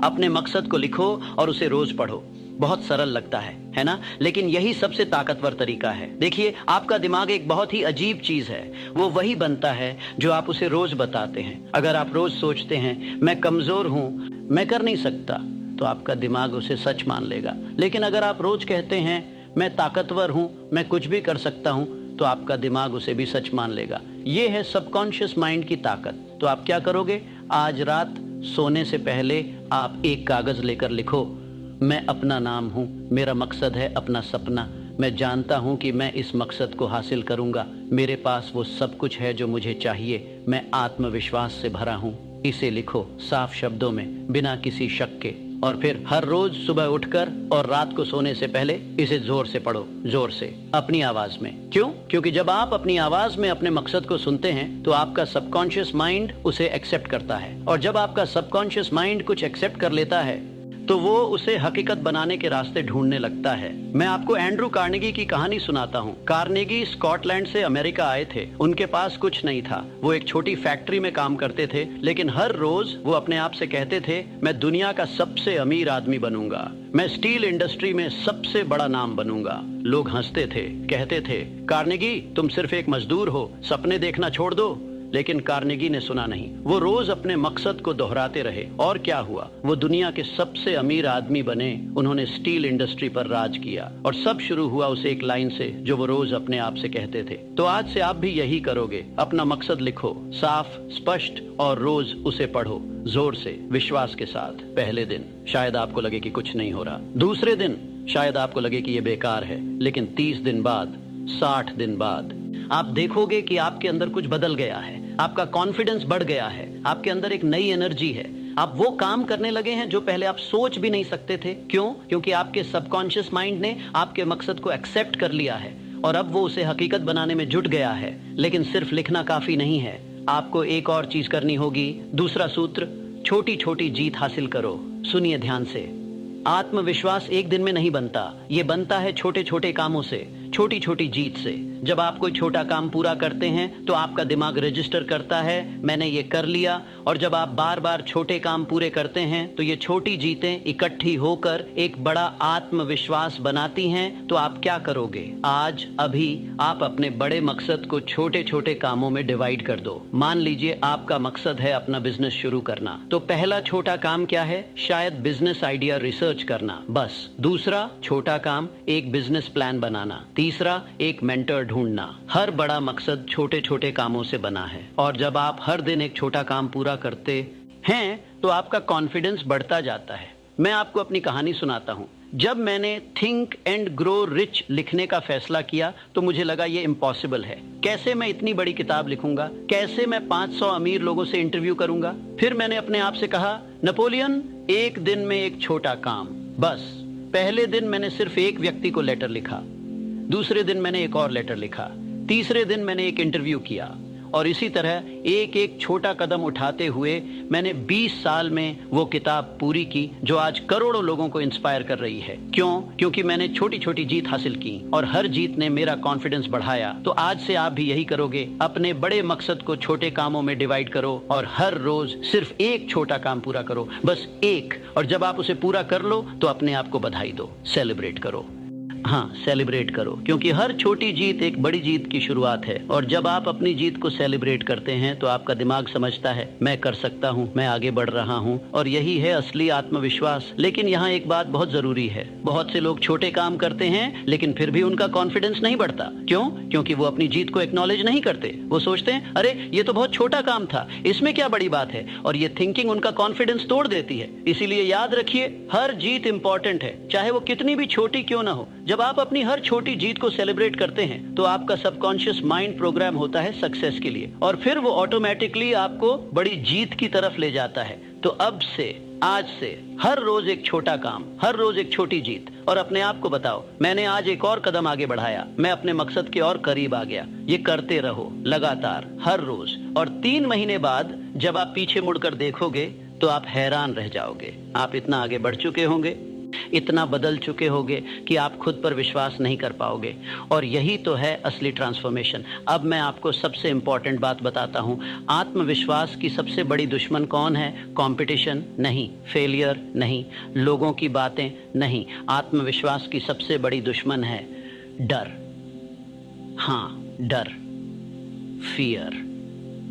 अपने मकसद को लिखो और उसे रोज पढ़ो। बहुत सरल लगता है ना? लेकिन यही सबसे ताकतवर तरीका है। देखिए, आपका दिमाग एक बहुत ही अजीब चीज है। वो वही बनता है जो आप उसे रोज बताते हैं। अगर आप रोज सोचते हैं मैं कमजोर हूं, मैं कर नहीं सकता, तो आपका दिमाग उसे सच मान लेगा। लेकिन अगर आप रोज कहते हैं मैं ताकतवर हूं, मैं कुछ भी कर सकता हूं, तो आपका दिमाग उसे भी सच मान लेगा। ये है सबकॉन्शियस माइंड की ताकत। तो आप क्या करोगे? आज रात सोने से पहले आप एक कागज लेकर लिखो, मैं अपना नाम हूं, मेरा मकसद है अपना सपना, मैं जानता हूं कि मैं इस मकसद को हासिल करूंगा, मेरे पास वो सब कुछ है जो मुझे चाहिए, मैं आत्मविश्वास से भरा हूं। इसे लिखो साफ शब्दों में, बिना किसी शक के। और फिर हर रोज सुबह उठकर और रात को सोने से पहले इसे जोर से पढ़ो, जोर से, अपनी आवाज में। क्यों? क्योंकि जब आप अपनी आवाज में अपने मकसद को सुनते हैं तो आपका सबकॉन्शियस माइंड उसे एक्सेप्ट करता है। और जब आपका सबकॉन्शियस माइंड कुछ एक्सेप्ट कर लेता है तो वो उसे हकीकत बनाने के रास्ते ढूंढने लगता है। मैं आपको एंड्रू कार्नेगी की कहानी सुनाता हूँ। कार्नेगी स्कॉटलैंड से अमेरिका आए थे। उनके पास कुछ नहीं था, वो एक छोटी फैक्ट्री में काम करते थे, लेकिन हर रोज वो अपने आप से कहते थे मैं दुनिया का सबसे अमीर आदमी बनूंगा, मैं स्टील इंडस्ट्री में सबसे बड़ा नाम बनूंगा। लोग हंसते थे, कहते थे कार्नेगी तुम सिर्फ एक मजदूर हो, सपने देखना छोड़ दो। लेकिन कार्नेगी ने सुना नहीं। वो रोज अपने मकसद को दोहराते रहे और क्या हुआ? वो दुनिया के सबसे अमीर आदमी बने। उन्होंने स्टील इंडस्ट्री पर राज किया और सब शुरू हुआ उस एक लाइन से जो वो रोज अपने आप से कहते थे। तो आज से आप भी यही करोगे। अपना मकसद लिखो, साफ, स्पष्ट, और रोज उसे पढ़ो, जोर से, विश्वास के साथ। पहले दिन शायद आपको लगे कि कुछ नहीं हो रहा, दूसरे दिन शायद आपको लगे कि ये बेकार है, लेकिन 30 दिन बाद, 60 दिन बाद आप देखोगे कि आपके अंदर कुछ बदल गया है, आपका कॉन्फिडेंस बढ़ गया है, आपके अंदर एक नई एनर्जी है। आप वो काम करने लगे हैं जो पहले आप सोच भी नहीं सकते थे। क्यों? क्योंकि आपके सबकॉन्शियस माइंड ने आपके मकसद को एक्सेप्ट कर लिया है और अब वो उसे हकीकत बनाने में जुट गया है। लेकिन सिर्फ लिखना काफी नहीं है, आपको एक और चीज करनी होगी। दूसरा सूत्र, छोटी छोटी जीत हासिल करो। सुनिए ध्यान से, आत्मविश्वास एक दिन में नहीं बनता, ये बनता है छोटे छोटे कामों से, छोटी छोटी जीत से। जब आप कोई छोटा काम पूरा करते हैं तो आपका दिमाग रजिस्टर करता है मैंने ये कर लिया, और जब आप बार बार छोटे काम पूरे करते हैं तो ये छोटी जीतें इकट्ठी होकर एक बड़ा आत्मविश्वास बनाती हैं। तो आप क्या करोगे? आज अभी आप अपने बड़े मकसद को छोटे छोटे कामों में डिवाइड कर दो। मान लीजिए आपका मकसद है अपना बिजनेस शुरू करना, तो पहला छोटा काम क्या है? शायद बिजनेस आइडिया रिसर्च करना, बस। दूसरा छोटा काम एक बिजनेस प्लान बनाना। तीसरा एक मेंटर ढूंढना। हर बड़ा मकसद छोटे छोटे कामों से बना है, और जब आप हर दिन एक छोटा काम पूरा करते हैं तो आपका कॉन्फिडेंस बढ़ता जाता है। मैं आपको अपनी कहानी सुनाता हूँ। जब मैंने थिंक एंड ग्रो रिच लिखने का फैसला किया तो मुझे लगा ये इम्पॉसिबल है। कैसे मैं इतनी बड़ी किताब लिखूंगा? कैसे मैं 500 अमीर लोगों से इंटरव्यू करूंगा? फिर मैंने अपने आप से कहा, नेपोलियन, एक दिन में एक छोटा काम, बस। पहले दिन मैंने सिर्फ एक व्यक्ति को लेटर लिखा, दूसरे दिन मैंने एक और लेटर लिखा, तीसरे दिन मैंने एक इंटरव्यू किया, और इसी तरह एक एक छोटा कदम उठाते हुए मैंने 20 साल में वो किताब पूरी की जो आज करोड़ों लोगों को इंस्पायर कर रही है। क्यों? क्योंकि मैंने छोटी छोटी जीत हासिल की और हर जीत ने मेरा कॉन्फिडेंस बढ़ाया। तो आज से आप भी यही करोगे। अपने बड़े मकसद को छोटे कामों में डिवाइड करो और हर रोज सिर्फ एक छोटा काम पूरा करो, बस एक। और जब आप उसे पूरा कर लो तो अपने आप को बधाई दो, सेलिब्रेट करो। हाँ, सेलिब्रेट करो, क्योंकि हर छोटी जीत एक बड़ी जीत की शुरुआत है। और जब आप अपनी जीत को सेलिब्रेट करते हैं तो आपका दिमाग समझता है मैं कर सकता हूँ, मैं आगे बढ़ रहा हूँ, और यही है असली आत्मविश्वास। लेकिन यहाँ एक बात बहुत जरूरी है, बहुत से लोग छोटे काम करते हैं लेकिन फिर भी उनका कॉन्फिडेंस नहीं बढ़ता। क्यों? क्योंकि वो अपनी जीत को एक्नॉलेज नहीं करते। वो सोचते हैं अरे ये तो बहुत छोटा काम था, इसमें क्या बड़ी बात है, और ये थिंकिंग उनका कॉन्फिडेंस तोड़ देती है। इसीलिए याद रखिए, हर जीत इंपॉर्टेंट है, चाहे वो कितनी भी छोटी क्यों ना हो। जब आप अपनी हर छोटी जीत को सेलिब्रेट करते हैं तो आपका सबकॉन्शियस माइंड प्रोग्राम होता है सक्सेस के लिए, और फिर वो ऑटोमेटिकली आपको बड़ी जीत की तरफ ले जाता है। तो अब से, आज से हर रोज एक छोटा काम, हर रोज एक छोटी जीत, और अपने आप को बताओ मैंने आज एक और कदम आगे बढ़ाया, मैं अपने मकसद के और करीब आ गया। ये करते रहो लगातार हर रोज, और 3 महीने बाद जब आप पीछे मुड़कर देखोगे तो आप हैरान रह जाओगे। आप इतना आगे बढ़ चुके होंगे, इतना बदल चुके होंगे कि आप खुद पर विश्वास नहीं कर पाओगे। और यही तो है असली ट्रांसफॉर्मेशन। अब मैं आपको सबसे इंपॉर्टेंट बात बताता हूँ। आत्मविश्वास की सबसे बड़ी दुश्मन कौन है? कंपटीशन नहीं, फेलियर नहीं, लोगों की बातें नहीं। आत्मविश्वास की सबसे बड़ी दुश्मन है डर। हाँ, डर, फियर।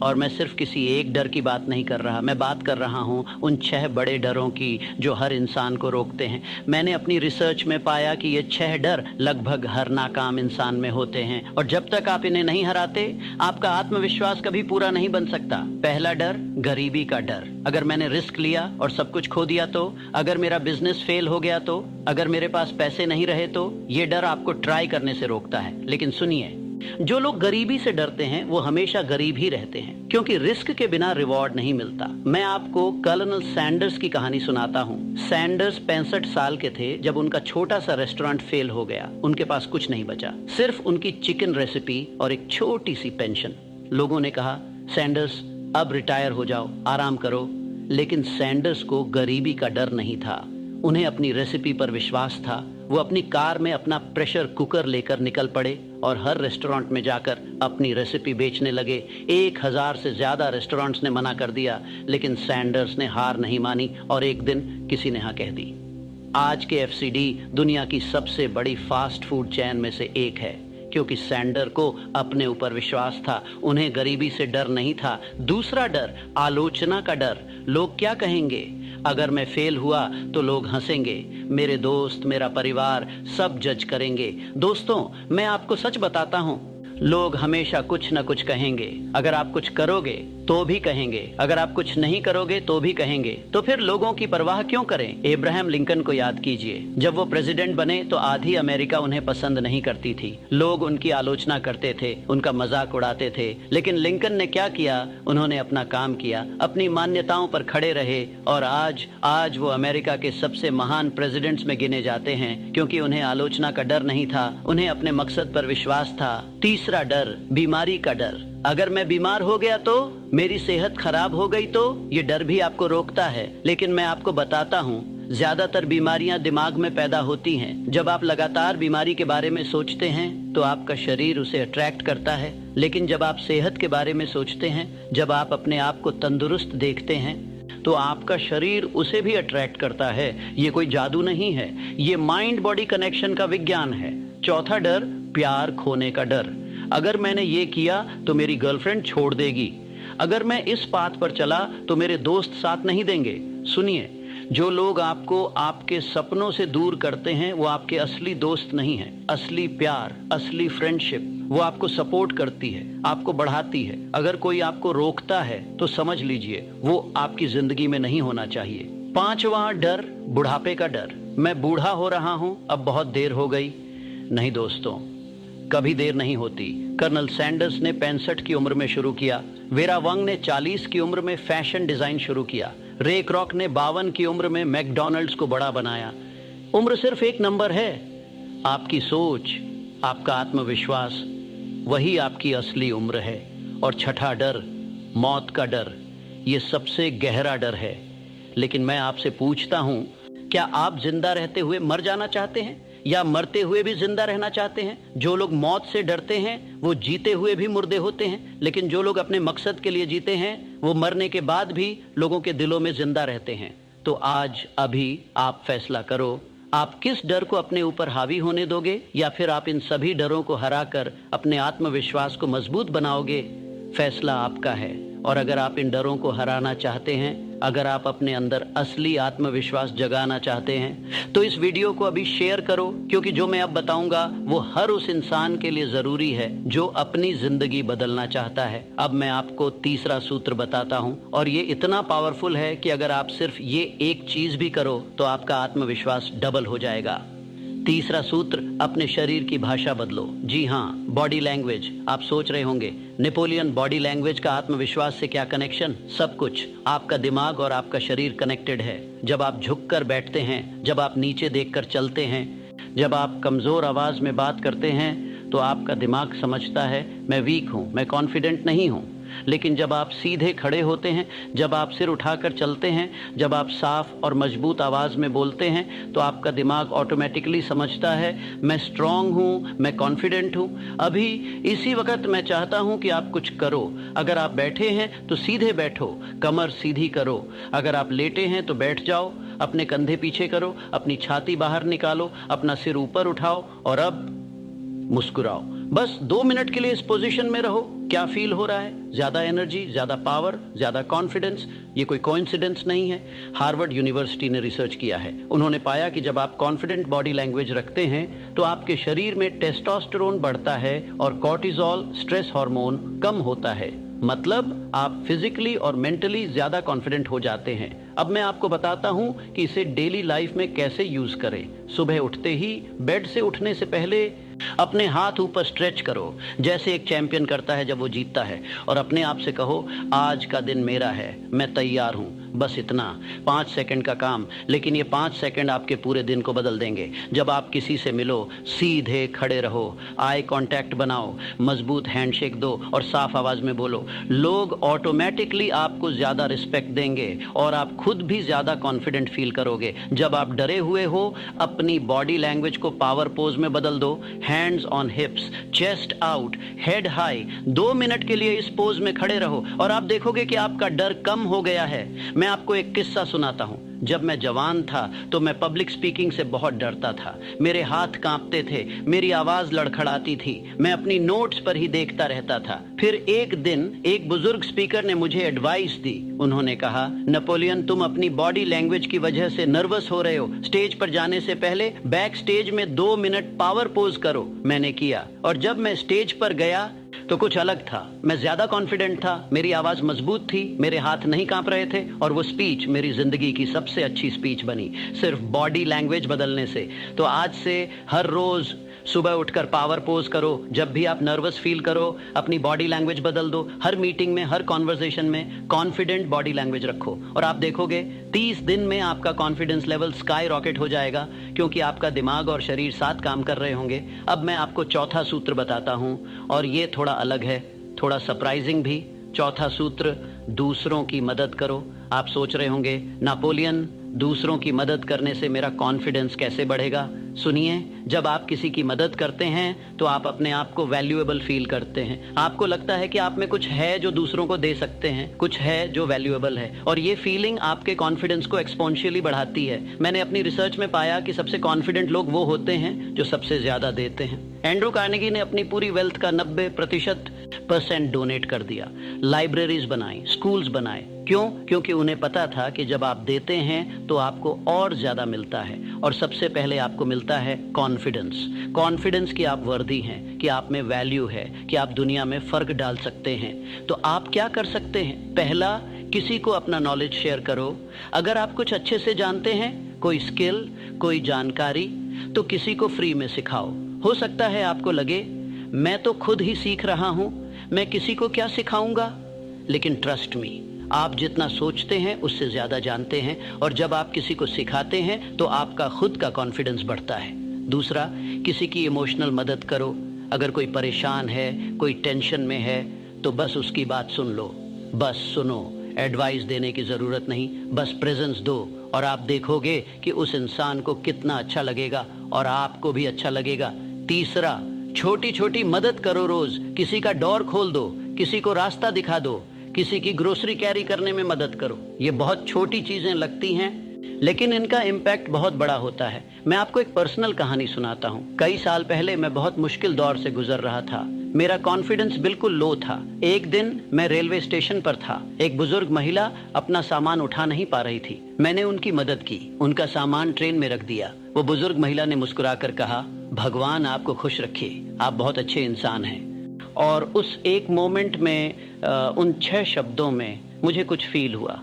और मैं सिर्फ किसी एक डर की बात नहीं कर रहा, मैं बात कर रहा हूँ उन 6 बड़े डरों की जो हर इंसान को रोकते हैं। मैंने अपनी रिसर्च में पाया कि ये 6 डर लगभग हर नाकाम इंसान में होते हैं, और जब तक आप इन्हें नहीं हराते आपका आत्मविश्वास कभी पूरा नहीं बन सकता। पहला डर, गरीबी का डर। अगर मैंने रिस्क लिया और सब कुछ खो दिया तो? अगर मेरा बिजनेस फेल हो गया तो? अगर मेरे पास पैसे नहीं रहे तो? ये डर आपको ट्राई करने से रोकता है। लेकिन सुनिए, जो लोग गरीबी से डरते हैं वो हमेशा गरीब ही रहते हैं, क्योंकि रिस्क के बिना रिवॉर्ड नहीं मिलता। मैं आपको कर्नल सैंडर्स की कहानी सुनाता हूँ। सैंडर्स 65 साल के थे जब उनका छोटा सा रेस्टोरेंट फेल हो गया। उनके पास कुछ नहीं बचा, सिर्फ उनकी चिकन रेसिपी और एक छोटी सी पेंशन। लोगों ने कहा सैंडर्स अब रिटायर हो जाओ, आराम करो। लेकिन सैंडर्स को गरीबी का डर नहीं था, उन्हें अपनी रेसिपी पर विश्वास था। वो अपनी कार में अपना प्रेशर कुकर लेकर निकल पड़े और हर रेस्टोरेंट में जाकर अपनी रेसिपी बेचने लगे। 1000 से ज्यादा रेस्टोरेंट्स ने मना कर दिया, लेकिन सैंडर्स ने हार नहीं मानी और एक दिन किसी ने हाँ कह दी। आज के एफसीडी दुनिया की सबसे बड़ी फास्ट फूड चेन में से एक है, क्योंकि सैंडर को अपने ऊपर विश्वास था, उन्हें गरीबी से डर नहीं था। दूसरा डर, आलोचना का डर। लोग क्या कहेंगे? अगर मैं फेल हुआ तो लोग हंसेंगे, मेरे दोस्त, मेरा परिवार सब जज करेंगे। दोस्तों, मैं आपको सच बताता हूँ, लोग हमेशा कुछ न कुछ कहेंगे। अगर आप कुछ करोगे तो भी कहेंगे, अगर आप कुछ नहीं करोगे तो भी कहेंगे। तो फिर लोगों की परवाह क्यों करें? अब्राहम लिंकन को याद कीजिए, जब वो प्रेसिडेंट बने तो आधी अमेरिका उन्हें पसंद नहीं करती थी। लोग उनकी आलोचना करते थे, उनका मजाक उड़ाते थे, लेकिन लिंकन ने क्या किया? उन्होंने अपना काम किया, अपनी मान्यताओं पर खड़े रहे, और आज वो अमेरिका के सबसे महान प्रेसिडेंट्स में गिने जाते हैं, क्योंकि उन्हें आलोचना का डर नहीं था, उन्हें अपने मकसद पर विश्वास था। तीसरा डर, बीमारी का डर। अगर मैं बीमार हो गया तो, मेरी सेहत खराब हो गई तो? ये डर भी आपको रोकता है। लेकिन मैं आपको बताता हूँ, ज्यादातर बीमारियां दिमाग में पैदा होती हैं। जब आप लगातार बीमारी के बारे में सोचते हैं तो आपका शरीर उसे अट्रैक्ट करता है, लेकिन जब आप सेहत के बारे में सोचते हैं, जब आप अपने आप को तंदुरुस्त देखते हैं, तो आपका शरीर उसे भी अट्रैक्ट करता है। ये कोई जादू नहीं है, ये माइंड बॉडी कनेक्शन का विज्ञान है। चौथा डर, प्यार खोने का डर। अगर मैंने ये किया तो मेरी गर्लफ्रेंड छोड़ देगी, अगर मैं इस पाथ पर चला तो मेरे दोस्त साथ नहीं देंगे। सुनिए, जो लोग आपको आपके सपनों से दूर करते हैं वो आपके असली दोस्त नहीं हैं। असली प्यार, असली फ्रेंडशिप वो आपको सपोर्ट करती है, आपको बढ़ाती है। अगर कोई आपको रोकता है तो समझ लीजिए वो आपकी जिंदगी में नहीं होना चाहिए। पांचवा डर, बुढ़ापे का डर। मैं बूढ़ा हो रहा हूं, अब बहुत देर हो गई। नहीं दोस्तों, कभी देर नहीं होती। कर्नल सैंडर्स ने 65 की उम्र में शुरू किया, वेरा वंग ने 40 की उम्र में फैशन डिजाइन शुरू किया, रे क्रॉक ने 52 की उम्र में मैकडॉनल्ड्स को बड़ा बनाया। उम्र सिर्फ एक नंबर है। आपकी सोच, आपका आत्मविश्वास, वही आपकी असली उम्र है। और छठा डर, मौत का डर। ये सबसे गहरा डर है। लेकिन मैं आपसे पूछता हूं, क्या आप जिंदा रहते हुए मर जाना चाहते हैं, या मरते हुए भी जिंदा रहना चाहते हैं? जो लोग मौत से डरते हैं वो जीते हुए भी मुर्दे होते हैं, लेकिन जो लोग अपने मकसद के लिए जीते हैं वो मरने के बाद भी लोगों के दिलों में जिंदा रहते हैं। तो आज, अभी आप फैसला करो, आप किस डर को अपने ऊपर हावी होने दोगे, या फिर आप इन सभी डरों को हराकर अपने आत्मविश्वास को मजबूत बनाओगे? फैसला आपका है। और अगर आप इन डरों को हराना चाहते हैं, अगर आप अपने अंदर असली आत्मविश्वास जगाना चाहते हैं, तो इस वीडियो को अभी शेयर करो, क्योंकि जो मैं अब बताऊंगा वो हर उस इंसान के लिए जरूरी है जो अपनी जिंदगी बदलना चाहता है। अब मैं आपको तीसरा सूत्र बताता हूं, और ये इतना पावरफुल है कि अगर आप सिर्फ ये एक चीज भी करो तो आपका आत्मविश्वास डबल हो जाएगा। तीसरा सूत्र, अपने शरीर की भाषा बदलो। जी हाँ, बॉडी लैंग्वेज। आप सोच रहे होंगे, नेपोलियन, बॉडी लैंग्वेज का आत्मविश्वास से क्या कनेक्शन? सब कुछ। आपका दिमाग और आपका शरीर कनेक्टेड है। जब आप झुककर बैठते हैं, जब आप नीचे देखकर चलते हैं, जब आप कमजोर आवाज में बात करते हैं, तो आपका दिमाग समझता है मैं वीक हूँ, मैं कॉन्फिडेंट नहीं हूँ। लेकिन जब आप सीधे खड़े होते हैं, जब आप सिर उठाकर चलते हैं, जब आप साफ और मजबूत आवाज़ में बोलते हैं, तो आपका दिमाग ऑटोमेटिकली समझता है मैं स्ट्रांग हूँ, मैं कॉन्फिडेंट हूँ। अभी इसी वक्त मैं चाहता हूँ कि आप कुछ करो। अगर आप बैठे हैं तो सीधे बैठो, कमर सीधी करो। अगर आप लेटे हैं तो बैठ जाओ, अपने कंधे पीछे करो, अपनी छाती बाहर निकालो, अपना सिर ऊपर उठाओ और अब मुस्कुराओ। बस 2 मिनट के लिए इस पोजीशन में रहो। क्या फील हो रहा है? ज्यादा एनर्जी, ज्यादा पावर, ज्यादा कॉन्फिडेंस? ये कोई कोइंसिडेंस नहीं है। हार्वर्ड यूनिवर्सिटी ने रिसर्च किया है। उन्होंने पाया कि जब आप कॉन्फिडेंट बॉडी लैंग्वेज रखते हैं तो आपके शरीर में टेस्टोस्टेरोन बढ़ता है और कॉर्टिसोल, स्ट्रेस हार्मोन, कम होता है। मतलब आप फिजिकली और मेंटली ज्यादा कॉन्फिडेंट हो जाते हैं। अब मैं आपको बताता हूं कि इसे डेली लाइफ में कैसे यूज करें। सुबह उठते ही, बेड से उठने से पहले अपने हाथ ऊपर स्ट्रेच करो, जैसे एक चैंपियन करता है जब वो जीतता है, और अपने आप से कहो आज का दिन मेरा है, मैं तैयार हूं। बस इतना, 5 सेकंड का काम, लेकिन ये 5 सेकंड आपके पूरे दिन को बदल देंगे। जब आप किसी से मिलो, सीधे खड़े रहो, आई कांटेक्ट बनाओ, मजबूत हैंडशेक दो और साफ आवाज में बोलो। लोग ऑटोमेटिकली आपको ज्यादा रिस्पेक्ट देंगे और आप खुद भी ज्यादा कॉन्फिडेंट फील करोगे। जब आप डरे हुए हो, अपनी बॉडी लैंग्वेज को पावर पोज में बदल दो। Hands on हिप्स, chest out, head high. 2 minute के लिए इस पोज में खड़े रहो और आप देखोगे कि आपका डर कम हो गया है। मैं आपको एक किस्सा सुनाता हूं। जब मैं जवान था तो मैं पब्लिक स्पीकिंग से बहुत डरता था। मेरे हाथ कांपते थे, मेरी आवाज लड़खड़ाती थी, मैं अपनी नोट्स पर ही देखता रहता था। फिर एक दिन एक बुजुर्ग स्पीकर ने मुझे एडवाइस दी। उन्होंने कहा, नेपोलियन, तुम अपनी बॉडी लैंग्वेज की वजह से नर्वस हो रहे हो। स्टेज पर जाने से पहले बैक स्टेज में 2 मिनट पावर पोज करो। मैंने किया और जब मैं स्टेज पर गया तो कुछ अलग था। मैं ज्यादा कॉन्फिडेंट था, मेरी आवाज मजबूत थी, मेरे हाथ नहीं कांप रहे थे और वो स्पीच मेरी जिंदगी की सबसे अच्छी स्पीच बनी, सिर्फ बॉडी लैंग्वेज बदलने से। तो आज से हर रोज सुबह उठकर पावर पोज करो। जब भी आप नर्वस फील करो, अपनी बॉडी लैंग्वेज बदल दो। हर मीटिंग में, हर कॉन्वर्सेशन में कॉन्फिडेंट बॉडी लैंग्वेज रखो और आप देखोगे 30 दिन में आपका कॉन्फिडेंस लेवल स्काई रॉकेट हो जाएगा, क्योंकि आपका दिमाग और शरीर साथ काम कर रहे होंगे। अब मैं आपको चौथा सूत्र बताता हूं और ये थोड़ा अलग है, थोड़ा सरप्राइजिंग भी। चौथा सूत्र, दूसरों की मदद करो। आप सोच रहे होंगे, नेपोलियन, दूसरों की मदद करने से मेरा कॉन्फिडेंस कैसे बढ़ेगा? सुनिए, जब आप किसी की मदद करते हैं तो आप अपने आप को वैल्यूएबल फील करते हैं। आपको लगता है कि आप में कुछ है जो दूसरों को दे सकते हैं, कुछ है जो वैल्यूएबल है, और ये फीलिंग आपके कॉन्फिडेंस को एक्सपोनेंशियली बढ़ाती है। मैंने अपनी रिसर्च में पाया कि सबसे कॉन्फिडेंट लोग वो होते हैं जो सबसे ज्यादा देते हैं। एंड्रू कार्नेगी ने अपनी पूरी वेल्थ का 90% डोनेट कर दिया, लाइब्रेरीज बनाई, स्कूल्स बनाए। क्यों? क्योंकि उन्हें पता था कि जब आप देते हैं तो आपको और ज्यादा मिलता है, और सबसे पहले आपको मिलता है कॉन्फिडेंस। कॉन्फिडेंस कि आप वर्दी हैं, कि आप में वैल्यू है, कि आप दुनिया में फर्क डाल सकते हैं। तो आप क्या कर सकते हैं? पहला, किसी को अपना नॉलेज शेयर करो। अगर आप कुछ अच्छे से जानते हैं, कोई स्किल, कोई जानकारी, तो किसी को फ्री में सिखाओ। हो सकता है आपको लगे मैं तो खुद ही सीख रहा हूं, मैं किसी को क्या सिखाऊंगा, लेकिन ट्रस्ट मी, आप जितना सोचते हैं उससे ज्यादा जानते हैं, और जब आप किसी को सिखाते हैं तो आपका खुद का कॉन्फिडेंस बढ़ता है। दूसरा, किसी की इमोशनल मदद करो। अगर कोई परेशान है, कोई टेंशन में है, तो बस उसकी बात सुन लो, बस सुनो। एडवाइस देने की जरूरत नहीं, बस प्रेजेंस दो और आप देखोगे कि उस इंसान को कितना अच्छा लगेगा और आपको भी अच्छा लगेगा। तीसरा, छोटी छोटी मदद करो रोज। किसी का डोर खोल दो, किसी को रास्ता दिखा दो, किसी की ग्रोसरी कैरी करने में मदद करो। ये बहुत छोटी चीजें लगती हैं, लेकिन इनका इम्पैक्ट बहुत बड़ा होता है। मैं आपको एक पर्सनल कहानी सुनाता हूँ। कई साल पहले मैं बहुत मुश्किल दौर से गुजर रहा था। मेरा कॉन्फिडेंस बिल्कुल लो था। एक दिन मैं रेलवे स्टेशन पर था। एक बुजुर्ग महिला अपना सामान उठा नहीं पा रही थी। मैंने उनकी मदद की, उनका सामान ट्रेन में रख दिया। वो बुजुर्ग महिला ने मुस्कुराकर कहा, भगवान आपको खुश रखे, आप बहुत अच्छे इंसान हैं। और उस एक मोमेंट में उन 6 शब्दों में मुझे कुछ फील हुआ।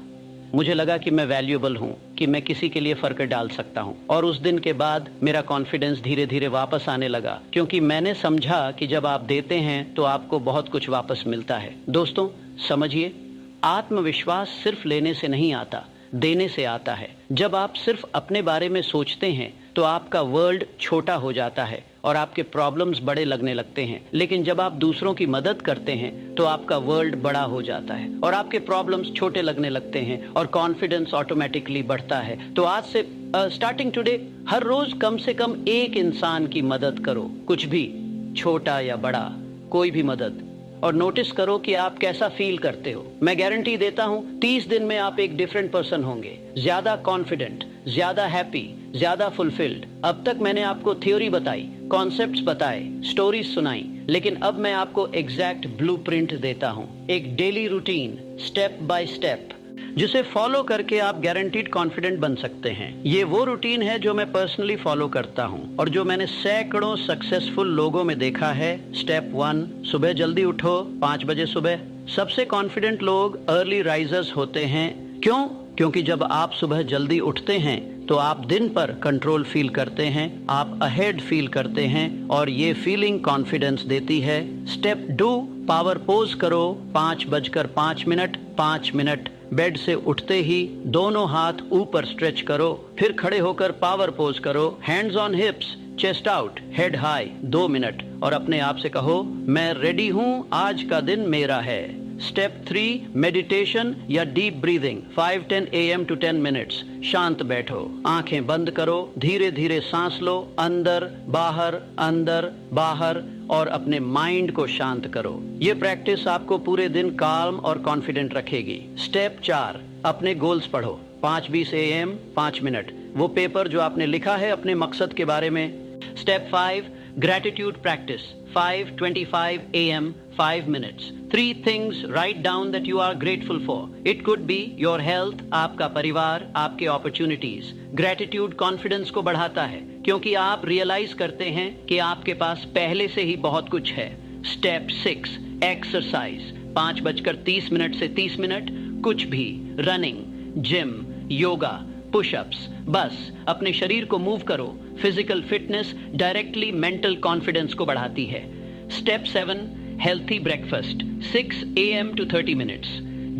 मुझे लगा कि मैं वैल्यूएबल हूँ, कि मैं किसी के लिए फर्क डाल सकता हूँ। और उस दिन के बाद मेरा कॉन्फिडेंस धीरे धीरे वापस आने लगा, क्योंकि मैंने समझा कि जब आप देते हैं तो आपको बहुत कुछ वापस मिलता है। दोस्तों समझिए, आत्मविश्वास सिर्फ लेने से नहीं आता, देने से आता है। जब आप सिर्फ अपने बारे में सोचते हैं तो आपका वर्ल्ड छोटा हो जाता है और आपके प्रॉब्लम्स बड़े लगने लगते हैं। लेकिन जब आप दूसरों की मदद करते हैं तो आपका वर्ल्ड बड़ा हो जाता है और आपके प्रॉब्लम्स छोटे लगने लगते हैं और कॉन्फिडेंस ऑटोमेटिकली बढ़ता है। तो आज से स्टार्टिंग टुडे हर रोज कम से कम एक इंसान की मदद करो, कुछ भी, छोटा या बड़ा, कोई भी मदद, और नोटिस करो कि आप कैसा फील करते हो। मैं गारंटी देता हूँ 30 दिन में आप एक डिफरेंट पर्सन होंगे, ज्यादा कॉन्फिडेंट, ज्यादा हैप्पी, ज्यादा फुलफिल्ड। अब तक मैंने आपको थ्योरी बताई, कॉन्सेप्ट्स बताए, स्टोरीज सुनाई, लेकिन अब मैं आपको एग्जैक्ट ब्लूप्रिंट देता हूँ, एक daily routine, step by step, जिसे फॉलो करके आप गारंटीड कॉन्फिडेंट बन सकते हैं। ये वो रूटीन है जो मैं पर्सनली फॉलो करता हूँ और जो मैंने सैकड़ों सक्सेसफुल लोगों में देखा है। स्टेप 1, सुबह जल्दी उठो, 5 बजे सुबह। सबसे कॉन्फिडेंट लोग अर्ली राइजर्स होते हैं। क्यों? क्योंकि जब आप सुबह जल्दी उठते हैं तो आप दिन पर कंट्रोल फील करते हैं, आप अहेड फील करते हैं और ये फीलिंग कॉन्फिडेंस देती है। स्टेप 2, पावर पोज करो, 5:05, 5 मिनट। बेड से उठते ही दोनों हाथ ऊपर स्ट्रेच करो, फिर खड़े होकर पावर पोज करो, hands on हिप्स, chest out, head high, 2 minute, और अपने आप से कहो, मैं रेडी हूँ, आज का दिन मेरा है। स्टेप 3, मेडिटेशन या deep breathing, 5-10 AM to 10 minutes. शांत बैठो, आंखें बंद करो, धीरे धीरे सांस लो, अंदर बाहर, और अपने माइंड को शांत करो। ये प्रैक्टिस आपको पूरे दिन काम और कॉन्फिडेंट रखेगी। स्टेप 4, अपने गोल्स पढ़ो, 5:20 AM, 5 मिनट, वो पेपर जो आपने लिखा है अपने मकसद के बारे में। Step 5, gratitude practice, 5:25 AM, 5 minutes. 3 things write down that you are grateful for. It could be your health, आपका परिवार, आपके opportunities. Gratitude confidence को बढ़ाता है क्योंकि आप realize करते हैं कि आपके पास पहले से ही बहुत कुछ है। Step 6, exercise, 5:30 से 30 मिनट, कुछ भी, running, gym, yoga, पुशअप्स, बस अपने शरीर को मूव करो। Physical fitness directly mental confidence को बढ़ाती है। Step 7, healthy breakfast, 6 AM to 30 minutes.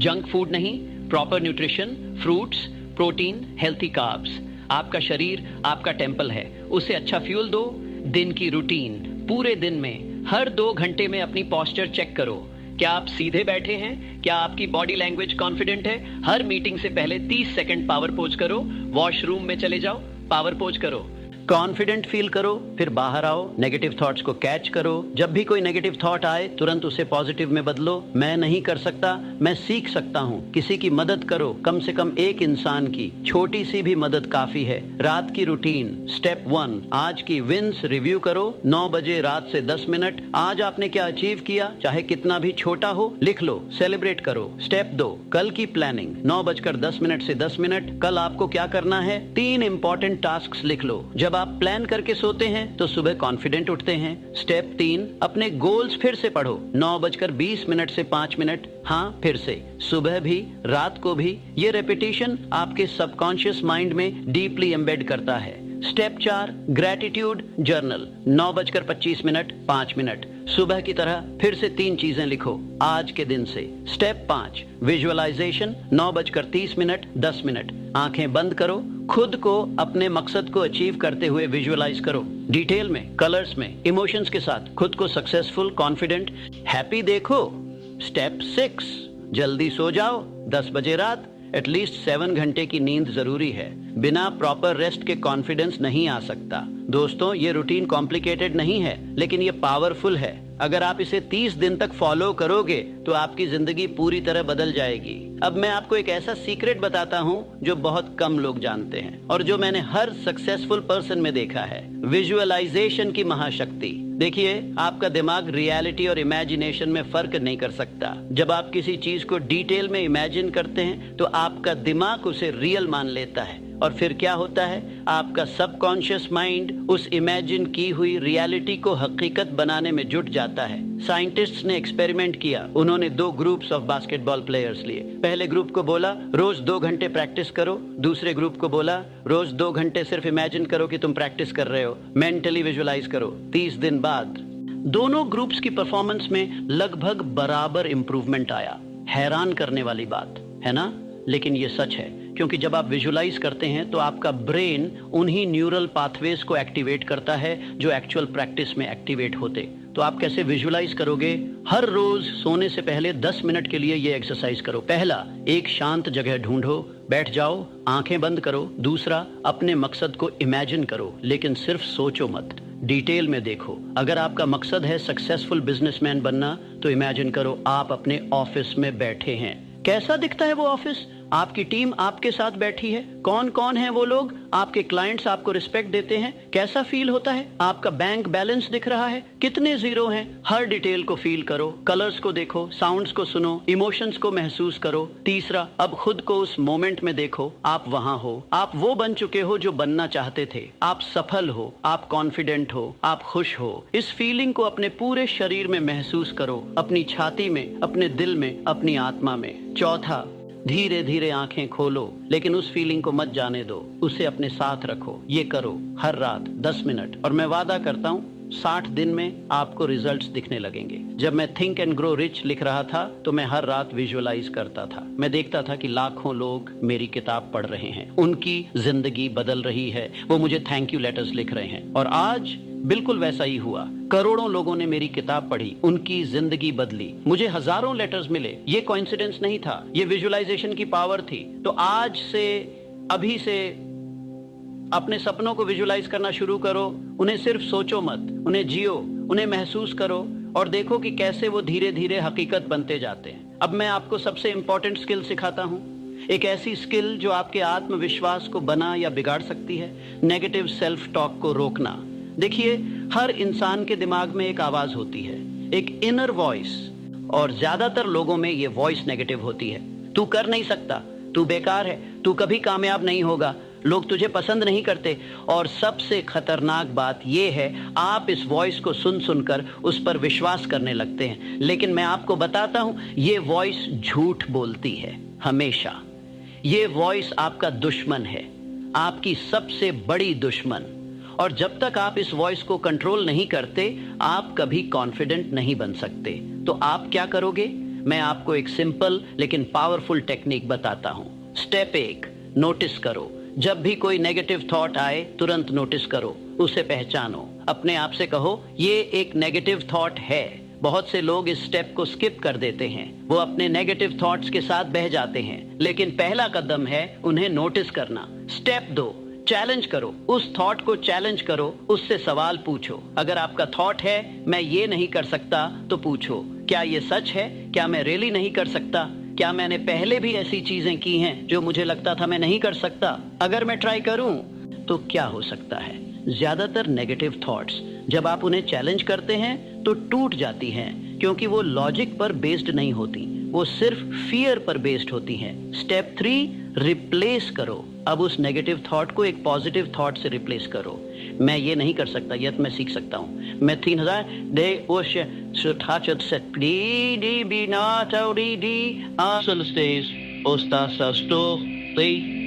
Junk food नहीं, proper nutrition, fruits, protein, healthy carbs. आपका शरीर आपका टेम्पल है, उसे अच्छा फ्यूल दो। दिन की रूटीन, पूरे दिन में हर 2 घंटे में अपनी पोस्चर चेक करो। क्या आप सीधे बैठे हैं? क्या आपकी बॉडी लैंग्वेज कॉन्फिडेंट है? हर मीटिंग से पहले 30 सेकंड पावर पोज करो। वॉशरूम में चले जाओ, पावर पोज करो। कॉन्फिडेंट फील करो, फिर बाहर आओ, नेगेटिव थॉट्स को कैच करो। जब भी कोई नेगेटिव थॉट आए तुरंत उसे पॉजिटिव में बदलो। मैं नहीं कर सकता, मैं सीख सकता हूँ। किसी की मदद करो, कम से कम एक इंसान की, छोटी सी भी मदद काफी है। रात की रूटीन, स्टेप 1, आज की विंस रिव्यू करो, 9 बजे रात से 10 मिनट। आज आपने क्या अचीव किया, चाहे कितना भी छोटा हो, लिख लो, सेलिब्रेट करो। स्टेप 2, कल की प्लानिंग, 9:10 से 10 मिनट। कल आपको क्या करना है, 3 इंपॉर्टेंट टास्क लिख लो। जब आप प्लान करके सोते हैं तो सुबह कॉन्फिडेंट उठते हैं। स्टेप 3, अपने गोल्स फिर से पढ़ो, 9:20 से 5 मिनट। हाँ, फिर से, सुबह भी, रात को भी। ये रेपिटेशन आपके सबकॉन्शियस माइंड में डीपली एम्बेड करता है। Step 4, gratitude journal, 9:25, 5 minute. सुबह की तरह फिर से 3 चीजें लिखो आज के दिन से। Step 5, visualization, 9:30, 10 minute. आंखें बंद करो, खुद को अपने मकसद को अचीव करते हुए विजुअलाइज करो, डिटेल में, कलर्स में, इमोशंस के साथ। खुद को सक्सेसफुल, कॉन्फिडेंट, हैप्पी देखो। स्टेप 6, जल्दी सो जाओ, 10 बजे रात। एटलीस्ट 7 घंटे की नींद जरूरी है। बिना प्रॉपर रेस्ट के कॉन्फिडेंस नहीं आ सकता। दोस्तों, ये रूटीन कॉम्प्लिकेटेड नहीं है, लेकिन ये पावरफुल है। अगर आप इसे 30 दिन तक फॉलो करोगे तो आपकी जिंदगी पूरी तरह बदल जाएगी। अब मैं आपको एक ऐसा सीक्रेट बताता हूँ जो बहुत कम लोग जानते हैं और जो मैंने हर सक्सेसफुल पर्सन में देखा है। विजुअलाइजेशन की महाशक्ति। देखिए, आपका दिमाग रियलिटी और इमेजिनेशन में फर्क नहीं कर सकता। जब आप किसी चीज को डिटेल में इमेजिन करते हैं तो आपका दिमाग उसे रियल मान लेता है और फिर क्या होता है, आपका सबकॉन्शियस माइंड उस इमेजिन की हुई रियलिटी को हकीकत बनाने में जुट जाता है। साइंटिस्ट्स ने एक्सपेरिमेंट किया। उन्होंने 2 ग्रुप्स ऑफ बास्केटबॉल प्लेयर्स लिए। पहले ग्रुप को बोला रोज 2 घंटे प्रैक्टिस करो, दूसरे ग्रुप को बोला रोज 2 घंटे सिर्फ इमेजिन करो कि तुम प्रैक्टिस कर रहे हो, मेंटली विजुअलाइज करो। 30 दिन बाद दोनों ग्रुप्स की परफॉर्मेंस में लगभग बराबर इंप्रूवमेंट आया। हैरान करने वाली बात है ना, लेकिन ये सच है, क्योंकि जब आप विजुलाइज करते हैं तो आपका ब्रेन उन्हीं न्यूरल पाथवेज को एक्टिवेट करता है जो एक्चुअल प्रैक्टिस में एक्टिवेट होते। तो आप कैसे विजुलाइज करोगे? हर रोज सोने से पहले 10 मिनट के लिए ये एक्सरसाइज करो। पहला, एक शांत जगह ढूंढो, बैठ जाओ, आंखें बंद करो। दूसरा, अपने मकसद को इमेजिन करो, लेकिन सिर्फ सोचो मत, डिटेल में देखो। अगर आपका मकसद है सक्सेसफुल बिजनेसमैन बनना तो इमेजिन करो आप अपने ऑफिस में बैठे हैं। कैसा दिखता है वो ऑफिस? आपकी टीम आपके साथ बैठी है। कौन कौन है वो लोग? आपके क्लाइंट्स आपको रिस्पेक्ट देते हैं। कैसा फील होता है? आपका बैंक बैलेंस दिख रहा है, कितने जीरो हैं? हर डिटेल को फील करो, कलर्स को देखो, साउंड्स को सुनो, इमोशंस को महसूस करो। तीसरा, अब खुद को उस मोमेंट में देखो। आप वहां हो, आप वो बन चुके हो जो बनना चाहते थे। आप सफल हो, आप कॉन्फिडेंट हो, आप खुश हो। इस फीलिंग को अपने पूरे शरीर में महसूस करो, अपनी छाती में, अपने दिल में, अपनी आत्मा में। चौथा, धीरे धीरे आंखें खोलो, लेकिन उस फीलिंग को मत जाने दो, उसे अपने साथ रखो। ये करो हर रात 10 मिनट, और मैं वादा करता हूँ 60 दिन में आपको रिजल्ट्स दिखने लगेंगे। जब मैं थिंक एंड ग्रो रिच लिख रहा था तो मैं हर रात विजुअलाइज करता था। मैं देखता था कि लाखों लोग मेरी किताब पढ़ रहे हैं, उनकी जिंदगी बदल रही है, वो मुझे थैंक यू लेटर्स लिख रहे हैं। और आज बिल्कुल वैसा ही हुआ। करोड़ों लोगों ने मेरी किताब पढ़ी, उनकी जिंदगी बदली, मुझे हजारों लेटर्स मिले। ये कोइंसिडेंस नहीं था, ये विजुअलाइजेशन की पावर थी। तो आज से, अभी से अपने सपनों को विजुअलाइज करना शुरू करो। उन्हें सिर्फ सोचो मत, उन्हें जियो, उन्हें महसूस करो और देखो कि कैसे वो धीरे धीरे हकीकत बनते जाते हैं। अब मैं आपको सबसे इंपॉर्टेंट स्किल सिखाता हूँ, एक ऐसी स्किल जो आपके आत्मविश्वास को बना या बिगाड़ सकती है। नेगेटिव सेल्फ टॉक को रोकना। देखिए, हर इंसान के दिमाग में एक आवाज होती है, एक इनर वॉइस, और ज्यादातर लोगों में ये वॉइस नेगेटिव होती है। तू कर नहीं सकता, तू बेकार है, तू कभी कामयाब नहीं होगा, लोग तुझे पसंद नहीं करते। और सबसे खतरनाक बात यह है, आप इस वॉइस को सुन सुनकर उस पर विश्वास करने लगते हैं। लेकिन मैं आपको बताता हूं, ये वॉइस झूठ बोलती है हमेशा। ये वॉइस आपका दुश्मन है, आपकी सबसे बड़ी दुश्मन। और जब तक आप इस वॉइस को कंट्रोल नहीं करते, आप कभी कॉन्फिडेंट नहीं बन सकते। तो आप क्या करोगे? मैं आपको एक सिंपल लेकिन पावरफुल टेक्निक बताता हूं। स्टेप 1, नोटिस करो। जब भी कोई नेगेटिव थॉट आए, तुरंत नोटिस करो, उसे पहचानो। अपने आप से कहो, ये एक नेगेटिव थॉट है। बहुत से लोग इस स्टेप को स्किप कर देते हैं, वो अपने नेगेटिव थॉट्स के साथ बह जाते हैं। लेकिन पहला कदम है उन्हें नोटिस करना। स्टेप 2, चैलेंज करो। उस थॉट को चैलेंज करो, उससे सवाल पूछो। अगर आपका थॉट है मैं ये नहीं कर सकता, तो पूछो, क्या ये सच है? क्या मैं रियली नहीं कर सकता? क्या मैंने पहले भी ऐसी चीजें की हैं जो मुझे लगता था मैं नहीं कर सकता? अगर मैं ट्राई करूं तो क्या हो सकता है? ज्यादातर नेगेटिव थॉट्स जब आप उन्हें चैलेंज करते हैं तो टूट जाती हैं, क्योंकि वो लॉजिक पर बेस्ड नहीं होती, वो सिर्फ फियर पर बेस्ड होती हैं। स्टेप 3, रिप्लेस करो। अब उस नेगेटिव थॉट को एक पॉजिटिव थॉट से रिप्लेस करो। मैं ये नहीं कर सकता, यह तो मैं सीख सकता हूँ। मैं 3000 दे ओश सुठाचत सेट प्ली डी बी नॉट आउडी डी आसल स्टेज ओस्ता सस्टो ती।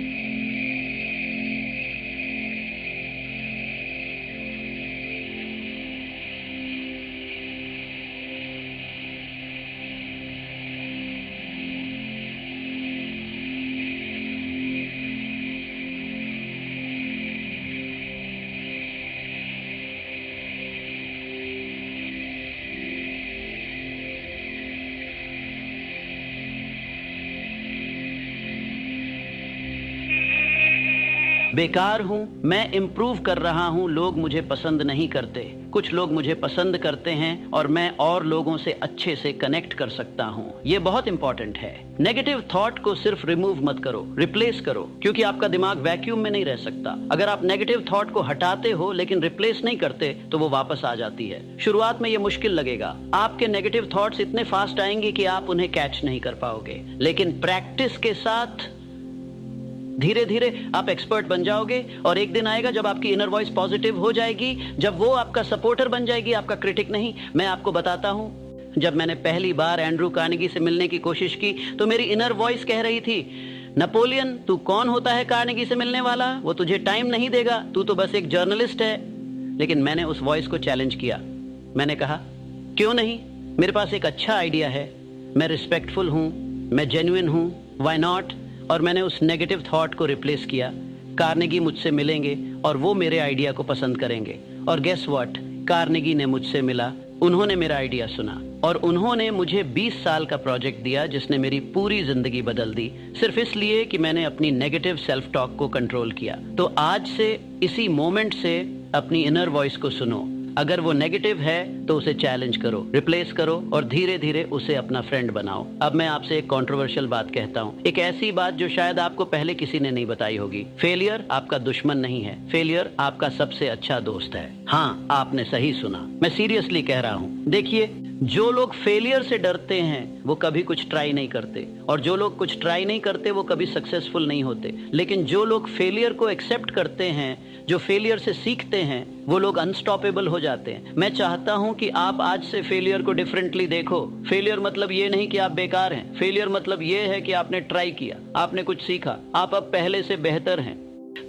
बेकार हूँ, मैं इम्प्रूव कर रहा हूँ, लोग मुझे पसंद नहीं करते, कुछ लोग मुझे पसंद करते हैं और मैं और लोगों से अच्छे से कनेक्ट कर सकता हूँ। ये बहुत इंपॉर्टेंट है। नेगेटिव थॉट को सिर्फ रिमूव मत करो, रिप्लेस करो, क्योंकि आपका दिमाग वैक्यूम में नहीं रह सकता। अगर आप नेगेटिव थॉट को हटाते हो लेकिन रिप्लेस नहीं करते तो वो वापस आ जाती है। शुरुआत में ये मुश्किल लगेगा, आपके नेगेटिव थॉट्स इतने फास्ट आएंगे कि आप उन्हें कैच नहीं कर पाओगे, लेकिन प्रैक्टिस के साथ धीरे धीरे आप एक्सपर्ट बन जाओगे और एक दिन आएगा जब आपकी इनर वॉइस पॉजिटिव हो जाएगी, जब वो आपका सपोर्टर बन जाएगी, आपका क्रिटिक नहीं। मैं आपको बताता हूं, जब मैंने पहली बार एंड्रू कार्नेगी से मिलने की कोशिश की तो मेरी इनर वॉइस कह रही थी, नेपोलियन तू कौन होता है कार्नेगी से मिलने वाला, वो तुझे टाइम नहीं देगा, तू तो बस एक जर्नलिस्ट है। लेकिन मैंने उस वॉइस को चैलेंज किया। मैंने कहा क्यों नहीं, मेरे पास एक अच्छा आइडिया है, मैं रिस्पेक्टफुल हूं, मैं जेन्युइन हूं, व्हाई नॉट। और मैंने उस नेगेटिव थॉट को रिप्लेस किया। कार्नेगी मुझसे मिलेंगे और वो मेरे आइडिया को पसंद करेंगे। और गेस व्हाट, कार्नेगी ने मुझसे मिला, उन्होंने मेरा आइडिया सुना और उन्होंने मुझे 20 साल का प्रोजेक्ट दिया जिसने मेरी पूरी जिंदगी बदल दी, सिर्फ इसलिए कि मैंने अपनी नेगेटिव सेल्फ टॉक को कंट्रोल किया। तो आज से, इसी मोमेंट से अपनी इनर वॉइस को सुनो। अगर वो नेगेटिव है तो उसे चैलेंज करो, रिप्लेस करो और धीरे धीरे उसे अपना फ्रेंड बनाओ। अब मैं आपसे एक कंट्रोवर्शियल बात कहता हूँ, एक ऐसी बात जो शायद आपको पहले किसी ने नहीं बताई होगी। फेलियर आपका दुश्मन नहीं है, फेलियर आपका सबसे अच्छा दोस्त है। हाँ, आपने सही सुना, मैं सीरियसली कह रहा हूँ। देखिए, जो लोग फेलियर से डरते हैं वो कभी कुछ ट्राई नहीं करते, और जो लोग कुछ ट्राई नहीं करते वो कभी सक्सेसफुल नहीं होते। लेकिन जो लोग फेलियर को एक्सेप्ट करते हैं, जो फेलियर से सीखते हैं, वो लोग अनस्टॉपेबल हो जाते हैं। मैं चाहता हूं कि आप आज से फेलियर को डिफरेंटली देखो। फेलियर मतलब ये नहीं कि आप बेकार हैं, फेलियर मतलब ये है कि आपने ट्राई किया, आपने कुछ सीखा, आप अब पहले से बेहतर हैं।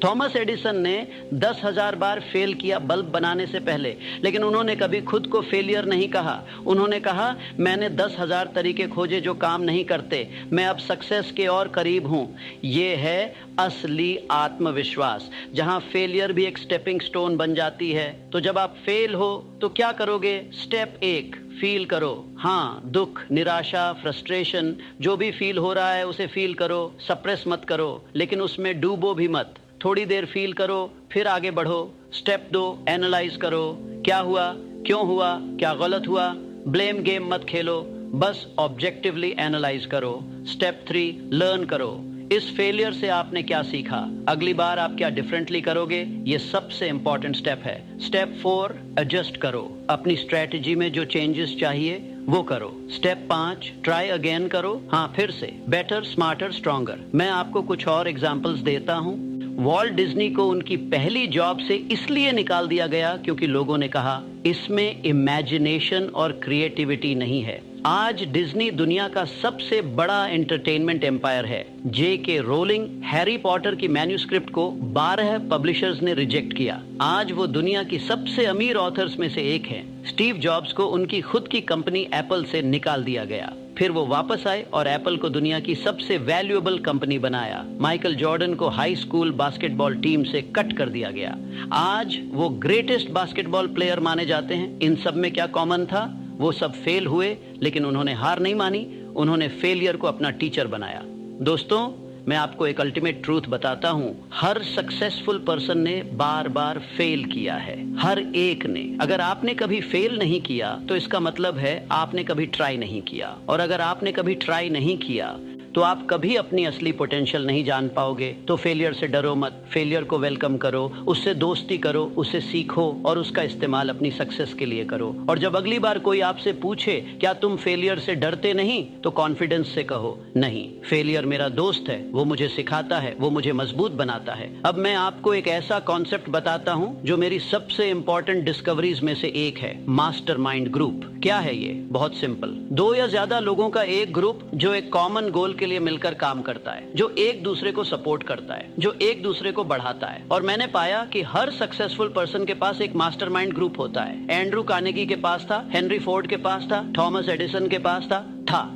थॉमस एडिसन ने 10,000 बार फेल किया बल्ब बनाने से पहले, लेकिन उन्होंने कभी खुद को फेलियर नहीं कहा। उन्होंने कहा, मैंने 10,000 तरीके खोजे जो काम नहीं करते, मैं अब सक्सेस के और करीब हूं। ये है असली आत्मविश्वास, जहां फेलियर भी एक स्टेपिंग स्टोन बन जाती है। तो जब आप फेल हो तो क्या करोगे? स्टेप 1, फील करो। हाँ, दुख, निराशा, फ्रस्ट्रेशन, जो भी फील हो रहा है उसे फील करो, सप्रेस मत करो, लेकिन उसमें डूबो भी मत। थोड़ी देर फील करो, फिर आगे बढ़ो। स्टेप 2, एनालाइज करो, क्या हुआ, क्यों हुआ, क्या गलत हुआ। ब्लेम गेम मत खेलो, बस ऑब्जेक्टिवली एनालाइज करो। स्टेप 3, लर्न करो। इस फेलियर से आपने क्या सीखा, अगली बार आप क्या डिफरेंटली करोगे, ये सबसे इंपॉर्टेंट स्टेप है। स्टेप 4, एडजस्ट करो, अपनी स्ट्रेटजी में जो चेंजेस चाहिए वो करो। स्टेप 5, ट्राई अगेन करो, हाँ फिर से, बेटर, स्मार्टर, स्ट्रॉन्गर। मैं आपको कुछ और एग्जांपल्स देता हूँ। वॉल्ट डिज्नी को उनकी पहली जॉब से इसलिए निकाल दिया गया क्योंकि लोगों ने कहा इसमें इमेजिनेशन और क्रिएटिविटी नहीं है। आज डिज्नी दुनिया का सबसे बड़ा एंटरटेनमेंट एम्पायर है। J.K. रोलिंग, हैरी पॉटर की मैन्युस्क्रिप्ट को 12 पब्लिशर्स ने रिजेक्ट किया। आज वो दुनिया की सबसे अमीर ऑथर्स में से एक हैं। स्टीव जॉब्स को उनकी खुद की कंपनी एप्पल से निकाल दिया गया, फिर वो वापस आए और एप्पल को दुनिया की सबसे वैल्यूएबल कंपनी बनाया। माइकल जॉर्डन को हाई स्कूल बास्केटबॉल टीम से कट कर दिया गया। आज वो ग्रेटेस्ट बास्केटबॉल प्लेयर माने जाते हैं। इन सब में क्या कॉमन था? वो सब फेल हुए, लेकिन उन्होंने हार नहीं मानी, उन्होंने फेलियर को अपना टीचर बनाया। दोस्तों, मैं आपको एक अल्टीमेट ट्रूथ बताता हूं, हर सक्सेसफुल पर्सन ने बार बार फेल किया है, हर एक ने। अगर आपने कभी फेल नहीं किया तो इसका मतलब है आपने कभी ट्राई नहीं किया, और अगर आपने कभी ट्राई नहीं किया तो आप कभी अपनी असली पोटेंशियल नहीं जान पाओगे। तो फेलियर से डरो मत, फेलियर को वेलकम करो, उससे दोस्ती करो, उससे सीखो और उसका इस्तेमाल अपनी सक्सेस के लिए करो। और जब अगली बार कोई आपसे पूछे क्या तुम फेलियर से डरते नहीं, तो कॉन्फिडेंस से कहो, नहीं, फेलियर मेरा दोस्त है, वो मुझे सिखाता है, वो मुझे मजबूत बनाता है। अब मैं आपको एक ऐसा कॉन्सेप्ट बताता हूँ जो मेरी सबसे इंपॉर्टेंट डिस्कवरीज में से एक है, मास्टरमाइंड ग्रुप। क्या है ये? बहुत सिंपल, 2 या ज्यादा लोगों का एक ग्रुप जो एक कॉमन गोल के लिए मिलकर काम करता है, जो एक दूसरे को सपोर्ट करता है, जो एक दूसरे को बढ़ाता है। और मैंने पाया कि हर सक्सेसफुल पर्सन के पास एक मास्टरमाइंड ग्रुप होता है। एंड्रू कार्नेगी के पास था, हेनरी फोर्ड के पास था, थॉमस एडिसन के पास था।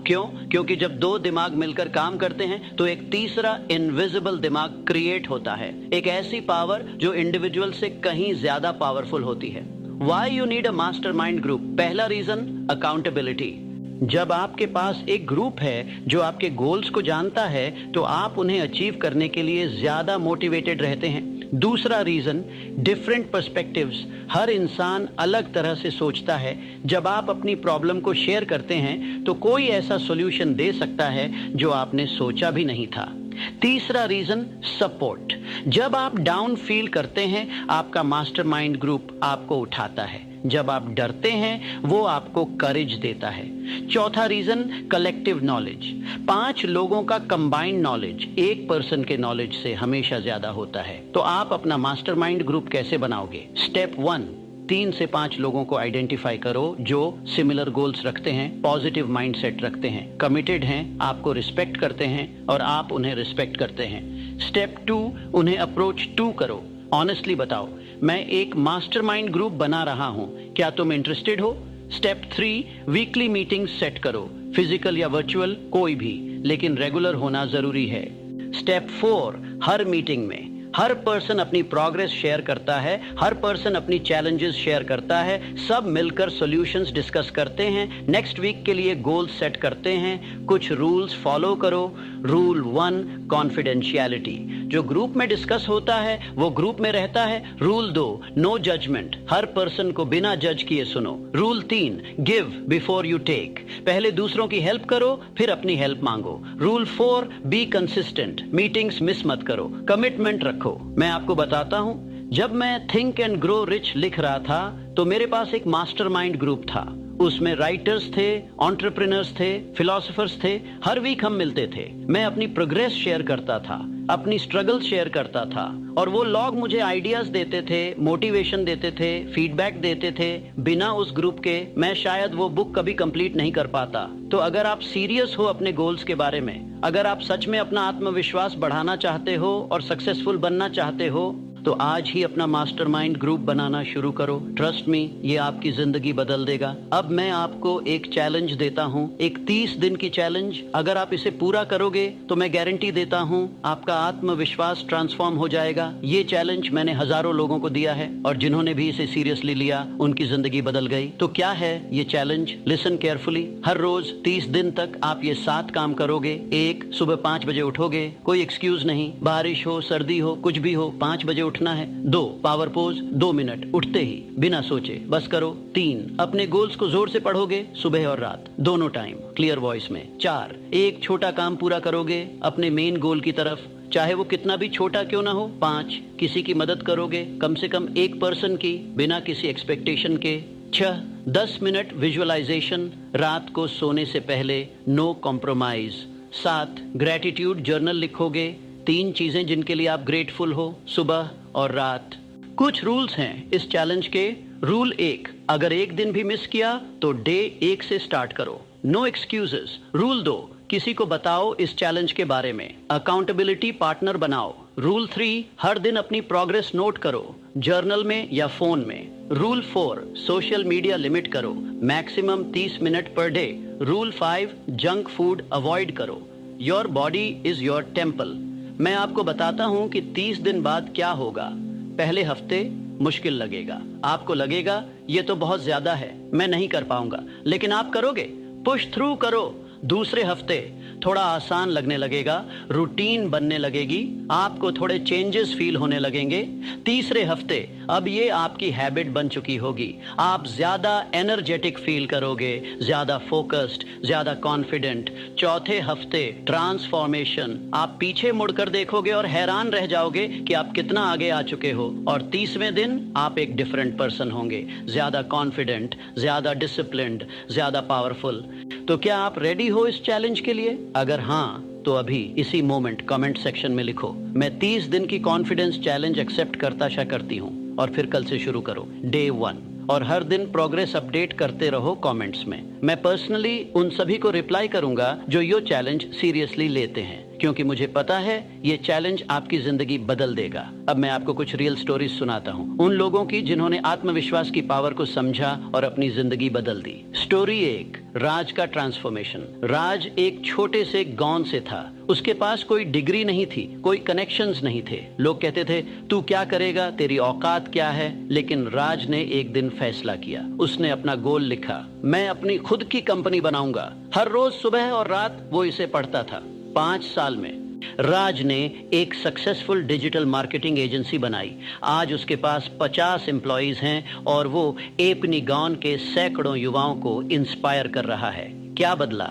क्यों? क्योंकि जब 2 दिमाग मिलकर काम करते हैं तो एक तीसरा इनविजिबल दिमाग क्रिएट होता है, एक ऐसी पावर जो इंडिविजुअल से कहीं ज्यादा पावरफुल होती है। Why you need a mastermind group? पहला रीजन, अकाउंटेबिलिटी। जब आपके पास एक ग्रुप है जो आपके गोल्स को जानता है तो आप उन्हें अचीव करने के लिए ज्यादा मोटिवेटेड रहते हैं। दूसरा रीजन, डिफरेंट पर्सपेक्टिव्स। हर इंसान अलग तरह से सोचता है। जब आप अपनी प्रॉब्लम को शेयर करते हैं तो कोई ऐसा सॉल्यूशन दे सकता है जो आपने सोचा भी नहीं था। तीसरा रीजन, सपोर्ट। जब आप डाउन फील करते हैं, आपका मास्टरमाइंड ग्रुप आपको उठाता है। जब आप डरते हैं, वो आपको करेज देता है। चौथा रीजन, कलेक्टिव नॉलेज। 5 लोगों का कंबाइंड नॉलेज एक पर्सन के नॉलेज से हमेशा ज्यादा होता है। तो आप अपना मास्टरमाइंड ग्रुप कैसे बनाओगे? स्टेप 1, 3 से 5 लोगों को आइडेंटिफाई करो जो सिमिलर गोल्स रखते हैं, पॉजिटिव माइंडसेट रखते हैं, कमिटेड हैं, आपको रिस्पेक्ट करते हैं और आप उन्हें रिस्पेक्ट करते हैं। स्टेप 2, उन्हें अप्रोच 2 करो। ऑनेस्टली बताओ, मैं एक मास्टरमाइंड ग्रुप बना रहा हूं, क्या तुम इंटरेस्टेड हो? स्टेप 3, वीकली मीटिंग सेट करो, फिजिकल या वर्चुअल कोई भी, लेकिन रेगुलर होना जरूरी है। स्टेप 4, हर मीटिंग में हर पर्सन अपनी प्रोग्रेस शेयर करता है, हर पर्सन अपनी चैलेंजेस शेयर करता है, सब मिलकर सॉल्यूशंस डिस्कस करते हैं, नेक्स्ट वीक के लिए गोल सेट करते हैं। कुछ रूल्स फॉलो करो। Rule 1, confidentiality. जो ग्रुप में डिस्कस होता है वो ग्रुप में रहता है। Rule 2, no judgement. हर पर्सन को बिना जज किए सुनो। Rule 3, give before you take. पहले दूसरों की हेल्प करो, फिर अपनी हेल्प मांगो। Rule 4, be consistent. Meetings miss मत करो, कमिटमेंट रखो। मैं आपको बताता हूं, जब मैं थिंक एंड ग्रो रिच लिख रहा था तो मेरे पास एक मास्टरमाइंड ग्रुप था। उसमें राइटर्स थे, एंटरप्रेन्योर्स थे, फिलोसोफर्स थे। हर वीक हम मिलते थे। मैं अपनी प्रोग्रेस शेयर करता था, अपनी स्ट्रगल शेयर करता था और वो लोग मुझे आइडियाज देते थे, मोटिवेशन देते थे, फीडबैक देते थे। बिना उस ग्रुप के मैं शायद वो बुक कभी कंप्लीट नहीं कर पाता। तो अगर आप सीरियस हो अपने गोल्स के बारे में, अगर आप सच में अपना आत्मविश्वास बढ़ाना चाहते हो और सक्सेसफुल बनना चाहते हो, तो आज ही अपना मास्टरमाइंड ग्रुप बनाना शुरू करो। ट्रस्ट मी, ये आपकी जिंदगी बदल देगा। अब मैं आपको एक चैलेंज देता हूँ, एक 30 दिन की चैलेंज। अगर आप इसे पूरा करोगे तो मैं गारंटी देता हूँ आपका आत्मविश्वास ट्रांसफॉर्म हो जाएगा। ये चैलेंज मैंने हजारों लोगों को दिया है और जिन्होंने भी इसे सीरियसली लिया उनकी जिंदगी बदल गई। तो क्या है ये चैलेंज? Listen carefully. हर रोज 30 दिन तक आप ये 7 काम करोगे। 1, सुबह 5 बजे उठोगे, कोई एक्सक्यूज नहीं, बारिश हो, सर्दी हो, कुछ भी हो, 5 बजे उठना है। 2, पावर पोज 2 मिनट उठते ही, बिना सोचे बस करो। 3, अपने गोल्स को जोर से पढ़ोगे, सुबह और रात दोनों टाइम, क्लियर वॉइस में। 4, एक छोटा काम पूरा करोगे अपने मेन गोल की तरफ, चाहे वो कितना भी छोटा क्यों ना हो। 5, किसी की मदद करोगे, कम से कम एक पर्सन की, बिना किसी एक्सपेक्टेशन के। 6, 10 मिनट विजुअलाइजेशन, रात को सोने से पहले, नो कॉम्प्रोमाइज। 7, ग्रेटिट्यूड जर्नल लिखोगे, 3 चीजें जिनके लिए आप ग्रेटफुल हो, सुबह और रात। कुछ रूल्स हैं इस चैलेंज के। रूल 1, अगर एक दिन भी मिस किया तो डे 1 से स्टार्ट करो, नो एक्सक्यूजेस। रूल 2, किसी को बताओ इस चैलेंज के बारे में, अकाउंटेबिलिटी पार्टनर बनाओ। रूल 3, हर दिन अपनी प्रोग्रेस नोट करो, जर्नल में या फोन में। रूल 4, सोशल मीडिया लिमिट करो, maximum 30 minute per day. Rule 5, junk food avoid करो। Your body is your temple. मैं आपको बताता हूं कि 30 दिन बाद क्या होगा। पहले हफ्ते मुश्किल लगेगा, आपको लगेगा ये तो बहुत ज्यादा है, मैं नहीं कर पाऊंगा, लेकिन आप करोगे, पुश थ्रू करो। दूसरे हफ्ते थोड़ा आसान लगने लगेगा, रूटीन बनने लगेगी, आपको थोड़े चेंजेस फील होने लगेंगे। तीसरे हफ्ते अब ये आपकी हैबिट बन चुकी होगी, आप ज्यादा एनर्जेटिक फील करोगे, ज्यादा फोकस्ड, ज्यादा कॉन्फिडेंट। चौथे हफ्ते ट्रांसफॉर्मेशन, आप पीछे मुड़कर देखोगे और हैरान रह जाओगे कि आप कितना आगे आ चुके हो। और 30वें दिन आप एक डिफरेंट पर्सन होंगे, ज्यादा कॉन्फिडेंट, ज्यादा डिसिप्लिन्ड, ज्यादा पावरफुल। तो क्या आप रेडी हो इस चैलेंज के लिए? अगर हाँ तो अभी इसी मोमेंट कमेंट सेक्शन में लिखो, मैं 30 दिन की कॉन्फिडेंस चैलेंज एक्सेप्ट करती हूँ, और फिर कल से शुरू करो, डे 1। और हर दिन प्रोग्रेस अपडेट करते रहो कमेंट्स में। मैं पर्सनली उन सभी को रिप्लाई करूंगा जो ये चैलेंज सीरियसली लेते हैं, क्योंकि मुझे पता है ये चैलेंज आपकी जिंदगी बदल देगा। अब मैं आपको कुछ रियल स्टोरीज सुनाता हूँ, उन लोगों की जिन्होंने आत्मविश्वास की पावर को समझा और अपनी जिंदगी बदल दी। स्टोरी 1, राज का ट्रांसफॉर्मेशन। राज एक छोटे से गांव से था, उसके पास कोई डिग्री नहीं थी, कोई कनेक्शंस नहीं थे। लोग कहते थे तू क्या करेगा, तेरी औकात क्या है। लेकिन राज ने एक दिन फैसला किया, उसने अपना गोल लिखा, मैं अपनी खुद की कंपनी बनाऊंगा। हर रोज सुबह और रात वो इसे पढ़ता था। 5 साल में राज ने एक सक्सेसफुल डिजिटल मार्केटिंग एजेंसी बनाई। आज उसके पास 50 एम्प्लॉइज हैं और वो एपनीगॉन के सैकड़ों युवाओं को इंस्पायर कर रहा है। क्या बदला?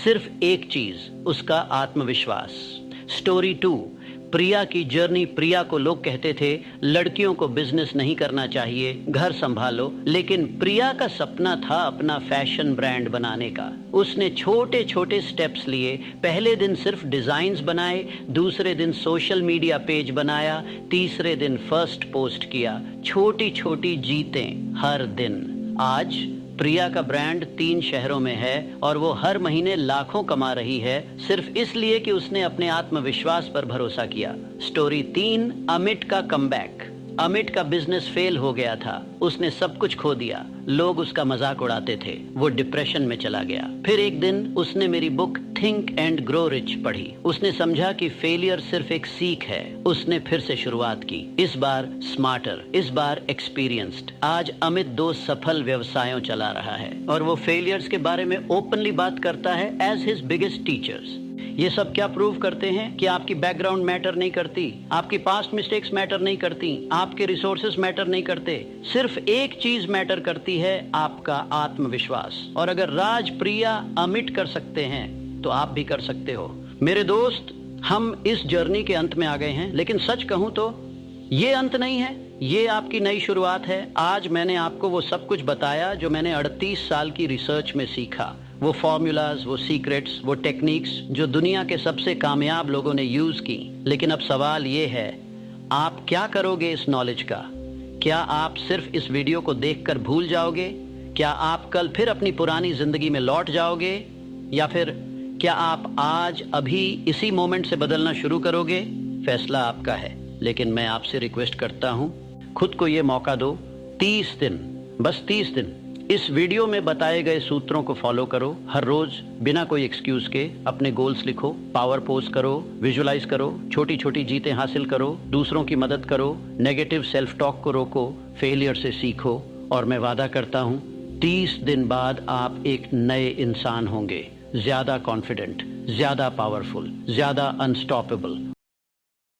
सिर्फ एक चीज, उसका आत्मविश्वास। स्टोरी 2, प्रिया की जर्नी। प्रिया को लोग कहते थे लड़कियों को बिजनेस नहीं करना चाहिए, घर संभालो, लेकिन प्रिया का सपना था अपना फैशन ब्रांड बनाने का। उसने छोटे छोटे स्टेप्स लिए। पहले दिन सिर्फ डिजाइन्स बनाए, दूसरे दिन सोशल मीडिया पेज बनाया, तीसरे दिन फर्स्ट पोस्ट किया। छोटी छोटी जीतें हर दिन। आज प्रिया का ब्रांड 3 शहरों में है और वो हर महीने लाखों कमा रही है, सिर्फ इसलिए कि उसने अपने आत्मविश्वास पर भरोसा किया। स्टोरी 3, अमित का कमबैक। अमित का बिजनेस फेल हो गया था, उसने सब कुछ खो दिया, लोग उसका मजाक उड़ाते थे, वो डिप्रेशन में चला गया। फिर एक दिन उसने मेरी book think and grow rich पढ़ी। उसने समझा कि फेलियर सिर्फ एक सीख है। उसने फिर से शुरुआत की, इस बार स्मार्टर, इस बार एक्सपीरियंस्ड। आज अमित 2 सफल व्यवसायों चला रहा है और वो फेलियर्स के बारे में ओपनली बात करता है एज हिज बिगेस्ट टीचर्स। ये सब क्या प्रूव करते हैं कि आपकी बैकग्राउंड मैटर नहीं करती, आपकी पास्ट मिस्टेक्स मैटर नहीं करती, आपके रिसोर्सेस मैटर नहीं करते। सिर्फ एक चीज मैटर करती है, आपका आत्मविश्वास। और अगर राज, प्रिया, अमित कर सकते हैं तो आप भी कर सकते हो। मेरे दोस्त, हम इस जर्नी के अंत में आ गए हैं, लेकिन सच कहूं तो ये अंत नहीं है, ये आपकी नई शुरुआत है। आज मैंने आपको वो सब कुछ बताया जो मैंने 38 साल की रिसर्च में सीखा। वो फॉर्मूलाज, वो सीक्रेट्स, वो टेक्निक्स जो दुनिया के सबसे कामयाब लोगों ने यूज की। लेकिन अब सवाल ये है, आप क्या करोगे इस नॉलेज का? क्या आप सिर्फ इस वीडियो को देखकर भूल जाओगे? क्या आप कल फिर अपनी पुरानी जिंदगी में लौट जाओगे? या फिर क्या आप आज अभी इसी मोमेंट से बदलना शुरू करोगे? फैसला आपका है, लेकिन मैं आपसे रिक्वेस्ट करता हूं, खुद को ये मौका दो। 30 दिन, बस 30 दिन इस वीडियो में बताए गए सूत्रों को फॉलो करो। हर रोज बिना कोई एक्सक्यूज के अपने गोल्स लिखो, पावर पोस्ट करो, विजुलाइज करो, छोटी छोटी जीतें हासिल करो, दूसरों की मदद करो, नेगेटिव सेल्फ टॉक को रोको, फेलियर से सीखो। और मैं वादा करता हूं 30 दिन बाद आप एक नए इंसान होंगे, ज्यादा कॉन्फिडेंट, ज्यादा पावरफुल, ज्यादा अनस्टॉपेबल।